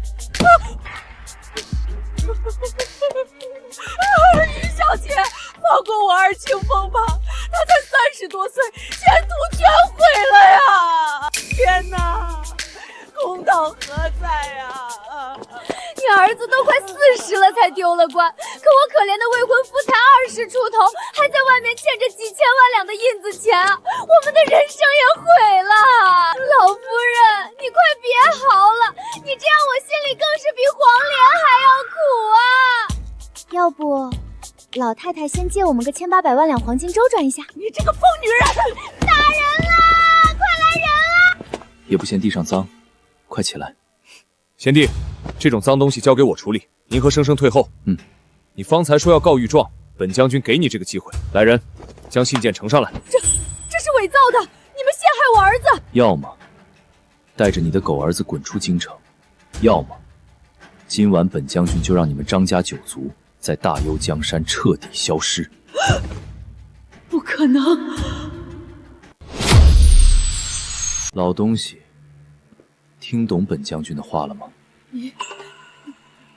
于小姐，放过我儿清风吧，他才30多岁，前途全毁了呀！天哪，公道何在呀？你儿子都快40了才丢了官，可我可怜的未婚夫才20出头，还在外面欠着几千万两的印子钱，我们的人生也毁了。老夫人，你快别嚎了，你这样我心里更是比黄连还要苦啊！要不，老太太先借我们个1800万两黄金周转一下。你这个疯女人！打人啦！快来人啊！也不嫌地上脏，快起来。贤弟，这种脏东西交给我处理，您和生生退后。你方才说要告御状，本将军给你这个机会。来人，将信件呈上来。这是伪造的，你们陷害我儿子！要么带着你的狗儿子滚出京城，要么今晚本将军就让你们张家9族在大幽江山彻底消失。不可能！老东西，听懂本将军的话了吗？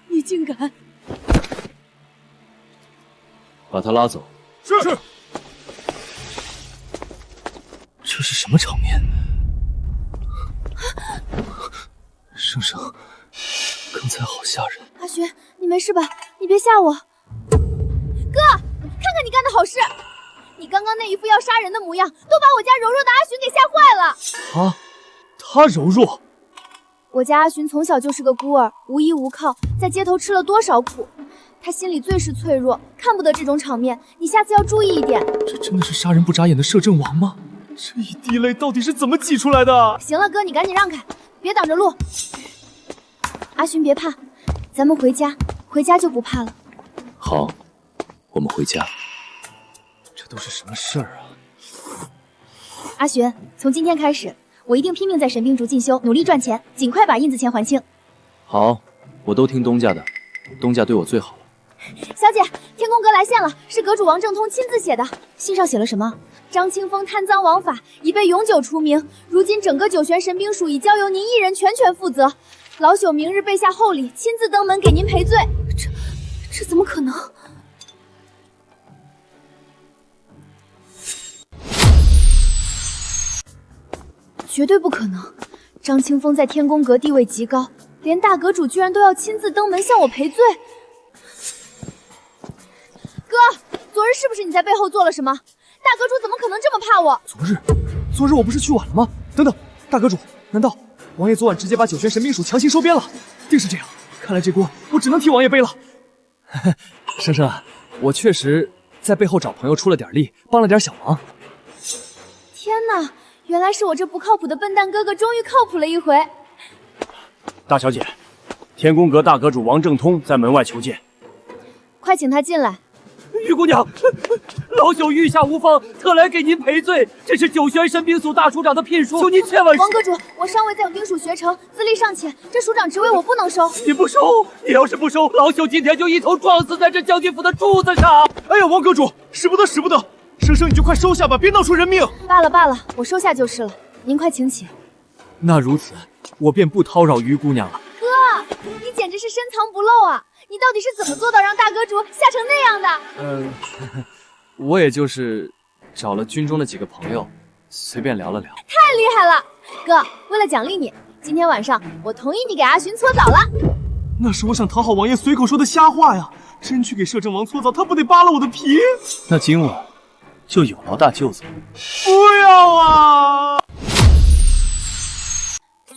你竟敢！把他拉走。是。这是什么场面？生生，刚才好吓人。阿寻，你没事吧？你别吓我。哥，看看你干的好事！你刚刚那一副要杀人的模样，都把我家柔弱的阿寻给吓坏了。他柔弱？我家阿寻从小就是个孤儿，无依无靠，在街头吃了多少苦，他心里最是脆弱，看不得这种场面。你下次要注意一点。这真的是杀人不眨眼的摄政王吗？这一滴泪到底是怎么挤出来的？行了，哥，你赶紧让开，别挡着路。阿寻别怕，咱们回家，回家就不怕了。好，我们回家。这都是什么事儿啊？阿寻，从今天开始，我一定拼命在神兵族进修，努力赚钱，尽快把印子钱还清。好，我都听东家的，东家对我最好了。小姐，天宫阁来信了，是阁主王正通亲自写的。信上写了什么？张清风贪赃枉法，已被永久除名。如今整个9玄神兵署已交由您一人全权负责。老朽明日备下厚礼，亲自登门给您赔罪。这怎么可能？绝对不可能！张清风在天宫阁地位极高，连大阁主居然都要亲自登门向我赔罪。哥，昨日是不是你在背后做了什么？大阁主怎么可能这么怕我？昨日我不是去晚了吗？等等，大阁主，难道王爷昨晚直接把九泉神兵署强行收编了？定是这样，看来这锅我只能替王爷背了。生生啊，我确实在背后找朋友出了点力，帮了点小忙。天哪，原来是我这不靠谱的笨蛋哥哥终于靠谱了一回。大小姐，天宫阁大阁主王正通在门外求见，快请他进来。玉姑娘，老朽御下无方，特来给您赔罪。这是九泉神兵署大署长的聘书，求您千万。王阁主，我尚未在兵署学成，资历尚浅，这署长职位我不能收。你不收，你要是不收，老朽今天就一头撞死在这将军府的柱子上。哎呀，王阁主，使不得，使不得！生生你就快收下吧，别闹出人命。罢了罢了，我收下就是了。您快请起。那如此，我便不叨扰于姑娘了。哥，你简直是深藏不露啊！你到底是怎么做到让大阁主吓成那样的？我也就是找了军中的几个朋友，随便聊了聊。太厉害了，哥！为了奖励你，今天晚上我同意你给阿寻搓澡了。那是我想讨好王爷随口说的瞎话呀！真去给摄政王搓澡，他不得扒了我的皮？那今晚就有劳大舅子了。不要啊！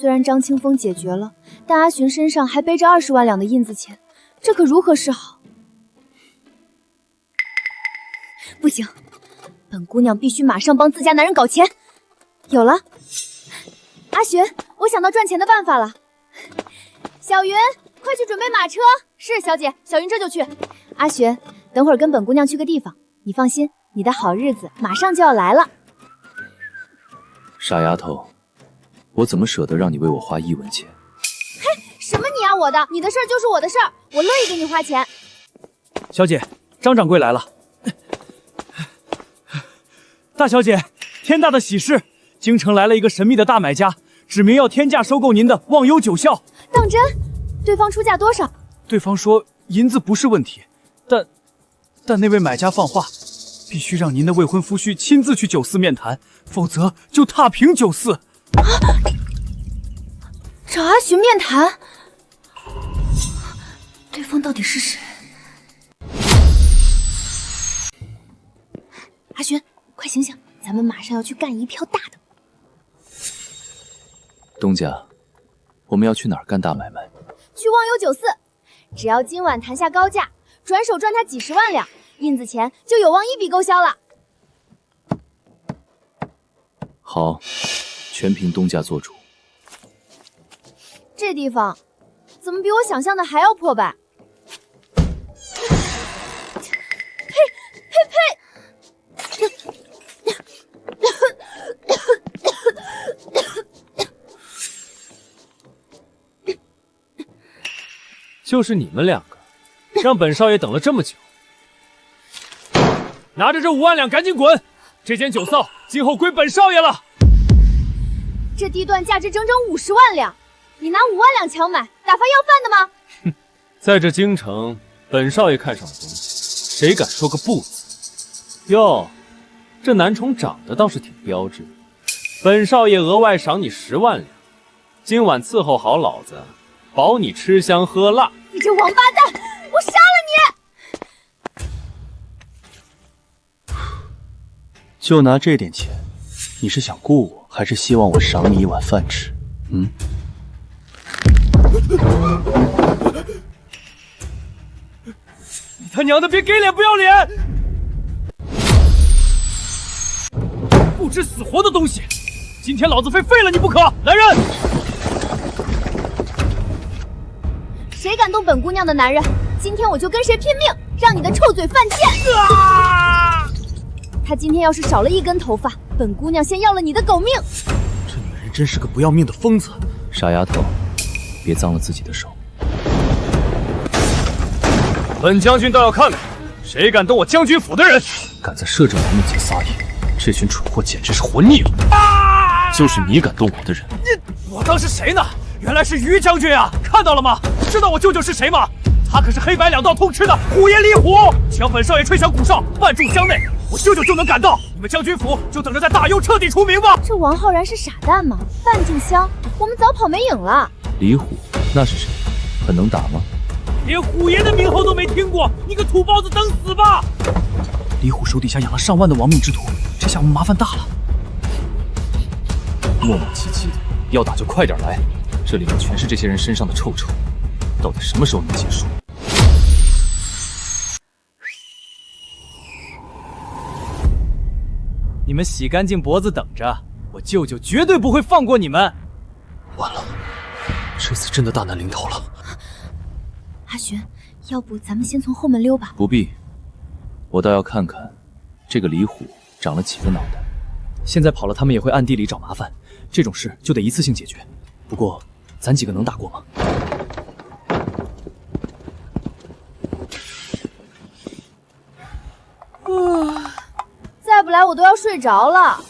虽然张清风解决了，但阿寻身上还背着20万两的印子钱，这可如何是好？不行，本姑娘必须马上帮自家男人搞钱。有了，阿寻，我想到赚钱的办法了。小云，快去准备马车。是，小姐，小云这就去。阿寻，等会儿跟本姑娘去个地方，你放心，你的好日子马上就要来了。傻丫头，我怎么舍得让你为我花1文钱？嘿，什么你啊我的，你的事儿就是我的事儿，我乐意给你花钱。小姐，张掌柜来了。大小姐，天大的喜事！京城来了一个神秘的大买家，指明要天价收购您的忘忧九孝。当真？对方出价多少？对方说银子不是问题，但那位买家放话，必须让您的未婚夫婿亲自去酒肆面谈，否则就踏平酒肆。找阿寻面谈？对方到底是谁？阿寻，快醒醒，咱们马上要去干一票大的。东家，我们要去哪儿干大买卖？去忘忧酒肆，只要今晚谈下高价，转手赚他几10万两，印子钱就有望一笔勾销了。好，全凭东家做主。这地方怎么比我想象的还要破败？呸！就是你们两个，让本少爷等了这么久。拿着这5万两，赶紧滚！这间酒肆今后归本少爷了。这地段价值整整50万两，你拿5万两强买，打发要饭的吗？哼，在这京城，本少爷看上的东西，谁敢说个不字？哟，这男宠长得倒是挺标致，本少爷额外赏你10万两，今晚伺候好老子，保你吃香喝辣。你这王八蛋，我杀了你！就拿这点钱，你是想雇我，还是希望我赏你一碗饭吃？嗯？你他娘的别给脸不要脸！不知死活的东西，今天老子非废了你不可！来人！谁敢动本姑娘的男人，今天我就跟谁拼命，让你的臭嘴犯贱！他今天要是少了一根头发，本姑娘先要了你的狗命！这女人真是个不要命的疯子！傻丫头，别脏了自己的手。本将军倒要看看，谁敢动我将军府的人！敢在摄政王面前撒野，这群蠢货简直是活腻了！就是你敢动我的人！我当是谁呢？原来是于将军啊！看到了吗？知道我舅舅是谁吗？他可是黑白两道通吃的虎爷李虎，将本少爷吹响鼓哨，半驻江内，我舅舅就能赶到，你们将军府就等着在大幽彻底除名吧。这王浩然是傻蛋吗？半径香，我们早跑没影了。李虎，那是谁？很能打吗？连虎爷的名号都没听过，你个土包子等死吧！李虎手底下养了上万的亡命之徒，这下我们麻烦大了。磨磨唧唧的，要打就快点来，这里面全是这些人身上的臭臭，到底什么时候能结束？你们洗干净脖子等着，我舅舅绝对不会放过你们。完了，这次真的大难临头了。阿玄，要不咱们先从后门溜吧？不必，我倒要看看这个李虎长了几个脑袋。现在跑了，他们也会暗地里找麻烦，这种事就得一次性解决。不过，咱几个能打过吗？再不来我都要睡着了。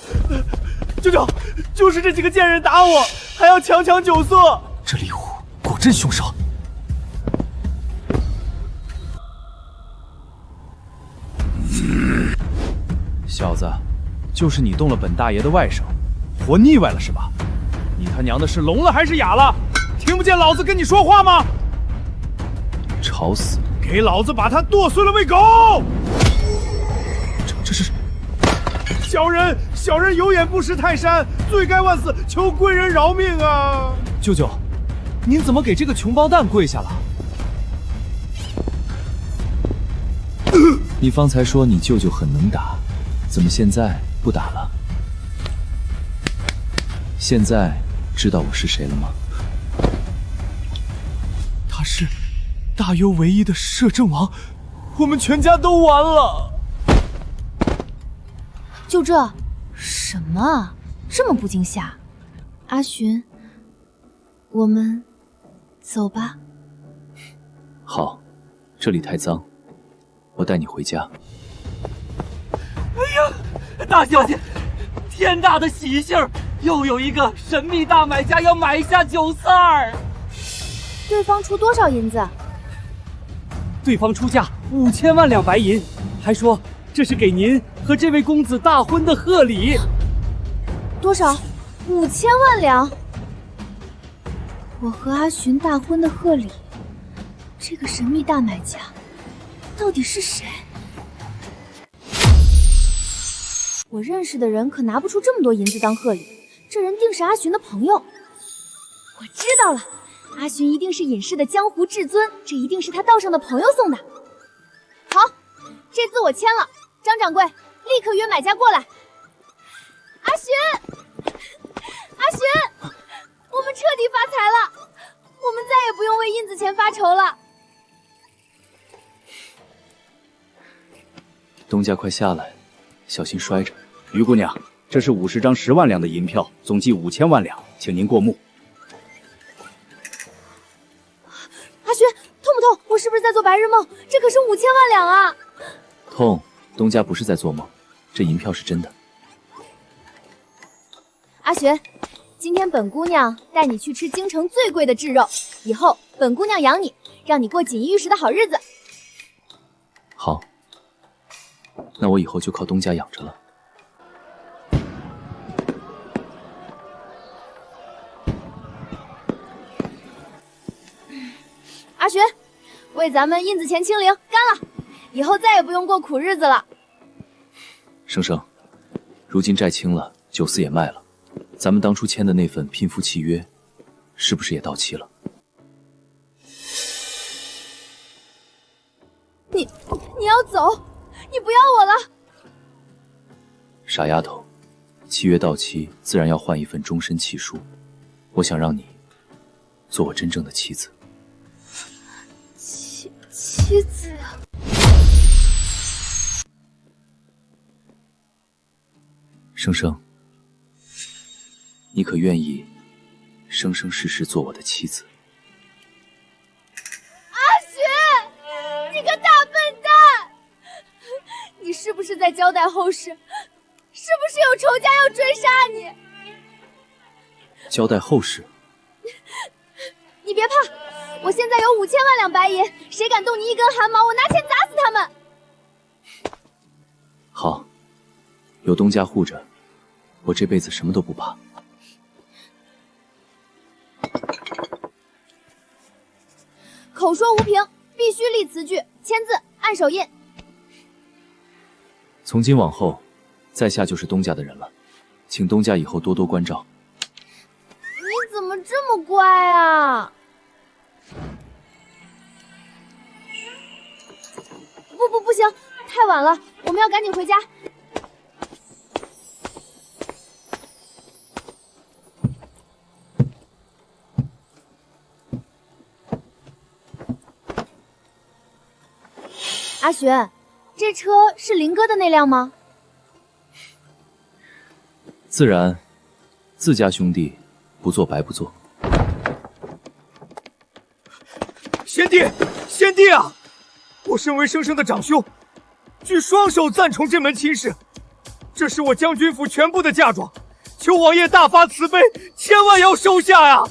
舅舅，就是这几个贱人打我，还要强抢酒色。这李虎果真凶手。小子，就是你动了本大爷的外甥，活腻歪了是吧？你他娘的是聋了还是哑了？听不见老子跟你说话吗？吵死！给老子把他剁碎了喂狗！这是小人有眼不识泰山，罪该万死，求贵人饶命啊！舅舅，您怎么给这个穷包蛋跪下了？你方才说你舅舅很能打，怎么现在不打了？现在知道我是谁了吗？他是大幽唯一的摄政王，我们全家都完了。就这？什么啊？这么不惊吓？阿寻，我们走吧。好，这里太脏，我带你回家。哎呀，大小姐，天大的喜讯，又有一个神秘大买家要买下酒肆儿。对方出多少银子？对方出价5000万两白银，还说这是给您和这位公子大婚的贺礼。多少？5000万两。我和阿寻大婚的贺礼，这个神秘大买家到底是谁？我认识的人可拿不出这么多银子当贺礼，这人定是阿寻的朋友。我知道了，阿寻一定是隐世的江湖至尊，这一定是他道上的朋友送的。好，这字我签了，张掌柜立刻约买家过来。阿寻，阿寻，我们彻底发财了，我们再也不用为印子钱发愁了。东家快下来，小心摔着。于姑娘，这是50张10万两的银票，总计5000万两，请您过目。阿寻，痛不痛？我是不是在做白日梦？这可是5000万两啊！痛，东家不是在做梦，这银票是真的。阿寻，今天本姑娘带你去吃京城最贵的炙肉，以后本姑娘养你，让你过锦衣玉食的好日子。好，那我以后就靠东家养着了。阿寻，为咱们印子钱清零，干了！以后再也不用过苦日子了。生生，如今债清了，酒肆也卖了，咱们当初签的那份聘夫契约，是不是也到期了？你要走，你不要我了。傻丫头，契约到期，自然要换一份终身契书。我想让你做我真正的妻子。妻子。生生，你可愿意生生世世做我的妻子？阿寻，你个大笨蛋！你是不是在交代后事？是不是有仇家要追杀你？交代后事？你别怕，我现在有5000万两白银，谁敢动你一根汗毛，我拿钱砸死他们！好。有东家护着，我这辈子什么都不怕。口说无凭，必须立词据，签字，按手印。从今往后，在下就是东家的人了，请东家以后多多关照。你怎么这么乖啊？不行，太晚了，我们要赶紧回家。阿璇，这车是林哥的那辆吗？自然，自家兄弟不做白不做。贤弟，贤弟啊！我身为生生的长兄，举双手赞同这门亲事。这是我将军府全部的嫁妆，求王爷大发慈悲，千万要收下呀！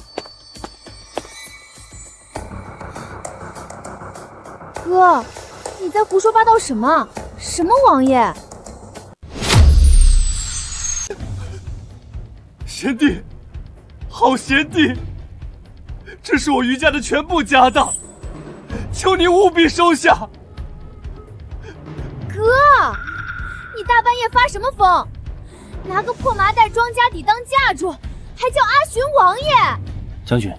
哥，你在胡说八道什么？什么王爷？贤弟，好贤弟，这是我余家的全部家当，求你务必收下。哥，你大半夜发什么疯？拿个破麻袋装家底当嫁妆，还叫阿寻王爷？将军，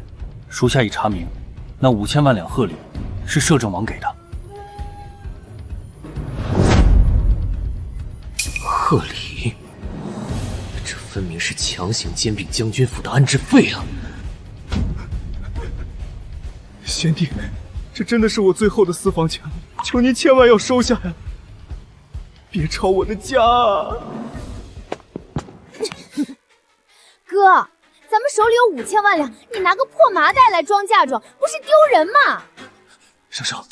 属下已查明，那5000万两贺礼是摄政王给的。贺礼？这分明是强行兼并将军府的安置费啊！贤弟，这真的是我最后的私房钱了，求您千万要收下呀！别抄我的家啊！哥，咱们手里有5000万两，你拿个破麻袋来装嫁妆，不是丢人吗？生生，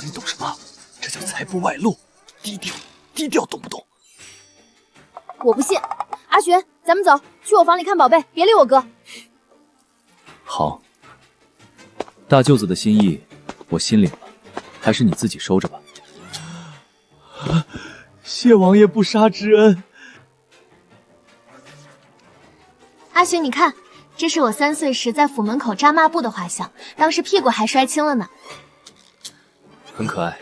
你懂什么？这叫财不外露，低调，懂不懂？我不信。阿璇，咱们走，去我房里看宝贝，别理我哥。好，大舅子的心意我心领了，还是你自己收着吧。谢王爷不杀之恩。阿璇，你看，这是我3岁时在府门口扎抹布的画像，当时屁股还摔青了呢。很可爱，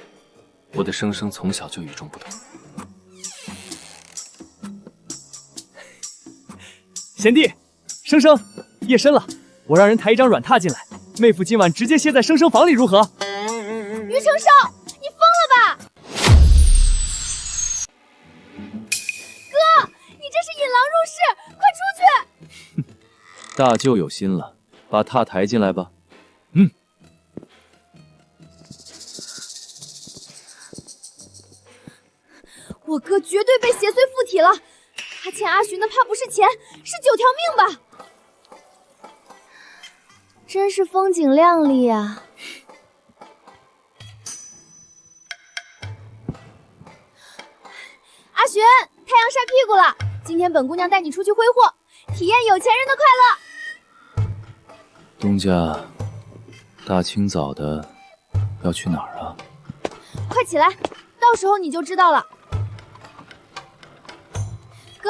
我的生生从小就与众不同。贤弟，生生，夜深了，我让人抬一张软榻进来，妹夫今晚直接歇在生生房里如何？于承少，你疯了吧？哥，你这是引狼入室，快出去！大舅有心了，把榻抬进来吧。我哥绝对被邪祟附体了，他欠阿寻的怕不是钱，是9条命吧？真是风景亮丽呀！阿寻，太阳晒屁股了，今天本姑娘带你出去挥霍，体验有钱人的快乐。东家，大清早的要去哪儿啊？快起来，到时候你就知道了。哥，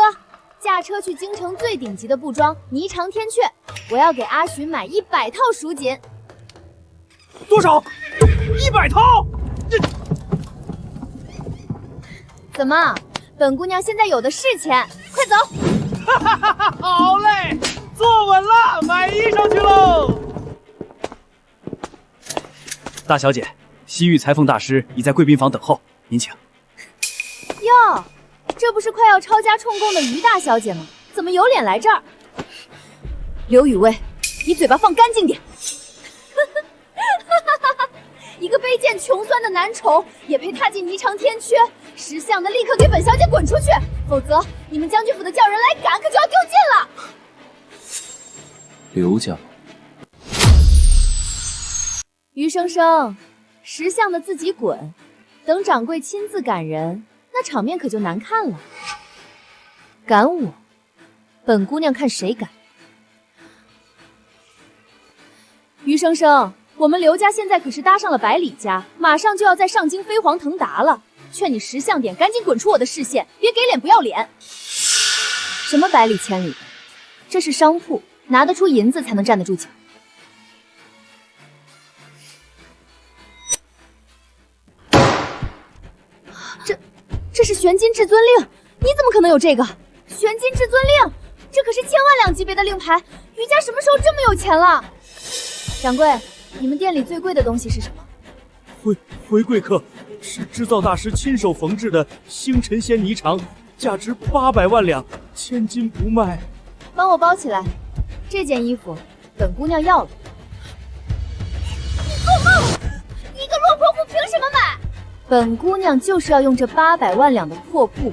驾车去京城最顶级的布庄霓裳天阙，我要给阿寻买100套蜀锦。多少？100套？怎么？本姑娘现在有的是钱，快走！好嘞，坐稳了，买衣裳去喽。大小姐，西域裁缝大师已在贵宾房等候，您请。哟，这不是快要抄家充公的于大小姐吗？怎么有脸来这儿？刘雨薇，你嘴巴放干净点！一个卑贱穷酸的男宠也配踏进霓裳天阙？识相的立刻给本小姐滚出去，否则你们将军府的叫人来赶可就要丢尽了。刘家。于生生，识相的自己滚，等掌柜亲自赶人，那场面可就难看了。赶我，本姑娘看谁敢！于生生，我们刘家现在可是搭上了百里家，马上就要再上京飞黄腾达了。劝你识相点，赶紧滚出我的视线，别给脸不要脸。什么百里千里的，这是商铺，拿得出银子才能站得住脚。这是玄金至尊令，你怎么可能有这个？玄金至尊令，这可是千万两级别的令牌，余家什么时候这么有钱了？掌柜，你们店里最贵的东西是什么？回贵客，是制造大师亲手缝制的星辰仙霓裳，价值800万两，千金不卖。帮我包起来，这件衣服本姑娘要了。你做梦！一个落魄妇凭什么买？本姑娘就是要用这800万两的破布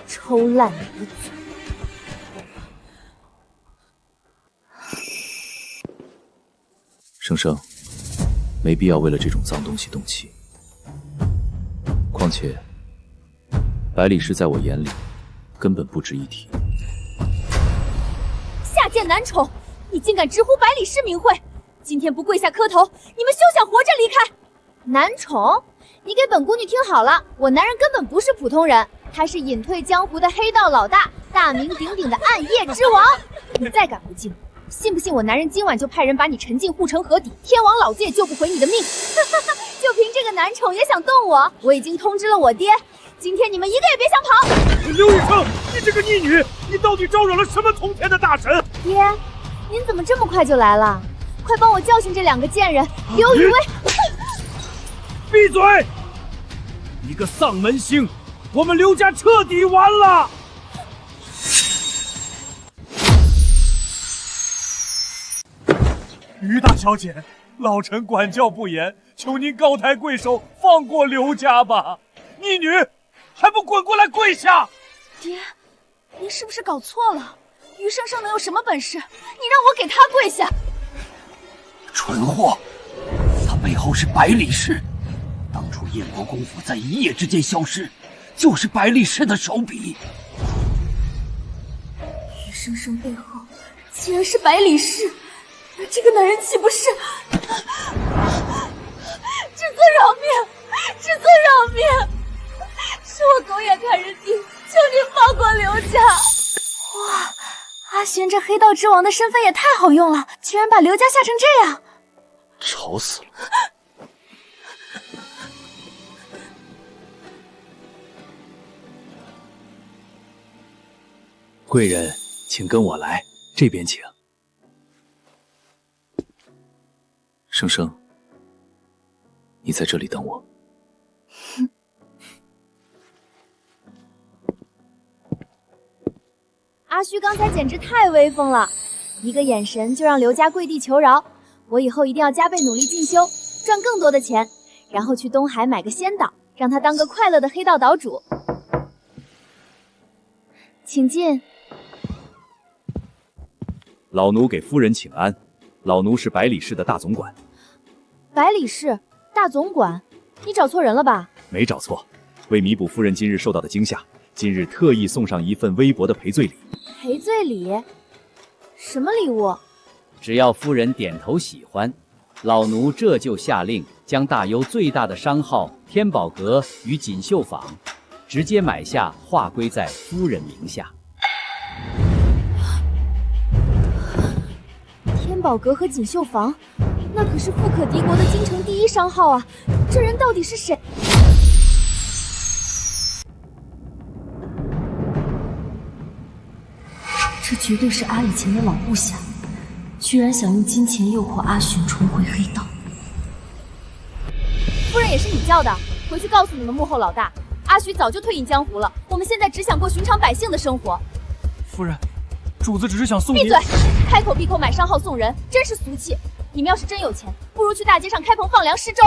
抽烂你的嘴。生生，没必要为了这种脏东西动气。况且，百里氏在我眼里根本不值一提。下贱男宠，你竟敢直呼百里氏名讳！今天不跪下磕头，你们休想活着离开！男宠，你给本姑娘听好了，我男人根本不是普通人，他是隐退江湖的黑道老大，大名鼎鼎的暗夜之王。你再敢不敬，信不信我男人今晚就派人把你沉进护城河底，天王老子也救不回你的命！就凭这个男宠也想动我？我已经通知了我爹，今天你们一个也别想跑！刘雨生，你这个逆女，你到底招惹了什么从天的大神？爹，您怎么这么快就来了？快帮我教训这两个贱人！刘雨薇，闭嘴！一个丧门星，我们刘家彻底完了！于大小姐，老臣管教不严，求您高抬贵手，放过刘家吧！逆女，还不滚过来跪下！爹，您是不是搞错了？于生生能有什么本事？你让我给他跪下？蠢货，他背后是百里氏。当初燕国公府在一夜之间消失，就是百里氏的手笔。于生生背后竟然是百里氏，那这个男人岂不是？至尊饶命！至尊饶命！是我狗眼看人低，求您放过刘家！哇，阿寻这黑道之王的身份也太好用了，居然把刘家吓成这样！吵死了！贵人，请跟我来，这边请。生生，你在这里等我。阿虚刚才简直太威风了，一个眼神就让刘家跪地求饶。我以后一定要加倍努力进修，赚更多的钱，然后去东海买个仙岛，让他当个快乐的黑道岛主。请进。老奴给夫人请安，老奴是百里氏的大总管。百里氏大总管，你找错人了吧？没找错，为弥补夫人今日受到的惊吓，今日特意送上一份微薄的赔罪礼。赔罪礼？什么礼物？只要夫人点头喜欢，老奴这就下令将大幽最大的商号天宝阁与锦绣坊直接买下，划归在夫人名下。天宝阁和锦绣坊，那可是富可敌国的京城第一商号啊！这人到底是谁？这绝对是阿以前的老部下，居然想用金钱诱惑阿寻重回黑道。夫人也是你叫的，回去告诉你们幕后老大，阿徐早就退隐江湖了，我们现在只想过寻常百姓的生活。夫人，主子只是想送你。闭嘴！开口闭口买商号送人，真是俗气。你们要是真有钱，不如去大街上开棚放粮施粥。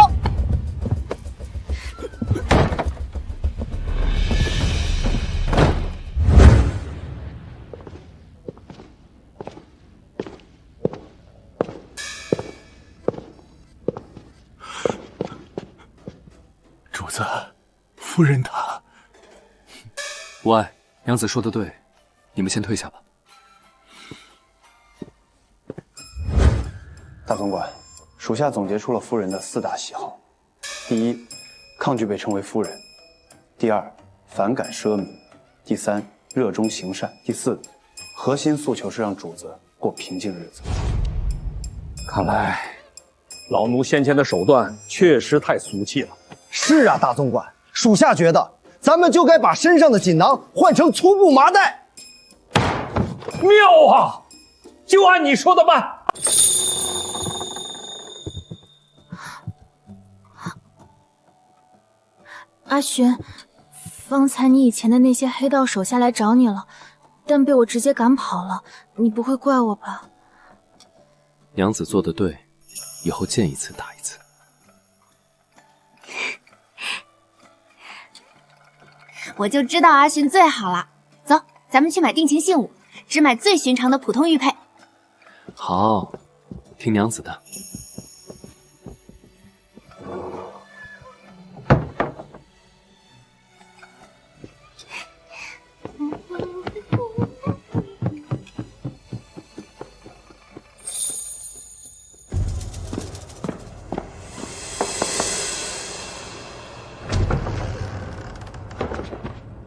主子，夫人她……无碍，娘子说的对，你们先退下吧。大总管，属下总结出了夫人的4大喜好：第一，抗拒被称为夫人；第二，反感奢靡；第三，热衷行善；第四，核心诉求是让主子过平静日子。看来，老奴先前的手段确实太俗气了。是啊，大总管，属下觉得咱们就该把身上的锦囊换成粗布麻袋。妙啊！就按你说的办。阿寻，方才你以前的那些黑道手下来找你了，但被我直接赶跑了，你不会怪我吧？娘子做得对，以后见一次打一次。我就知道阿寻最好了。走，咱们去买定情信物，只买最寻常的普通玉佩。好，听娘子的。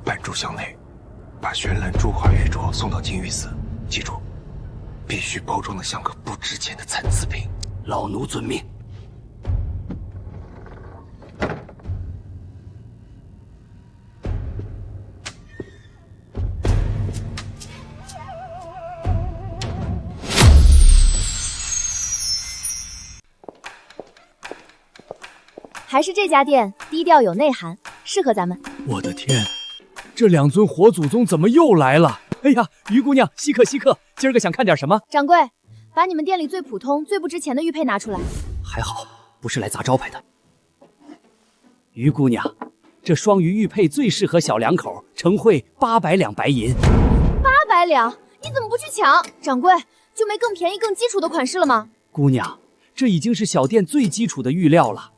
半炷香内，把玄蓝珠华玉镯送到金玉寺。记住，必须包装的像个不值钱的残次品。老奴遵命。还是这家店低调有内涵，适合咱们。我的天，这两尊活祖宗怎么又来了？哎呀，于姑娘，稀客稀客，今儿个想看点什么？掌柜，把你们店里最普通、最不值钱的玉佩拿出来。还好，不是来砸招牌的。于姑娘，这双鱼玉佩最适合小两口，成会800两白银。800两？你怎么不去抢？掌柜，就没更便宜、更基础的款式了吗？姑娘，这已经是小店最基础的玉料了。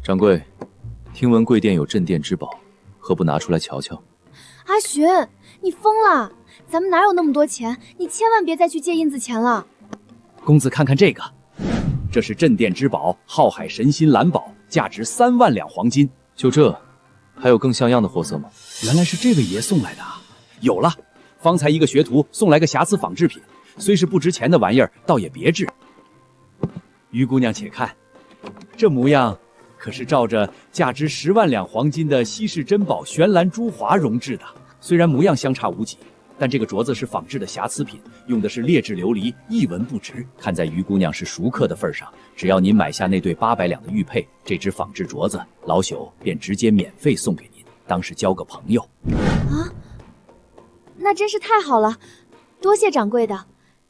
掌柜，听闻贵店有镇店之宝，何不拿出来瞧瞧？阿寻，你疯了！咱们哪有那么多钱？你千万别再去借印子钱了。公子看看这个，这是镇店之宝浩海神心蓝宝，价值3万两黄金。就这，还有更像样的货色吗？原来是这位爷送来的啊！有了，方才一个学徒送来个瑕疵仿制品，虽是不值钱的玩意儿，倒也别致。于姑娘且看，这模样可是照着价值10万两黄金的稀世珍宝玄蓝珠华熔制的。虽然模样相差无几，但这个镯子是仿制的瑕疵品，用的是劣质琉璃，一文不值。看在于姑娘是熟客的份上，只要您买下那对800两的玉佩，这只仿制镯子老朽便直接免费送给您，当是交个朋友。啊，那真是太好了，多谢掌柜的。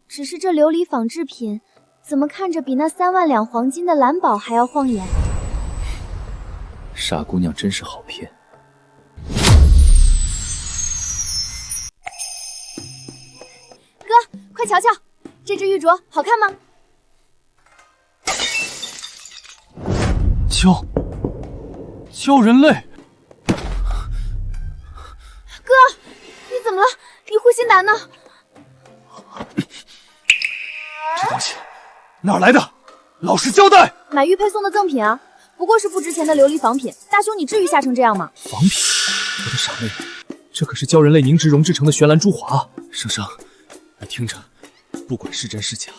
只是这琉璃仿制品，怎么看着比那3万两黄金的蓝宝还要晃眼？傻姑娘真是好骗。哥，快瞧瞧，这只玉镯好看吗？鲛人类。哥，你怎么了？你护心丹呢？这东西哪儿来的？老实交代！买玉佩送的赠品啊，不过是不值钱的琉璃仿品。大兄，你至于吓成这样吗？仿品？我的傻妹妹，这可是鲛人类凝脂熔制成的玄蓝珠华啊！生生，你听着，不管是真是假，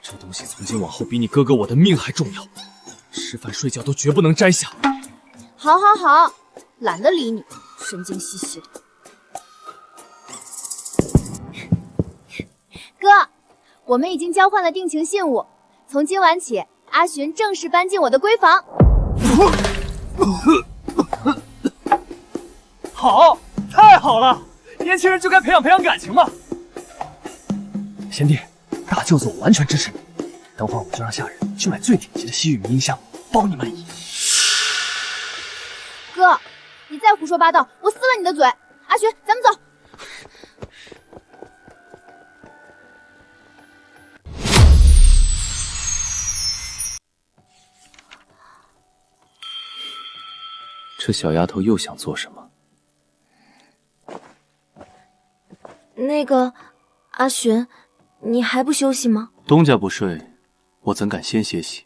这东西从今往后比你哥哥我的命还重要，吃饭睡觉都绝不能摘下。好，好，好，懒得理你，神经兮兮的。哥，我们已经交换了定情信物，从今晚起，阿寻正式搬进我的闺房。好，太好了，年轻人就该培养培养感情嘛。贤弟，大舅子我完全支持你，等会儿我就让下人去买最顶级的西域迷音香，包你满意。哥，你再胡说八道，我撕了你的嘴！阿寻，咱们走。这小丫头又想做什么？那个，阿寻，你还不休息吗？东家不睡，我怎敢先歇息？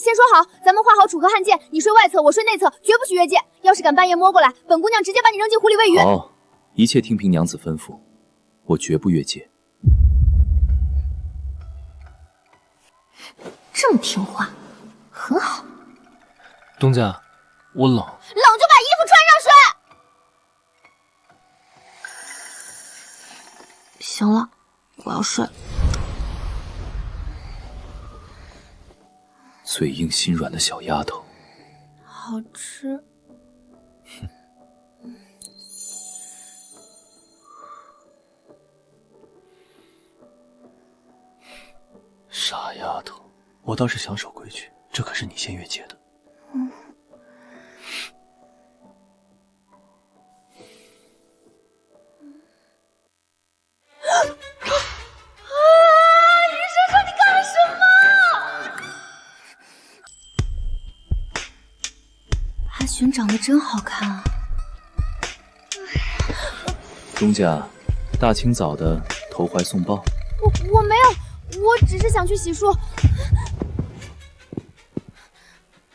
先说好，咱们画好楚河汉界，你睡外侧，我睡内侧，绝不许越界。要是敢半夜摸过来，本姑娘直接把你扔进湖里喂鱼。好，一切听凭娘子吩咐，我绝不越界。这么听话，很好。东家，我冷。冷就把衣服穿上睡。行了，我要睡了。嘴硬心软的小丫头，好吃。傻丫头，我倒是想守规矩，这可是你先越界的。阿寻长得真好看啊！东家，大清早的投怀送抱。我没有，我只是想去洗漱。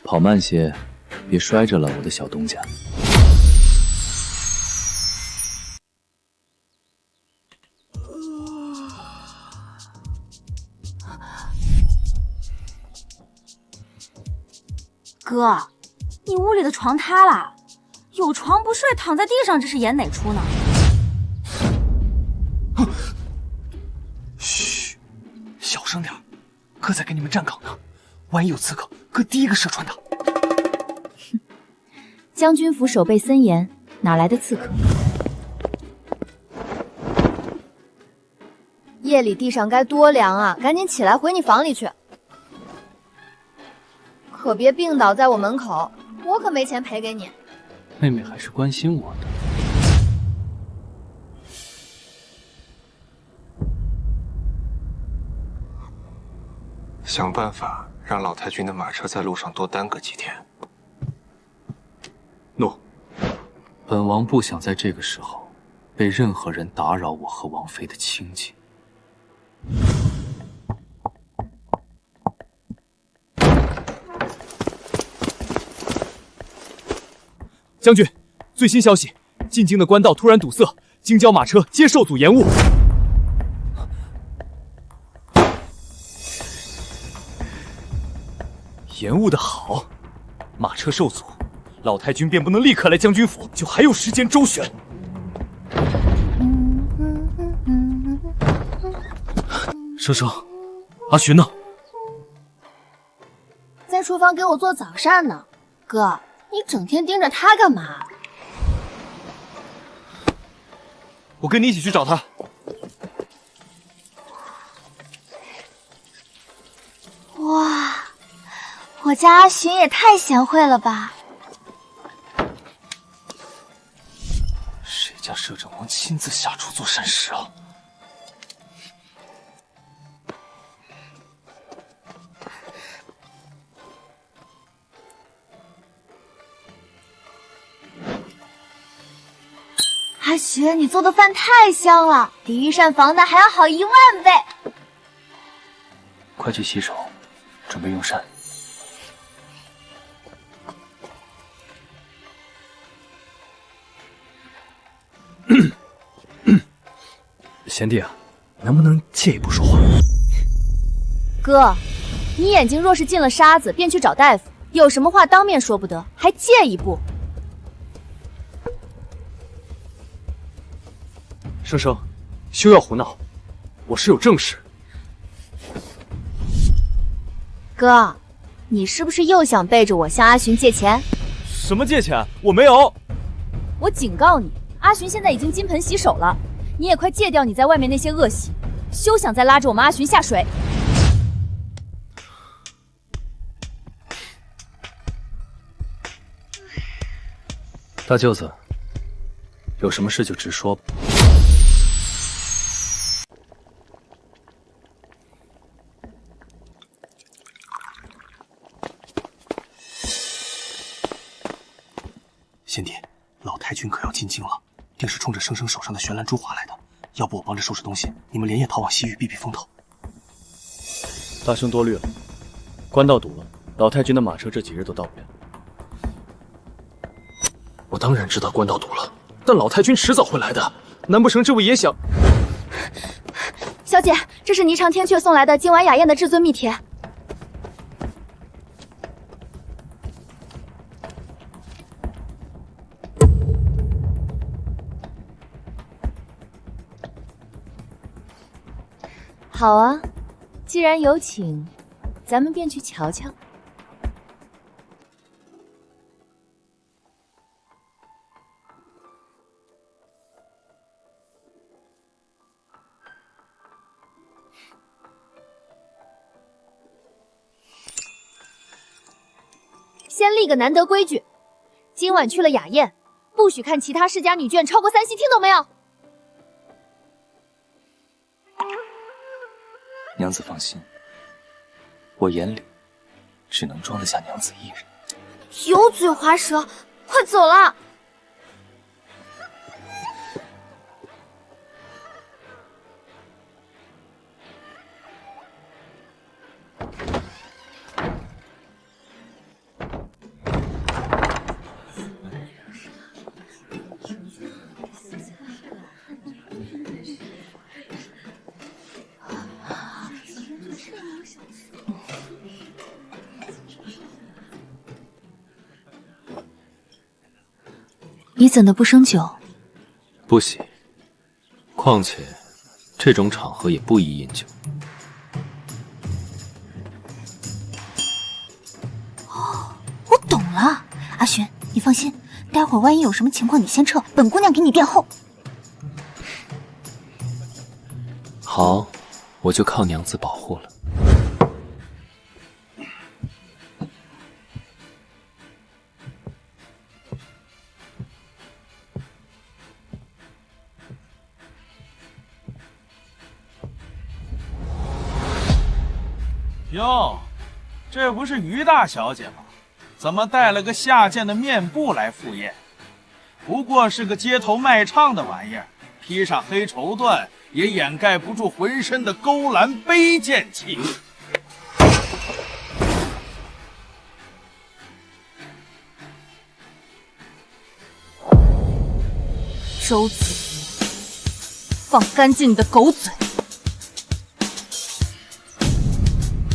跑慢些，别摔着了，我的小东家。哥，你屋里的床塌了，有床不睡，躺在地上，这是演哪出呢？嘘，小声点，哥在给你们站岗呢，万一有刺客，哥第一个射穿他。将军府守备森严，哪来的刺客？夜里地上该多凉啊！赶紧起来回你房里去，可别病倒在我门口，我可没钱赔给你。妹妹还是关心我的。想办法让老太君的马车在路上多耽搁几天。诺，本王不想在这个时候被任何人打扰我和王妃的清静。将军，最新消息，进京的官道突然堵塞，京郊马车皆受阻延误。延误的好，马车受阻，老太君便不能立刻来将军府，就还有时间周旋。生生，阿寻呢？在厨房给我做早膳呢。哥，你整天盯着他干嘛？我跟你一起去找他。哇，我家阿寻也太贤惠了吧！谁家摄政王亲自下厨做膳食啊？阿寻，你做的饭太香了，比御膳房的还要好10000倍。快去洗手，准备用膳。贤弟啊，能不能借一步说话？哥，你眼睛若是进了沙子，便去找大夫。有什么话当面说不得，还借一步？生生，休要胡闹，我是有正事。哥，你是不是又想背着我向阿寻借钱？什么借钱？我没有。我警告你，阿寻现在已经金盆洗手了，你也快戒掉你在外面那些恶习，休想再拉着我们阿寻下水。大舅子，有什么事就直说吧。贤弟，老太君可要进京了，定是冲着生生手上的悬兰珠划来的。要不我帮着收拾东西，你们连夜逃往西域避避风头。大兄多虑了，官道堵了，老太君的马车这几日都到不了。我当然知道官道堵了，但老太君迟早会来的。难不成这位也想？小姐，这是霓裳天阙送来的今晚雅宴的至尊密帖。好啊，既然有请，咱们便去瞧瞧。先立个难得规矩，今晚去了雅宴，不许看其他世家女眷超过3夕，听懂没有？娘子放心，我眼里只能装得下娘子一人。油嘴滑舌，快走了！你怎的不生酒？不喜。况且，这种场合也不宜饮酒。哦，我懂了。阿寻，你放心，待会儿万一有什么情况，你先撤，本姑娘给你垫后。好，我就靠娘子保护了。哟，这不是于大小姐吗？怎么带了个下贱的面布来赴宴？不过是个街头卖唱的玩意儿，披上黑绸缎也掩盖不住浑身的勾栏卑贱气。周子瑜，放干净你的狗嘴！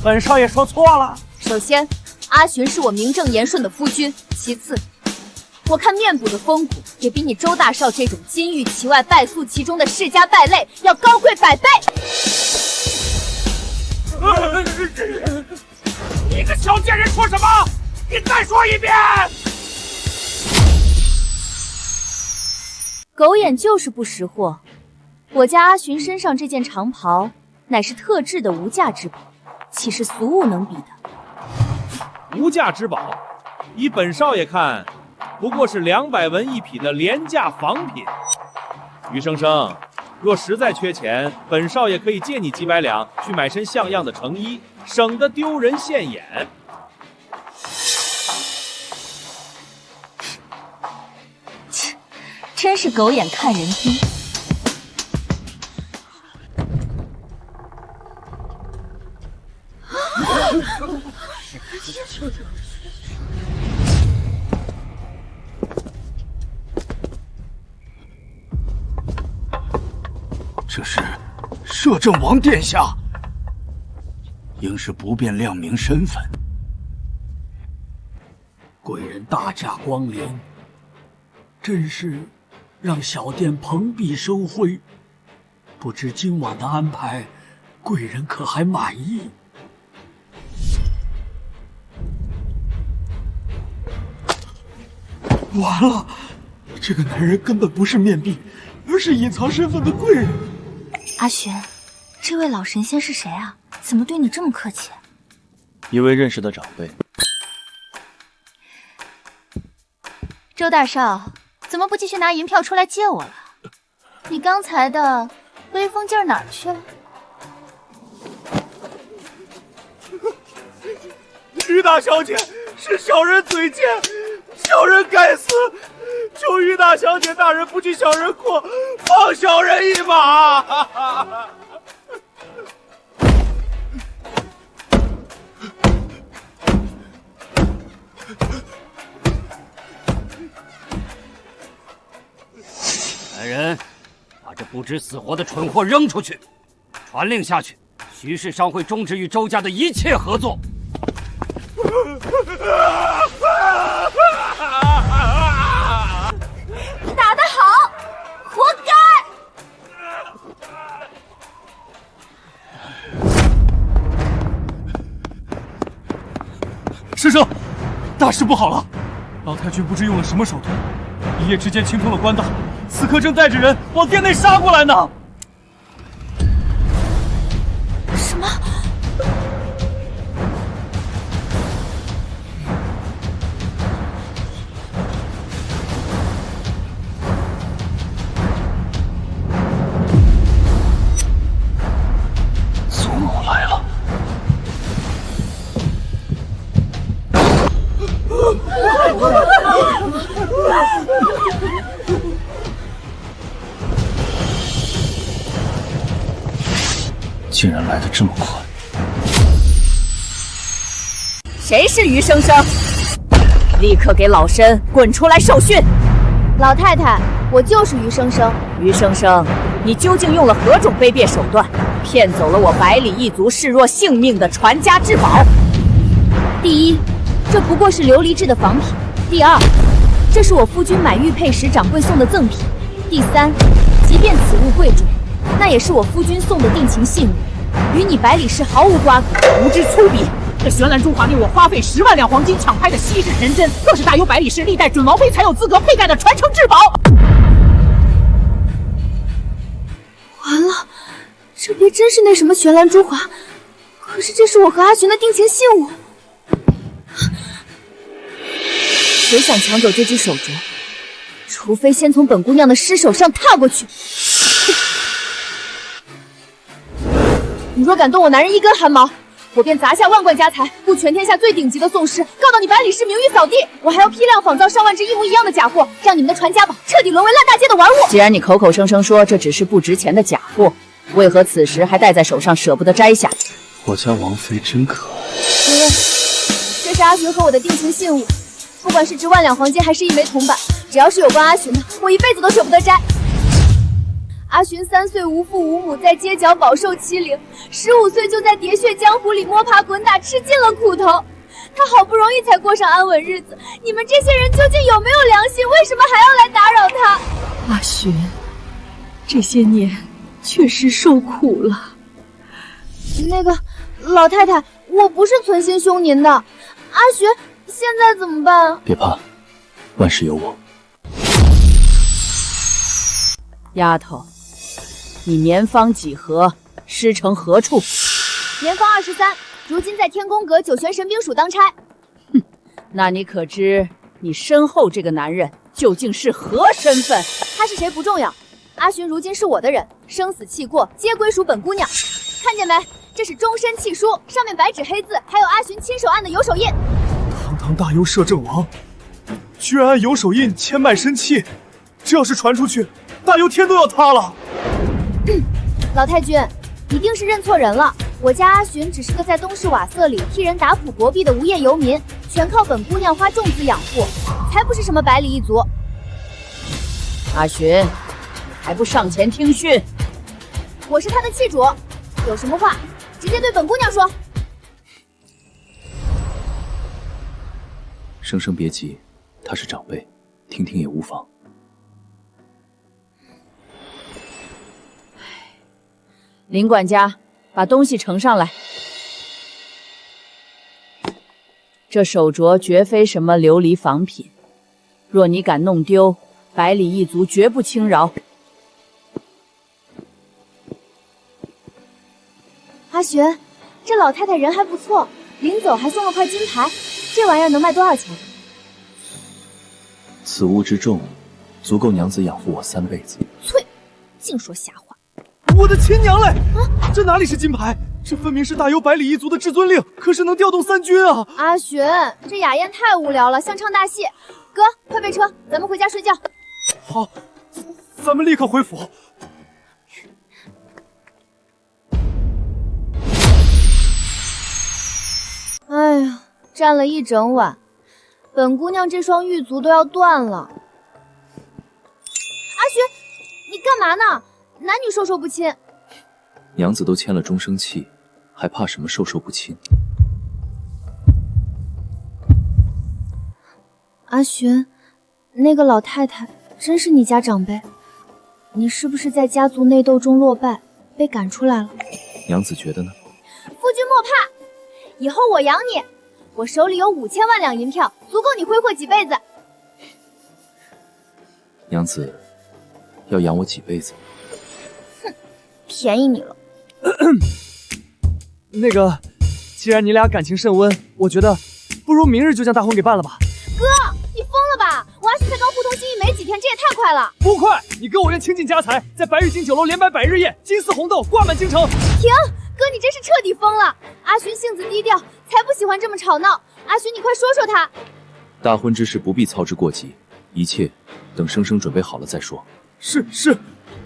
本少爷说错了。首先，阿寻是我名正言顺的夫君；其次，我看面部的风骨也比你周大少这种金玉其外败诉其中的世家败类要高贵100倍。你个小贱人说什么？你再说一遍！狗眼就是不识货，我家阿寻身上这件长袍乃是特制的无价之宝。岂是俗物能比的？无价之宝，依本少爷看，不过是200文一匹的廉价仿品。余生生，若实在缺钱，本少爷可以借你几百两去买身像样的成衣，省得丢人现眼。切，真是狗眼看人低。这是摄政王殿下，应是不便亮明身份。贵人大驾光临，真是让小店蓬荜生辉。不知今晚的安排，贵人可还满意？完了，这个男人根本不是面壁，而是隐藏身份的贵人。阿寻，这位老神仙是谁啊？怎么对你这么客气？一位认识的长辈。周大少，怎么不继续拿银票出来借我了？你刚才的威风劲儿哪儿去了？于大小姐，是小人嘴贱，小人该死，求于大小姐大人不计小人过，放小人一马。不知死活的蠢货扔出去，传令下去，徐氏商会终止与周家的一切合作。打得好，活该！师生，大事不好了！老太君不知用了什么手段，一夜之间清通了官道，此刻正带着人往殿内杀过来呢。什么？祖母来了！竟然来得这么快！谁是余生生？立刻给老身滚出来受训！老太太，我就是余生生。余生生，你究竟用了何种卑鄙手段，骗走了我百里一族视若性命的传家之宝？第一，这不过是琉璃制的仿品；第二，这是我夫君买玉佩时掌柜送的赠品；第三，即便此物贵重，那也是我夫君送的定情信物，与你百里氏毫无瓜葛。无知粗鄙！这玄蓝珠华令我花费10万两黄金抢拍的稀世神针，更是大有百里氏历代准王妃才有资格佩戴的传承至宝。完了，这别真是那什么玄蓝珠华，可是这是我和阿寻的定情信物。谁想抢走这只手镯，除非先从本姑娘的尸首上踏过去。你若敢动我男人一根汗毛，我便砸下万贯家财，雇全天下最顶级的讼师，告到你百里氏名誉扫地。我还要批量仿造上万只一模一样的假货，让你们的传家宝彻底沦为烂大街的玩物。既然你口口声声说这只是不值钱的假货，为何此时还戴在手上舍不得摘下？我家王妃真可爱。主任，这是阿寻和我的定情信物，不管是值万两黄金还是一枚铜板，只要是有关阿寻的，我一辈子都舍不得摘。阿寻3岁无父无母，在街角饱受欺凌，15岁就在喋血江湖里摸爬滚打，吃尽了苦头。他好不容易才过上安稳日子，你们这些人究竟有没有良心？为什么还要来打扰他？阿寻，这些年确实受苦了。那个老太太，我不是存心凶您的。阿寻，现在怎么办？别怕，万事有我。丫头，你年方几何？师承何处？年方23，如今在天宫阁九玄神兵署当差。哼，那你可知你身后这个男人究竟是何身份？他是谁不重要，阿寻如今是我的人，生死契过皆归属本姑娘。看见没？这是终身契书，上面白纸黑字，还有阿寻亲手按的有手印。堂堂大幽摄政王，居然按有手印签卖身契，这要是传出去，大幽天都要塌了。老太君，一定是认错人了。我家阿寻只是个在东市瓦瑟里替人打谱薄币的无业游民，全靠本姑娘花重资养护，才不是什么百里一族。阿寻，还不上前听训？我是他的契主，有什么话直接对本姑娘说。生生别急，他是长辈，听听也无妨。林管家，把东西呈上来。这手镯绝非什么琉璃仿品，若你敢弄丢，百里一族绝不轻饶。阿寻，这老太太人还不错，临走还送了块金牌，这玩意儿能卖多少钱？此物之重，足够娘子养活我3辈子。呸！净说瞎话。我的亲娘嘞！啊，这哪里是金牌？这分明是大幽百里一族的至尊令，可是能调动3军啊！阿寻，这雅宴太无聊了，像唱大戏。哥，快备车，咱们回家睡觉。好，咱们立刻回府。哎呀，站了一整晚，本姑娘这双玉足都要断了。阿寻，你干嘛呢？男女授受不亲。娘子都签了终生契，还怕什么授受不亲？阿寻，那个老太太真是你家长辈？你是不是在家族内斗中落败，被赶出来了？娘子觉得呢？夫君莫怕，以后我养你。我手里有5000万两银票，足够你挥霍几辈子。娘子要养我几辈子？哼，便宜你了。那个，既然你俩感情甚温，我觉得不如明日就将大婚给办了吧。哥，你疯了吧？我阿寻才刚互通心意没几天，这也太快了。不快，你跟我愿倾尽家财，在白玉京酒楼连摆100日宴，金丝红豆挂满京城。停，哥，你真是彻底疯了。阿寻性子低调，才不喜欢这么吵闹。阿寻，你快说说他。大婚之事不必操之过急，一切等生生准备好了再说。是，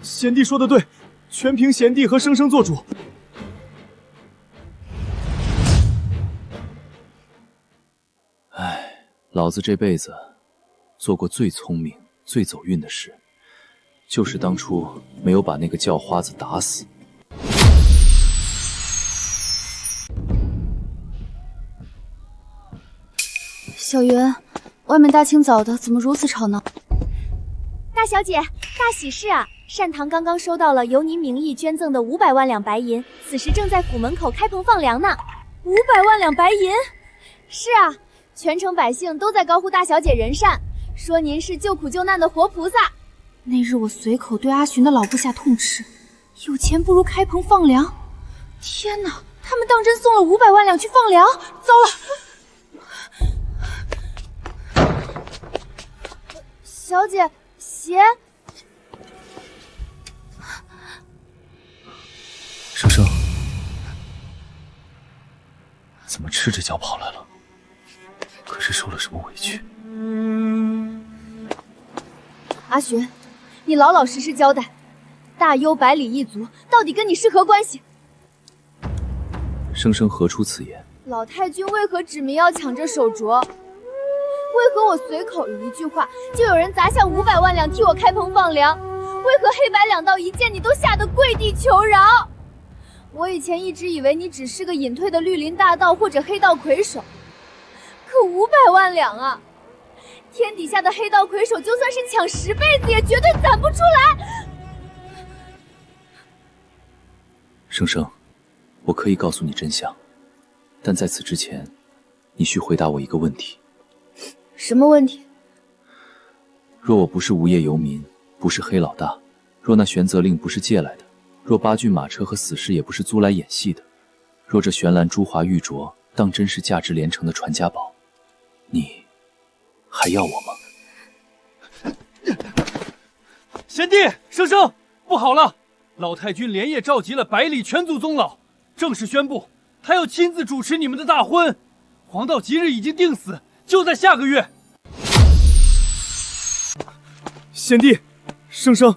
贤弟说的对，全凭贤弟和生生做主。唉，老子这辈子做过最聪明、最走运的事，就是当初没有把那个叫花子打死。小云，外面大清早的，怎么如此吵闹？大小姐，大喜事啊！单堂刚刚收到了由您名义捐赠的500万两白银，此时正在府门口开棚放粮呢。500万两白银？是啊，全城百姓都在高呼大小姐人善，说您是救苦救难的活菩萨。那日我随口对阿寻的老部下痛斥，有钱不如开棚放粮。天哪，他们当真送了500万两去放粮？糟了！小姐，鞋。生生，怎么赤着脚跑来了？可是受了什么委屈？阿寻，你老老实实交代，大幽百里一族到底跟你是何关系？生生何出此言？老太君为何指明要抢这手镯？为何我随口了一句话，就有人砸下500万两替我开棚放粮？为何黑白两道一见你都吓得跪地求饶？我以前一直以为你只是个隐退的绿林大盗或者黑道魁首，可500万两啊！天底下的黑道魁首，就算是抢10辈子，也绝对攒不出来。生生，我可以告诉你真相，但在此之前，你需回答我一个问题。什么问题？若我不是无业游民，不是黑老大，若那玄泽令不是借来的，若8骏马车和死士也不是租来演戏的，若这玄蓝珠华玉镯当真是价值连城的传家宝，你还要我吗？贤弟，生生，不好了！老太君连夜召集了百里全族宗老，正式宣布他要亲自主持你们的大婚，黄道吉日已经定死，就在下个月。贤弟，生生，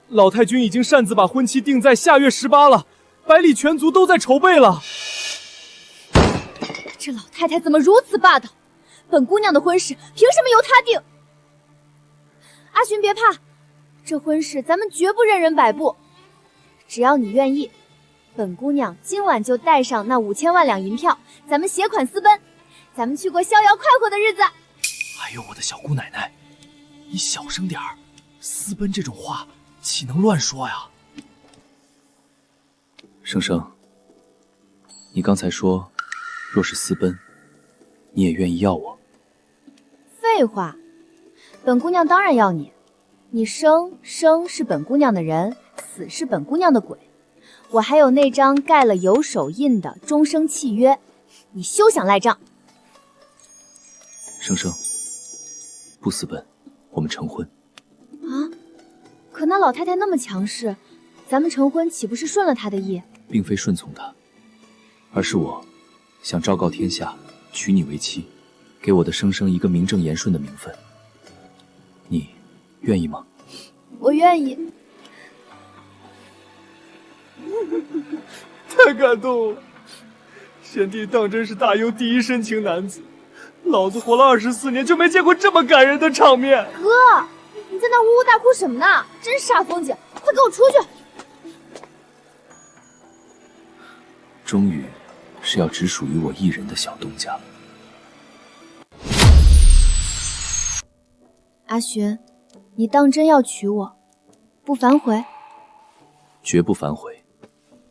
老太君已经擅自把婚期定在下月18了，百里全族都在筹备了。这老太太怎么如此霸道？本姑娘的婚事凭什么由她定？阿寻别怕，这婚事咱们绝不任人摆布。只要你愿意，本姑娘今晚就带上那5000万两银票，咱们携款私奔，咱们去过逍遥快活的日子。哎呦，我的小姑奶奶，你小声点儿，私奔这种话岂能乱说呀？生生，你刚才说，若是私奔，你也愿意要我？废话，本姑娘当然要你。你生是本姑娘的人，死是本姑娘的鬼。我还有那张盖了有手印的终生契约，你休想赖账。生生，不私奔，我们成婚。啊？可那老太太那么强势，咱们成婚岂不是顺了她的意？并非顺从她，而是我想昭告天下，娶你为妻，给我的生生一个名正言顺的名分。你愿意吗？我愿意。太感动了，贤弟当真是大幽第一深情男子，老子活了24年就没见过这么感人的场面。哥，你在那呜呜大哭什么呢？真煞风景，快给我出去！终于是要只属于我一人的小东家了。阿寻，你当真要娶我，不反悔？绝不反悔。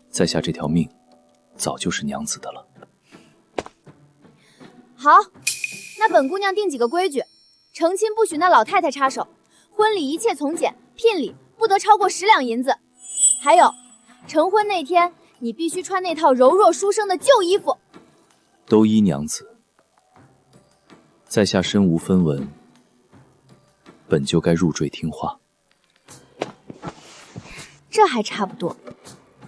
在下这条命，早就是娘子的了。好，那本姑娘定几个规矩：成亲不许那老太太插手，婚礼一切从简，聘礼不得超过10两银子。还有，成婚那天你必须穿那套柔弱书生的旧衣服。都依娘子。在下身无分文，本就该入赘听话。这还差不多。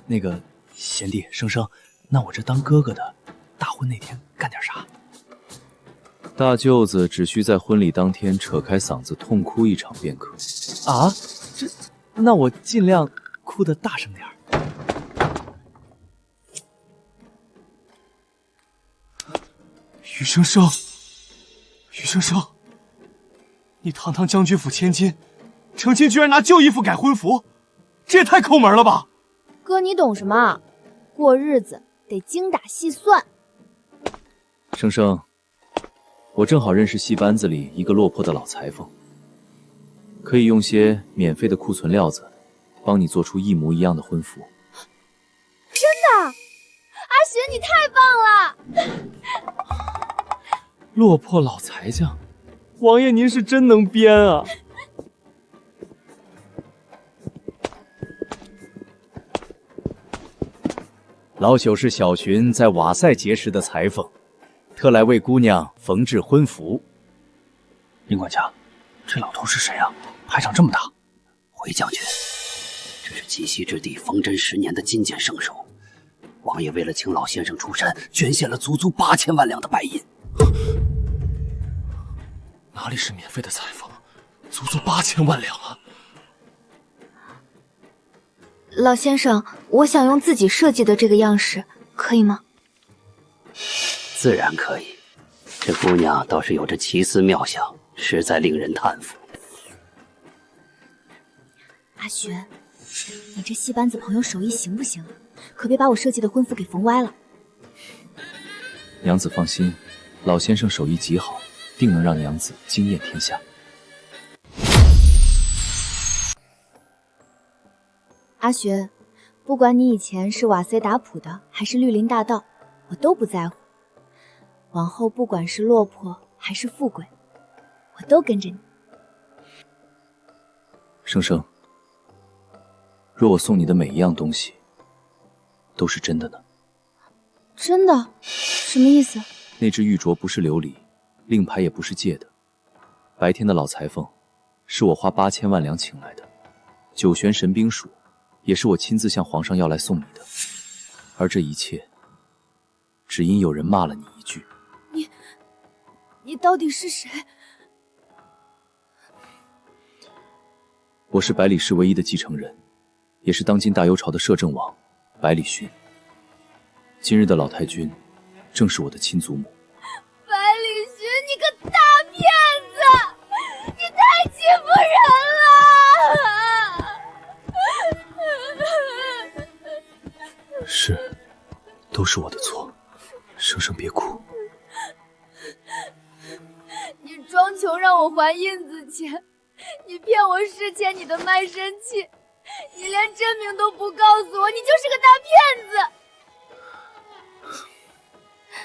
那个贤弟生生，那我这当哥哥的，大婚那天干点啥？大舅子只需在婚礼当天扯开嗓子痛哭一场便可。啊？那我尽量哭得大声点儿。余生生，余生生，你堂堂将军府千金，成亲居然拿旧衣服改婚服，这也太抠门了吧！哥，你懂什么啊？过日子得精打细算。生生，我正好认识戏班子里一个落魄的老裁缝，可以用些免费的库存料子，帮你做出一模一样的婚服。真的？阿寻，你太棒了！落魄老裁匠，王爷您是真能编啊！老朽是小寻在瓦塞结识的裁缝，特来为姑娘缝制婚服。林管家，这老头是谁啊？排场这么大。回将军，这是极西之地缝针10年的金鉴圣手，王爷为了请老先生出山，捐献了足足8000万两的白银。哪里是免费的裁缝，足足8000万两啊！老先生，我想用自己设计的这个样式，可以吗？自然可以，这姑娘倒是有着奇思妙想，实在令人叹服。阿寻，你这戏班子朋友手艺行不行啊？可别把我设计的婚服给缝歪了。娘子放心，老先生手艺极好，定能让娘子惊艳天下。阿寻，不管你以前是瓦塞达普的，还是绿林大盗，我都不在乎。往后不管是落魄还是富贵，我都跟着你。生生，若我送你的每一样东西都是真的呢？真的？什么意思？那只玉镯不是琉璃，令牌也不是借的。白天的老裁缝是我花8000万两请来的，九玄神兵属也是我亲自向皇上要来送你的。而这一切，只因有人骂了你一句。你到底是谁？我是百里氏唯一的继承人，也是当今大幽朝的摄政王百里寻。今日的老太君，正是我的亲祖母。百里寻，你个大骗子！你太欺负人了！是，都是我的错。生生别哭。你装穷让我还印子钱，你骗我视钱你的卖身契，你连真名都不告诉我，你就是个大骗子！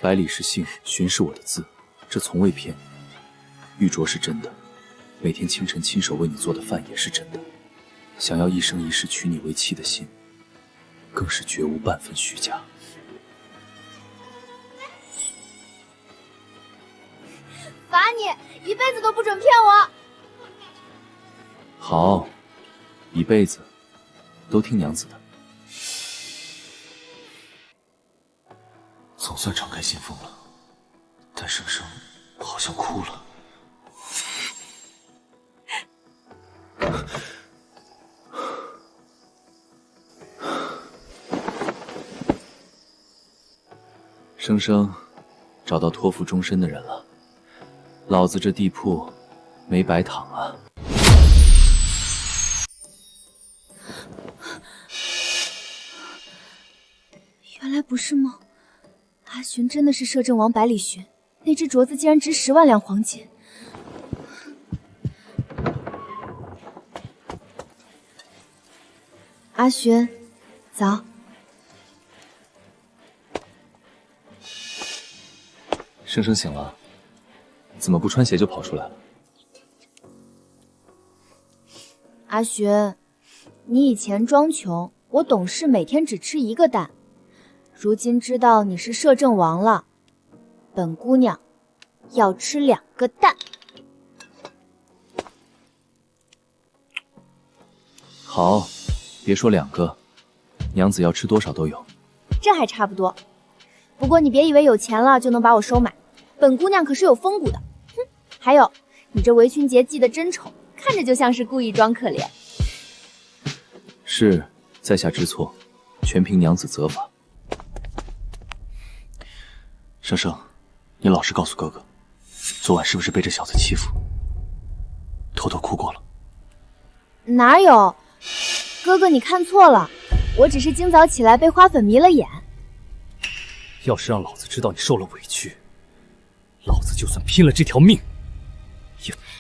百里是姓，寻是我的字，这从未骗你。玉镯是真的，每天清晨亲手为你做的饭也是真的，想要一生一世娶你为妻的心，更是绝无半分虚假。罚你一辈子都不准骗我！好，一辈子都听娘子的。总算敞开心扉了，但生生好像哭了。生生找到托付终身的人了，老子这地铺没白躺啊！原来不是梦，阿寻真的是摄政王百里寻，那只镯子竟然值10万两黄金。阿寻，早。生生醒了，怎么不穿鞋就跑出来了？阿寻，你以前装穷，我懂事，每天只吃1个蛋。如今知道你是摄政王了，本姑娘要吃2个蛋。好，别说2个，娘子要吃多少都有。这还差不多。不过你别以为有钱了就能把我收买，本姑娘可是有风骨的。哼，还有，你这围裙结系得真丑，看着就像是故意装可怜。是，在下知错，全凭娘子责罚。生生，你老实告诉哥哥，昨晚是不是被这小子欺负？偷偷哭过了？哪有？哥哥，你看错了，我只是今早起来被花粉迷了眼。要是让老子知道你受了委屈，老子就算拼了这条命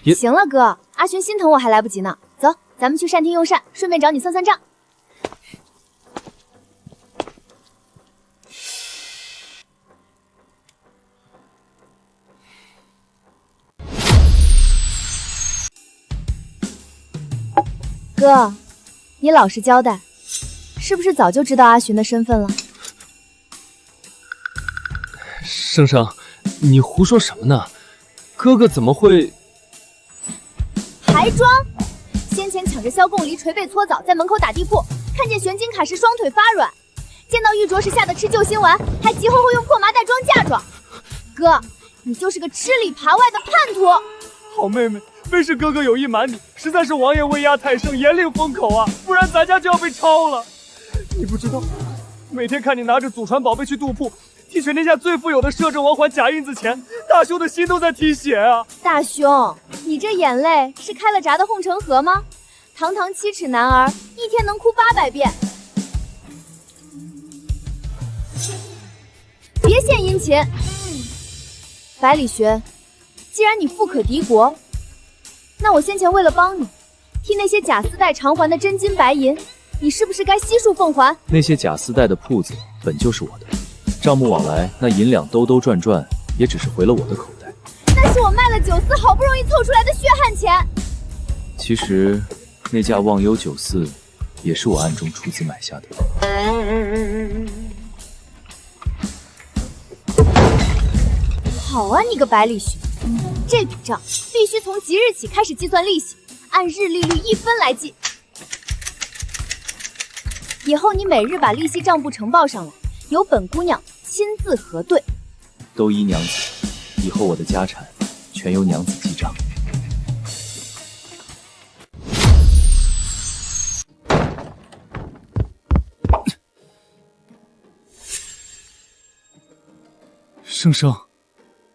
也……行了，哥，阿寻心疼我还来不及呢。走，咱们去膳厅用膳，顺便找你算算账。哥，你老实交代，是不是早就知道阿寻的身份了？生生，你胡说什么呢？哥哥怎么会……还装？先前抢着萧贡离捶背搓澡，在门口打地铺，看见玄金卡时双腿发软，见到玉镯时吓得吃救心丸，还急吼吼用破麻袋装嫁妆。哥，你就是个吃里扒外的叛徒！好妹妹，非是哥哥有意瞒你，实在是王爷威压太盛，严令封口啊，不然咱家就要被抄了。你不知道，每天看你拿着祖传宝贝去杜铺，替全天下最富有的摄政王还假印子钱，大兄的心都在滴血啊！大兄，你这眼泪是开了闸的护城河吗？堂堂7尺男儿，一天能哭800遍。别献殷勤。百里寻，既然你富可敌国，那我先前为了帮你，替那些假丝带偿还的真金白银，你是不是该悉数奉还？那些假丝带的铺子本就是我的，账目往来，那银两兜兜转转，也只是回了我的口袋。那是我卖了酒肆好不容易凑出来的血汗钱。其实，那架忘忧酒肆，也是我暗中出资买下的。好啊，你个百里寻，这笔账必须从即日起开始计算利息，按日利率1分来计。以后你每日把利息账簿呈报上来，由本姑娘亲自核对。都依娘子，以后我的家产全由娘子记账。生生，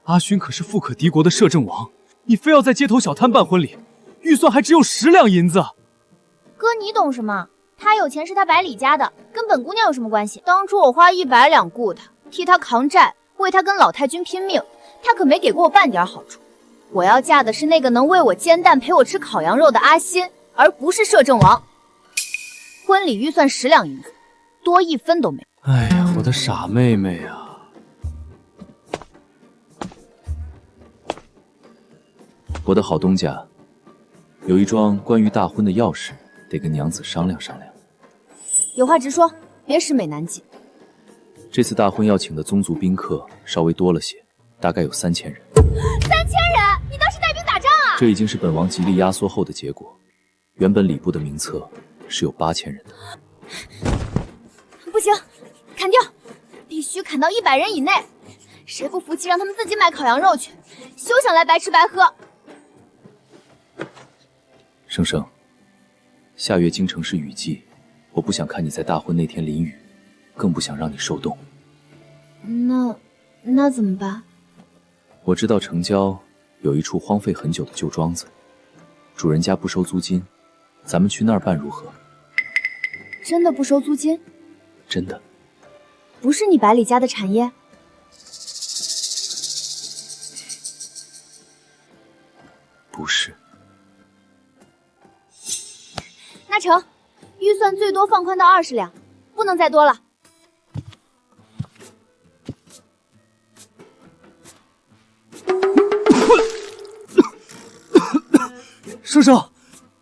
阿寻可是富可敌国的摄政王，你非要在街头小摊办婚礼，预算还只有10两银子。哥，你懂什么？他有钱是他百里家的，跟本姑娘有什么关系？当初我花100两雇他，替他扛债，为他跟老太君拼命，他可没给过我半点好处。我要嫁的是那个能为我煎蛋陪我吃烤羊肉的阿欣，而不是摄政王。婚礼预算10两银子，多1分都没有。哎呀，我的傻妹妹啊！我的好东家，有一桩关于大婚的要事，得跟娘子商量商量。有话直说，别使美男计。这次大婚要请的宗族宾客稍微多了些，大概有3000人。3000人？你当是带兵打仗啊？这已经是本王极力压缩后的结果。原本礼部的名册是有8000人的。不行，砍掉，必须砍到100人以内。谁不服气，让他们自己买烤羊肉去，休想来白吃白喝。生生，下月京城是雨季，我不想看你在大婚那天淋雨，更不想让你受冻。那怎么办？我知道城郊有一处荒废很久的旧庄子，主人家不收租金，咱们去那儿办如何？真的不收租金？真的。不是你百里家的产业？不是。那成，预算最多放宽到20两，不能再多了。生生，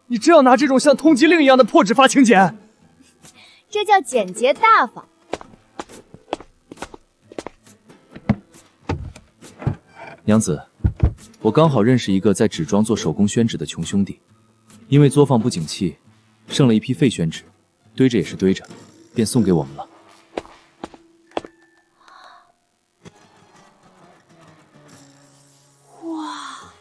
你真要拿这种像通缉令一样的破纸发请柬？这叫简洁大方。娘子，我刚好认识一个在纸庄做手工宣纸的穷兄弟，因为作坊不景气，剩了一批废宣纸，堆着也是堆着，便送给我们了。哇，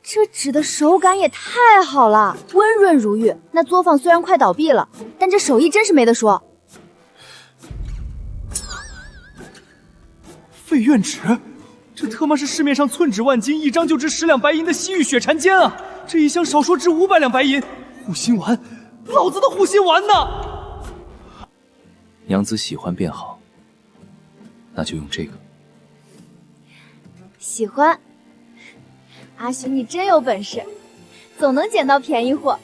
这纸的手感也太好了，温润如玉。那作坊虽然快倒闭了，但这手艺真是没得说。废院纸，这他妈是市面上寸纸万金，一张就值10两白银的西域血禅笺啊！这一箱少说值500两白银，护心丸，老子的护心丸呢？娘子喜欢便好，那就用这个。喜欢。阿寻，你真有本事，总能捡到便宜货。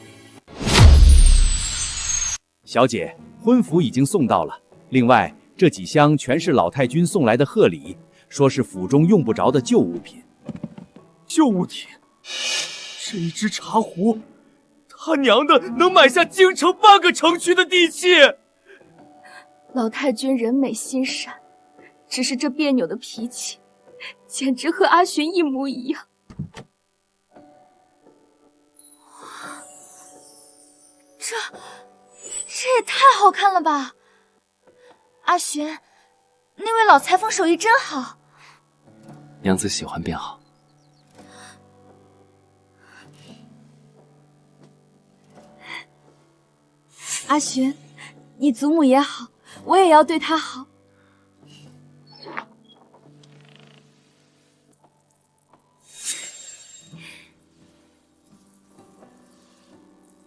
小姐，婚服已经送到了，另外这几箱全是老太君送来的贺礼，说是府中用不着的旧物品。旧物品？这一只茶壶，他娘的能买下京城半个城区的地契！老太君人美心善，只是这别扭的脾气，简直和阿寻一模一样。这也太好看了吧！阿寻，那位老裁缝手艺真好。娘子喜欢便好。阿寻，你祖母也好，我也要对她好。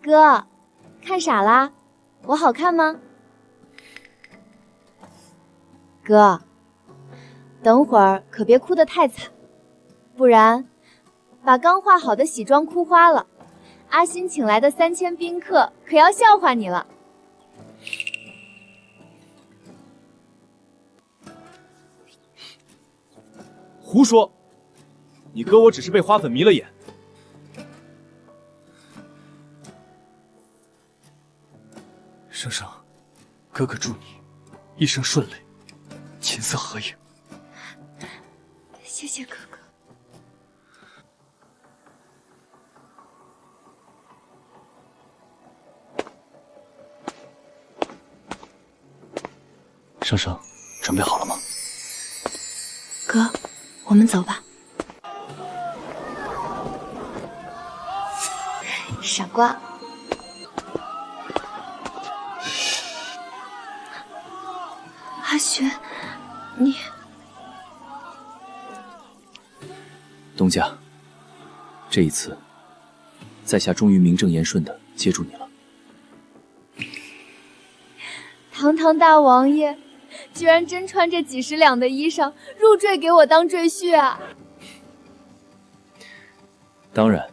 哥，看傻啦？我好看吗？哥，等会儿可别哭得太惨，不然把刚画好的喜妆哭花了，阿新请来的3000宾客可要笑话你了。胡说！你哥我只是被花粉迷了眼。生生，哥哥祝你一生顺遂，琴瑟和鸣。谢谢哥哥。生生，准备好了吗？哥，我们走吧。傻瓜。阿寻，你……东家，这一次，在下终于名正言顺的接住你了。堂堂大王爷，居然真穿着几十两的衣裳入赘给我当赘婿啊！当然，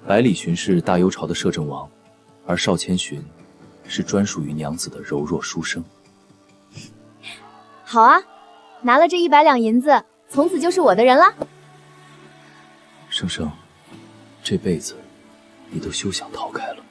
百里寻是大幽朝的摄政王，而邵千寻是专属于娘子的柔弱书生。好啊，拿了这100两银子，从此就是我的人了。生生，这辈子你都休想逃开了。